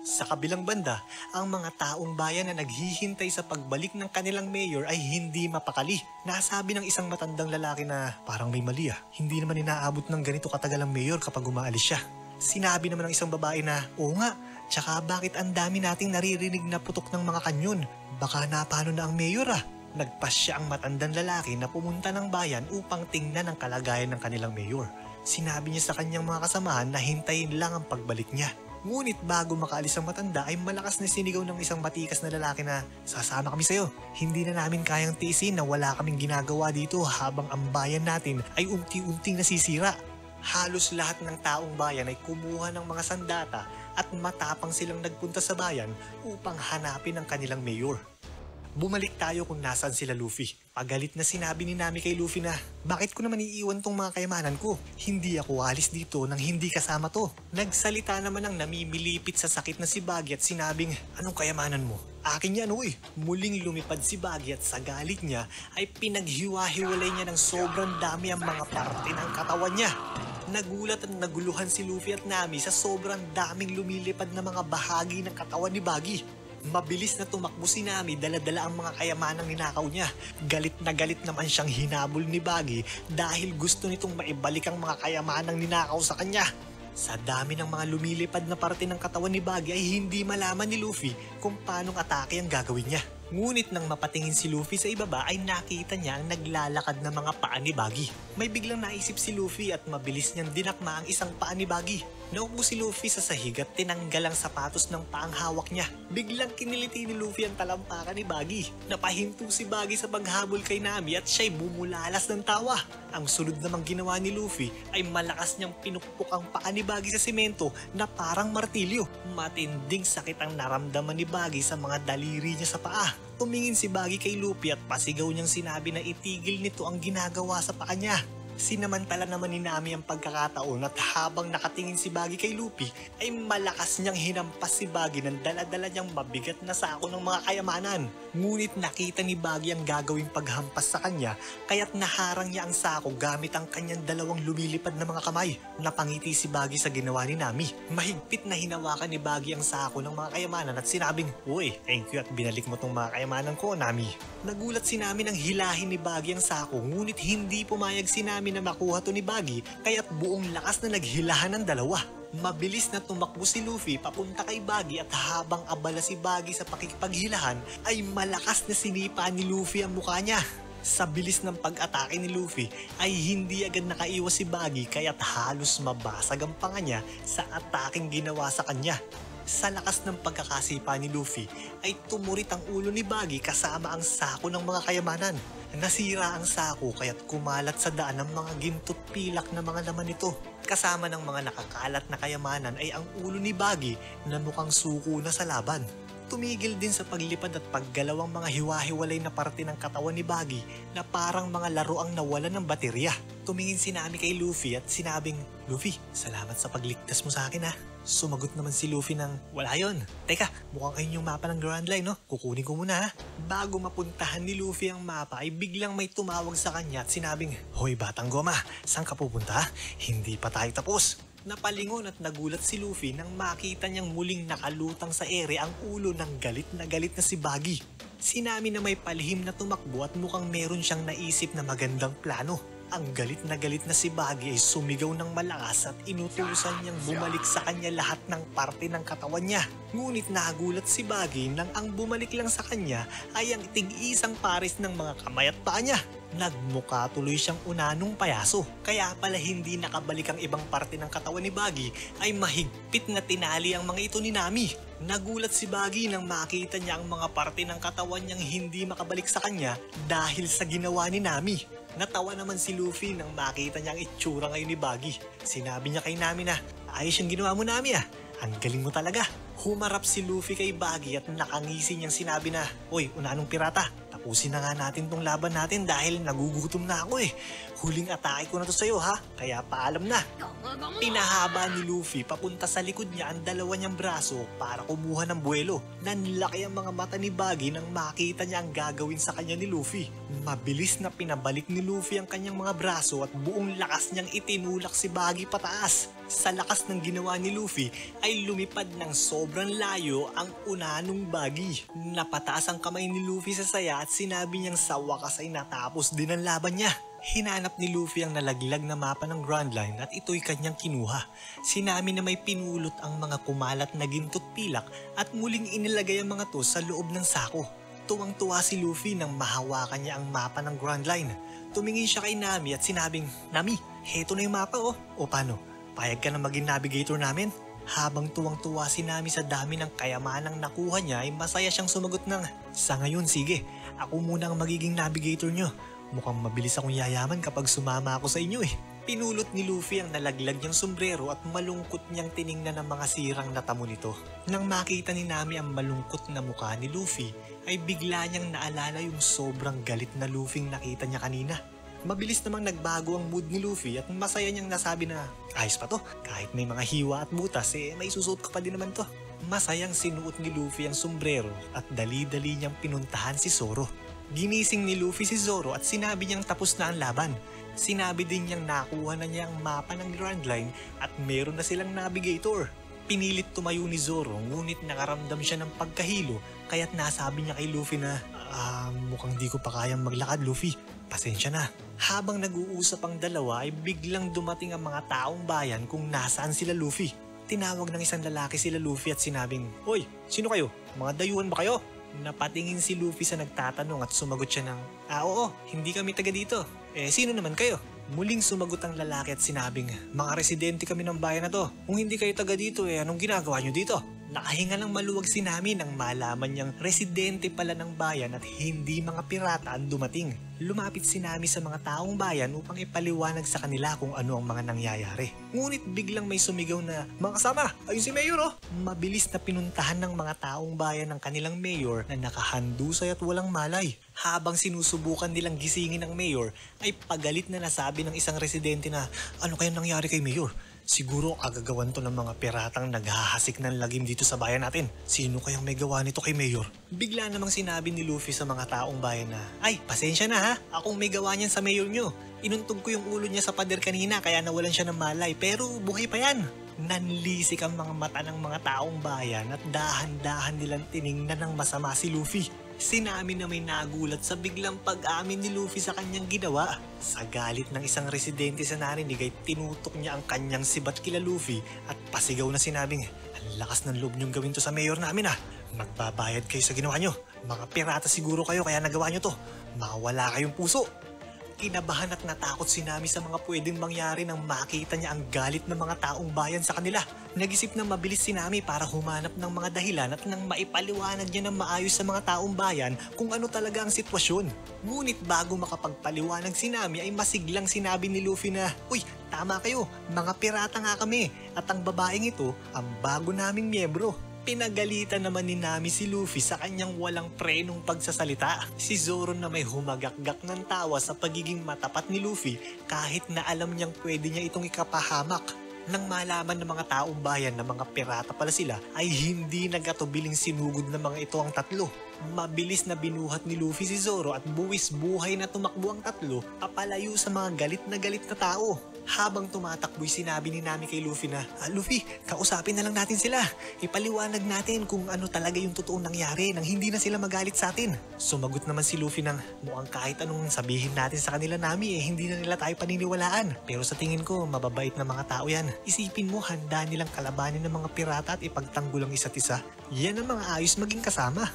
Sa kabilang banda, ang mga taong bayan na naghihintay sa pagbalik ng kanilang mayor ay hindi mapakali. Nasabi ng isang matandang lalaki na parang may mali hindi naman inaabot ng ganito katagal ang mayor kapag umaalis siya. Sinabi naman ng isang babae na, "Oo nga, tsaka bakit ang dami nating naririnig na putok ng mga kanyon? Baka napano na ang mayor Nagpasya ang matandang lalaki na pumunta ng bayan upang tingnan ang kalagayan ng kanilang mayor. Sinabi niya sa kanyang mga kasamahan na hintayin lang ang pagbalik niya. Ngunit bago makaalis ang matanda ay malakas na sinigaw ng isang matikas na lalaki na, "Sasama kami sa'yo. Hindi na namin kayang tiisin na wala kaming ginagawa dito habang ang bayan natin ay unti-unting nasisira." Halos lahat ng taong bayan ay kumuha ng mga sandata at matapang silang nagpunta sa bayan upang hanapin ang kanilang mayor. Bumalik tayo kung nasaan sila Luffy. Pagalit na sinabi ni Nami kay Luffy na, bakit ko naman iiwan tong mga kayamanan ko? Hindi ako alis dito nang hindi kasama to. Nagsalita naman ang namimilipit sa sakit na si Baggy at sinabing, anong kayamanan mo? Akin yan Muling lumipad si Baggy at sa galit niya ay pinaghiwa-hiwalay niya ng sobrang dami ang mga parte ng katawan niya. Nagulat at naguluhan si Luffy at Nami sa sobrang daming lumilipad na mga bahagi ng katawan ni Baggy. Mabilis na tumakbo si Nami, dala-dala ang mga kayamanang ninakaw niya. Galit naman siyang hinabol ni Baggy dahil gusto nitong maibalik ang mga kayamanang ninakaw sa kanya. Sa dami ng mga lumilipad na parte ng katawan ni Baggy ay hindi malaman ni Luffy kung paanong atake ang gagawin niya. Ngunit nang mapatingin si Luffy sa ibaba ay nakita niya ang naglalakad na mga paa ni Baggy. May biglang naisip si Luffy at mabilis niyang dinakma ang isang paa ni Baggy. Naupo si Luffy sa sahig at tinanggal ang sapatos ng paang hawak niya. Biglang kiniliti ni Luffy ang talampakan ni Baggy. Napahinto si Baggy sa paghabol kay Nami at siya'y bumulalas ng tawa. Ang sunod namang ginawa ni Luffy ay malakas niyang pinukpok ang paa ni Baggy sa simento na parang martilyo. Matinding sakit ang naramdaman ni Baggy sa mga daliri niya sa paa. Tumingin si Baggy kay Luffy at pasigaw niyang sinabi na itigil nito ang ginagawa sa paa niya. Sinamantala naman ni Nami ang pagkakataon at habang nakatingin si Baggy kay Luffy ay malakas niyang hinampas si Baggy ng dala-dala niyang mabigat na sako ng mga kayamanan. Ngunit nakita ni Baggy ang gagawing paghampas sa kanya kaya't naharang niya ang sako gamit ang kanyang dalawang lumilipad na mga kamay. Napangiti si Baggy sa ginawa ni Nami. Mahigpit na hinawakan ni Baggy ang sako ng mga kayamanan at sinabing, "Uy, thank you at binalik mo tong mga kayamanan ko, Nami." Nagulat si Nami nang hilahin ni Baggy ang sako ngunit hindi pumayag si Nami na makuha to ni Baggy kaya't buong lakas na naghilahan ng dalawa. Mabilis na tumakbo si Luffy papunta kay Baggy at habang abala si Baggy sa pakikipaghilahan ay malakas na sinipa ni Luffy ang mukha niya. Sa bilis ng pag-atake ni Luffy ay hindi agad nakaiwas si Baggy kaya't halos mabasag ang panga niya sa ataking ginawa sa kanya. Sa lakas ng pagkakasipa ni Luffy ay tumurit ang ulo ni Baggy kasama ang sako ng mga kayamanan. Nasira ang sako kaya't kumalat sa daan ang mga ginto't pilak na mga laman nito. Kasama ng mga nakakalat na kayamanan ay ang ulo ni Baggy na mukhang suko na sa laban. Tumigil din sa paglipad at paggalaw ang mga hiwa-hiwalay na parte ng katawan ni Baggy na parang mga laro ang nawalan ng baterya. Tumingin si Nami kay Luffy at sinabing, "Luffy, salamat sa pagligtas mo sa akin ha." Sumagot naman si Luffy ng, "Wala yon. Teka, mukhang ayun yung mapa ng Grand Line no? Kukunin ko muna ha." Bago mapuntahan ni Luffy ang mapa ay biglang may tumawag sa kanya at sinabing, "Hoy batang goma, saan ka pupunta? Hindi pa tayo tapos." Napalingon at nagulat si Luffy nang makita niyang muling nakalutang sa ere ang ulo ng galit na si Baggy. Si Nami na may palihim na tumakbo at mukhang meron siyang naisip na magandang plano. Ang galit na si Baggy ay sumigaw ng malakas at inutusan niyang bumalik sa kanya lahat ng parte ng katawan niya. Ngunit nagulat si Baggy nang ang bumalik lang sa kanya ay ang tig-isang pares ng mga kamay at paa niya. Nagmuka tuloy siyang unanong payaso. Kaya pala hindi nakabalik ang ibang parte ng katawan ni Baggy ay mahigpit na tinali ang mga ito ni Nami. Nagulat si Baggy nang makita niya ang mga parte ng katawan niyang hindi makabalik sa kanya dahil sa ginawa ni Nami. Natawa naman si Luffy nang makita niya ang itsura ngayon ni Baggy. Sinabi niya kay Nami na, "Ayos yung ginawa mo, Nami ah. Ang galing mo talaga." Humarap si Luffy kay Baggy at nakangisi niyang sinabi na, "Uy, unanong pirata, tapusin na nga natin tong laban natin dahil nagugutom na ako eh. Huling atake ko na to sa'yo ha, kaya paalam na." Pinahaba ni Luffy papunta sa likod niya ang dalawa niyang braso para kumuha ng buwelo. Nanlaki ang mga mata ni Baggy nang makita niya ang gagawin sa kanya ni Luffy. Mabilis na pinabalik ni Luffy ang kanyang mga braso at buong lakas niyang itinulak si Baggy pataas. Sa lakas ng ginawa ni Luffy ay lumipad ng sobrang layo ang unanong Baggy. Napataas ang kamay ni Luffy sa saya at sinabi niyang sa wakas ay natapos din ang laban niya. Hinanap ni Luffy ang nalaglag na mapa ng Grand Line at ito'y kanyang kinuha. Sinami na may pinulot ang mga kumalat na ginto't pilak at muling inilagay ang mga to sa loob ng sako. Tuwang-tuwa si Luffy nang mahawakan niya ang mapa ng Grand Line. Tumingin siya kay Nami at sinabing, "Nami, heto na yung mapa oh. O paano? Payag ka na maging navigator namin?" Habang tuwang-tuwa si Nami sa dami ng kayamanang nakuha niya ay masaya siyang sumagot ng, "Sa ngayon sige, ako muna ang magiging navigator niyo. Mukhang mabilis akong yayaman kapag sumama ako sa inyo eh." Pinulot ni Luffy ang nalaglag niyang sombrero at malungkot niyang tiningnan ang mga sirang natamo nito. Nang makita ni Nami ang malungkot na mukha ni Luffy, ay bigla niyang naalala yung sobrang galit na Luffy nakita niya kanina. Mabilis namang nagbago ang mood ni Luffy at masaya niyang nasabi na, ayos pa to, kahit may mga hiwa at butas may susuot ko pa din naman to. Masayang sinuot ni Luffy ang sombrero at dali-dali niyang pinuntahan si Zoro. Ginising ni Luffy si Zoro at sinabi niyang tapos na ang laban. Sinabi din niyang nakuha na niya ang mapa ng Grand Line at meron na silang navigator. Pinilit tumayo ni Zoro ngunit nakaramdam siya ng pagkahilo kaya't nasabi niya kay Luffy na, mukhang di ko pa kayang maglakad Luffy, pasensya na. Habang nag-uusap ang dalawa ay biglang dumating ang mga taong bayan kung nasaan sila Luffy. Tinawag ng isang lalaki sila Luffy at sinabing, "Hoy, sino kayo? Mga dayuhan ba kayo?" Napatingin si Luffy sa nagtatanong at sumagot siya ng, oo, hindi kami taga dito. Sino naman kayo? Muling sumagot ang lalaki at sinabing, mga residente kami ng bayan na to. Kung hindi kayo taga dito, anong ginagawa nyo dito? Nakahinga ng maluwag si Nami nang malaman niyang residente pala ng bayan at hindi mga pirata ang dumating. Lumapit si Nami sa mga taong bayan upang ipaliwanag sa kanila kung ano ang mga nangyayari. Ngunit biglang may sumigaw na, mga kasama, ayun si Mayor oh! Mabilis na pinuntahan ng mga taong bayan ng kanilang mayor na nakahandusay at walang malay. Habang sinusubukan nilang gisingin ng mayor, ay pagalit na nasabi ng isang residente na, ano kayang nangyari kay Mayor? Siguro agagawan to ng mga piratang naghahasik ng lagim dito sa bayan natin. Sino kayang may gawa nito kay Mayor? Bigla namang sinabi ni Luffy sa mga taong bayan na, ay, pasensya na ha, akong may gawa niyan sa Mayor nyo. Inuntog ko yung ulo niya sa pader kanina kaya nawalan siya ng malay pero buhay pa yan. Nanlisik ang mga mata ng mga taong bayan at dahan-dahan nilang tiningnan ng masama si Luffy. Sinabi na may nagulat sa biglang pag-amin ni Luffy sa kanyang ginawa. Sa galit ng isang residente sa narinig ay tinutok niya ang kanyang sibat kila Luffy at pasigaw na sinabing, ang lakas ng loob niyong gawin to sa mayor namin ah. Magbabayad kayo sa ginawa niyo. Mga pirata siguro kayo kaya nagawa niyo to. Mawala kayong puso. Kinabahan at natakot si Nami sa mga pwedeng mangyari nang makita niya ang galit ng mga taong bayan sa kanila. Nag-isip na mabilis si Nami para humanap ng mga dahilan at nang maipaliwanag niya ng maayos sa mga taong bayan kung ano talaga ang sitwasyon. Ngunit bago makapagpaliwanag si Nami ay masiglang sinabi ni Luffy na, uy, tama kayo, mga pirata nga kami at ang babaeng ito ang bago naming miyembro. Pinagalitan naman ni Nami si Luffy sa kanyang walang prenong pagsasalita. Si Zoro na may humagakgak ng tawa sa pagiging matapat ni Luffy kahit na alam niyang pwede niya itong ikapahamak. Nang malaman ng mga taong bayan na mga pirata pala sila ay hindi nagatubiling sinugod ng mga ito ang tatlo. Mabilis na binuhat ni Luffy si Zoro at buwis buhay na tumakbo ang tatlo papalayo sa mga galit na tao. Habang tumatakbo'y sinabi ni Nami kay Luffy na, Luffy, kausapin na lang natin sila. Ipaliwanag natin kung ano talaga yung totoong nangyari nang hindi na sila magalit sa atin. Sumagot naman si Luffy ng, mukhang kahit anong sabihin natin sa kanila Nami hindi na nila tayo paniniwalaan. Pero sa tingin ko, mababait na mga tao yan. Isipin mo, handa nilang kalabanin ng mga pirata at ipagtanggol ang isa't isa. Yan ang mga ayos maging kasama.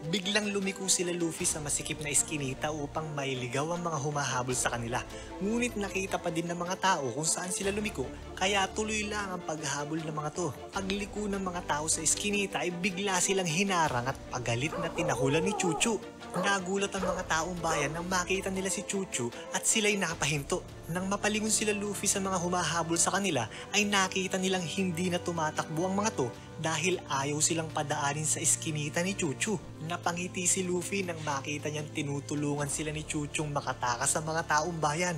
Biglang lumiko sila Luffy sa masikip na iskinita upang mailigaw ang mga humahabol sa kanila. Ngunit nakita pa din ng mga tao kung saan sila lumiko, kaya tuloy lang ang paghabol ng mga to. Pagliko ng mga tao sa iskinita ay bigla silang hinarang at pagalit na tinahulan ni Chuchu. Nagulat ang mga taong bayan nang makita nila si Chuchu at sila'y napahinto. Nang mapalingon sila Luffy sa mga humahabol sa kanila ay nakita nilang hindi na tumatakbo ang mga to dahil ayaw silang padaanin sa iskinita ni Chuchu. Napangiti si Luffy nang makita niyang tinutulungan sila ni Chuchung makatakas sa mga taong bayan.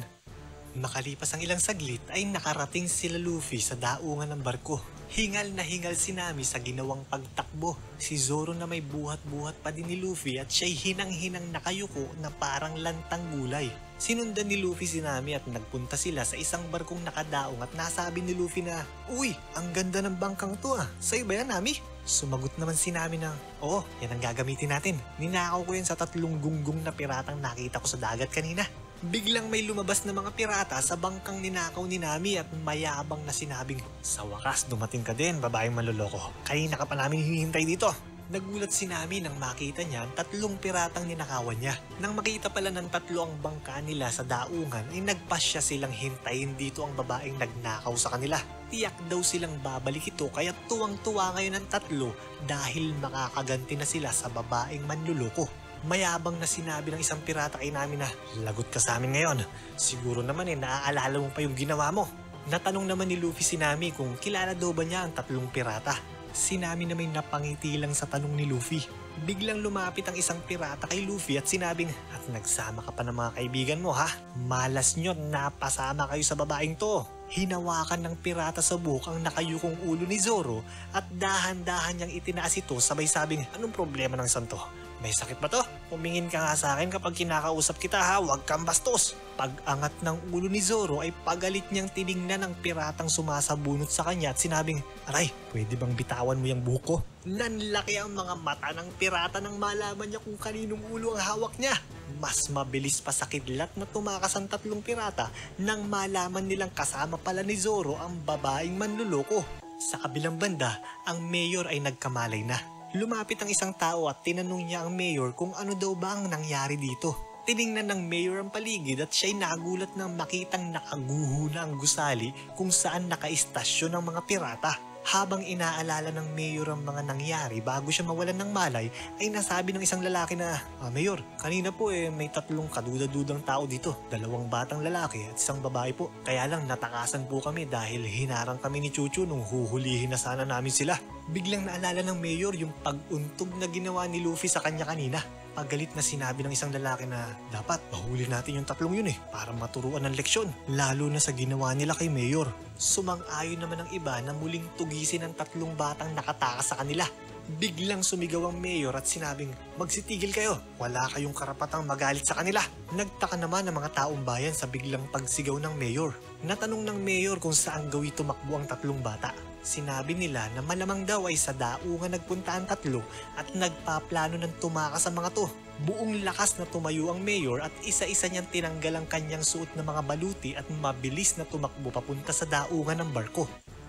Makalipas ang ilang saglit ay nakarating sila Luffy sa daungan ng barko. Hingal na hingal si Nami sa ginawang pagtakbo. Si Zoro na may buhat-buhat pa din ni Luffy at siya'y hinang-hinang nakayuko na parang lantang gulay. Sinundan ni Luffy si Nami at nagpunta sila sa isang barkong nakadaong at nasabi ni Luffy na, uy, ang ganda ng bangkang to ah. Sa'yo ba yan, Nami? Sumagot naman si Nami na, oo, yan ang gagamitin natin. Ninakaw ko yan sa 3 gunggong na piratang nakita ko sa dagat kanina. Biglang may lumabas na mga pirata sa bangkang ninakaw ni Nami at mayabang na sinabing, sa wakas dumating ka din, babaeng manloloko. Kanina ka pa namin hinihintay dito. Nagulat si Nami nang makita niya ang 3 piratang ninakawan niya. Nang makita pala ng 3 ang bangka nila sa daungan, ay nagpasya silang hintayin dito ang babaeng nagnakaw sa kanila. Tiyak daw silang babalik ito kaya tuwang-tuwa ngayon ang 3 dahil makakaganti na sila sa babaeng manluloko. Mayabang na sinabi ng isang pirata kay Nami na, lagot ka sa amin ngayon. Siguro naman naaalala mo pa yung ginawa mo. Natanong naman ni Luffy si Nami kung kilala daw ba niya ang tatlong pirata. Si Nami na may napangiti lang sa tanong ni Luffy. Biglang lumapit ang isang pirata kay Luffy at sinabing, at nagsama ka pa ng mga kaibigan mo ha? Malas nyo, napasama kayo sa babaeng to. Hinawakan ng pirata sa buhok ang nakayukong ulo ni Zoro at dahan-dahan niyang itinaas ito sabay sabing, anong problema ng santo? May sakit ba to? Humingin ka nga sa akin kapag kinakausap kita ha, huwag kang bastos. Pag-angat ng ulo ni Zoro ay pagalit niyang tiningnan ang piratang sumasabunot sa kanya at sinabing, aray, pwede bang bitawan mo yung buhok ko? Nanlaki ang mga mata ng pirata nang malaman niya kung kaninong ulo ang hawak niya. Mas mabilis pa sa kidlat na tumakas ang tatlong pirata nang malaman nilang kasama pala ni Zoro ang babaeng manluloko. Sa kabilang banda, ang mayor ay nagkamalay na. Lumapit ang isang tao at tinanong niya ang mayor kung ano daw ba ang nangyari dito. Tiningnan ng mayor ang paligid at siya'y nagulat nang makitang nakaguho na ang gusali kung saan nakaistasyon ang mga pirata. Habang inaalala ng mayor ang mga nangyari bago siya mawalan ng malay, ay nasabi ng isang lalaki na, Mayor, kanina po may tatlong kaduda-dudang tao dito. 2 batang lalaki at isang babae po. Kaya lang natakasan po kami dahil hinarang kami ni Chuchu nung huhulihin na sana namin sila. Biglang naalala ng mayor yung pag-untog na ginawa ni Luffy sa kanya kanina. Pagalit na sinabi ng isang lalaki na dapat mahuli natin yung tatlong yun para maturuan ng leksyon, lalo na sa ginawa nila kay Mayor. Sumang-ayon naman ang iba na muling tugisin ang tatlong batang nakatakas sa kanila. Biglang sumigaw ang mayor at sinabing, magsitigil kayo, wala kayong karapatang magalit sa kanila. Nagtaka naman ang mga taong bayan sa biglang pagsigaw ng mayor. Natanong ng mayor kung saan gawin tumakbo ang tatlong bata. Sinabi nila na malamang daw ay sa daungan nagpunta ang tatlo at nagpaplano ng tumakas sa mga to. Buong lakas na tumayo ang mayor at isa-isa niyang tinanggal ang kanyang suot na mga baluti at mabilis na tumakbo papunta sa daungan ng barko.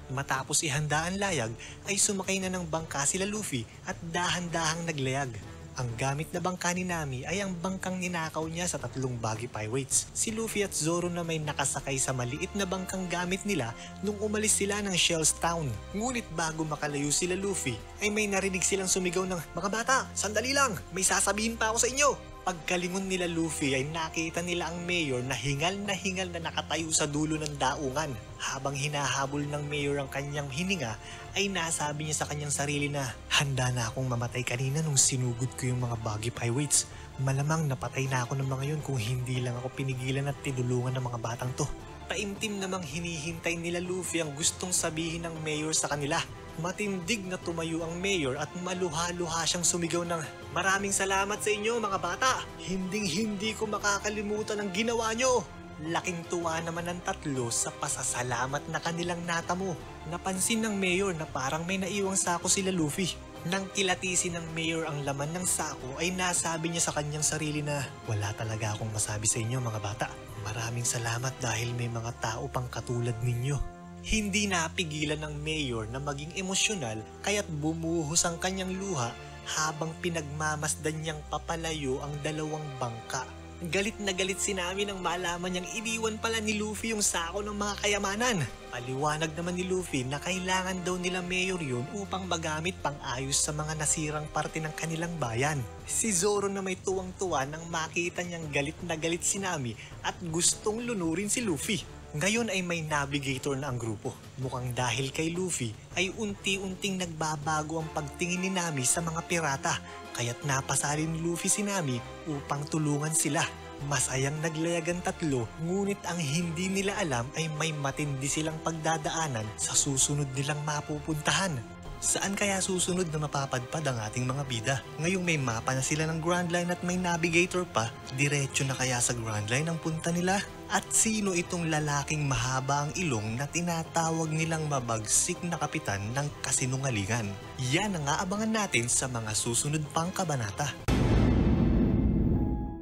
Matapos ihanda ang layag ay sumakay na ng bangka sila Luffy at dahan-dahang naglayag. Ang gamit na bangka ni Nami ay ang bangkang ninakaw niya sa tatlong baggy pirates. Si Luffy at Zoro na may nakasakay sa maliit na bangkang gamit nila nung umalis sila ng Shells Town. Ngunit bago makalayo sila Luffy ay may narinig silang sumigaw ng, mga bata, sandali lang, may sasabihin pa ako sa inyo. Pagkalingon nila Luffy ay nakita nila ang mayor na hingal na nakatayo sa dulo ng daungan. Habang hinahabol ng mayor ang kanyang hininga ay nasabi niya sa kanyang sarili na, handa na akong mamatay kanina nung sinugod ko yung mga baggy pirates. Malamang napatay na ako ng mga yun kung hindi lang ako pinigilan at tinulungan ng mga batang to. Taimtim namang hinihintay nila Luffy ang gustong sabihin ng mayor sa kanila. Matindig na tumayo ang mayor at maluha-luha siyang sumigaw ng, maraming salamat sa inyo mga bata! Hinding-hindi ko makakalimutan ang ginawa nyo! Laking tuwa naman ng tatlo sa pasasalamat na kanilang natamo. Napansin ng mayor na parang may naiwang sako sila Luffy. Nang kilatisin ng mayor ang laman ng sako ay nasabi niya sa kanyang sarili na, wala talaga akong masabi sa inyo mga bata. Maraming salamat dahil may mga tao pang katulad ninyo. Hindi napigilan ng mayor na maging emosyonal kaya't bumuhos ang kanyang luha habang pinagmamasdan niyang papalayo ang dalawang bangka. Galit na galit si Nami nang malaman niyang iniwan pala ni Luffy yung sako ng mga kayamanan. Paliwanag naman ni Luffy na kailangan daw nila mayor yun upang magamit pang-ayos sa mga nasirang parte ng kanilang bayan. Si Zoro na may tuwang-tuwa nang makita niyang galit na galit si Nami at gustong lunurin si Luffy. Ngayon ay may navigator na ang grupo. Mukhang dahil kay Luffy ay unti-unting nagbabago ang pagtingin ni Nami sa mga pirata. Kaya't napasali ni Luffy si Nami upang tulungan sila. Masayang naglayag ang tatlo, ngunit ang hindi nila alam ay may matindi silang pagdadaanan sa susunod nilang mapupuntahan. Saan kaya susunod na mapapadpad ang ating mga bida? Ngayong may mapa na sila ng Grand Line at may navigator pa, diretso na kaya sa Grand Line ang punta nila? At sino itong lalaking mahaba ang ilong na tinatawag nilang mabagsik na kapitan ng kasinungalingan? Yan ang aabangan natin sa mga susunod pang kabanata.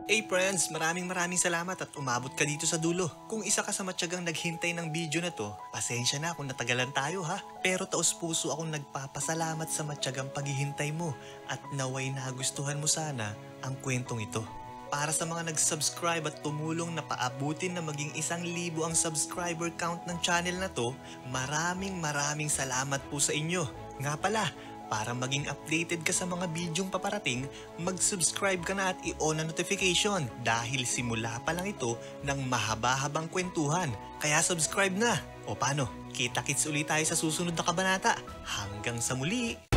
Hey friends, maraming salamat at umabot ka dito sa dulo. Kung isa ka sa matyagang naghintay ng video na to, pasensya na kung natagalan tayo ha. Pero taos-puso akong nagpapasalamat sa matyagang paghihintay mo at naway nagustuhan mo sana ang kwentong ito. Para sa mga nag-subscribe at tumulong na paabutin na maging 1,000 ang subscriber count ng channel na to, maraming salamat po sa inyo. Nga pala, Para maging updated ka sa mga bidyong paparating, mag-subscribe ka na at i-on ang notification dahil simula pa lang ito ng mahaba-habang kwentuhan. Kaya subscribe na! O paano? Kita-kits ulit tayo sa susunod na kabanata. Hanggang sa muli!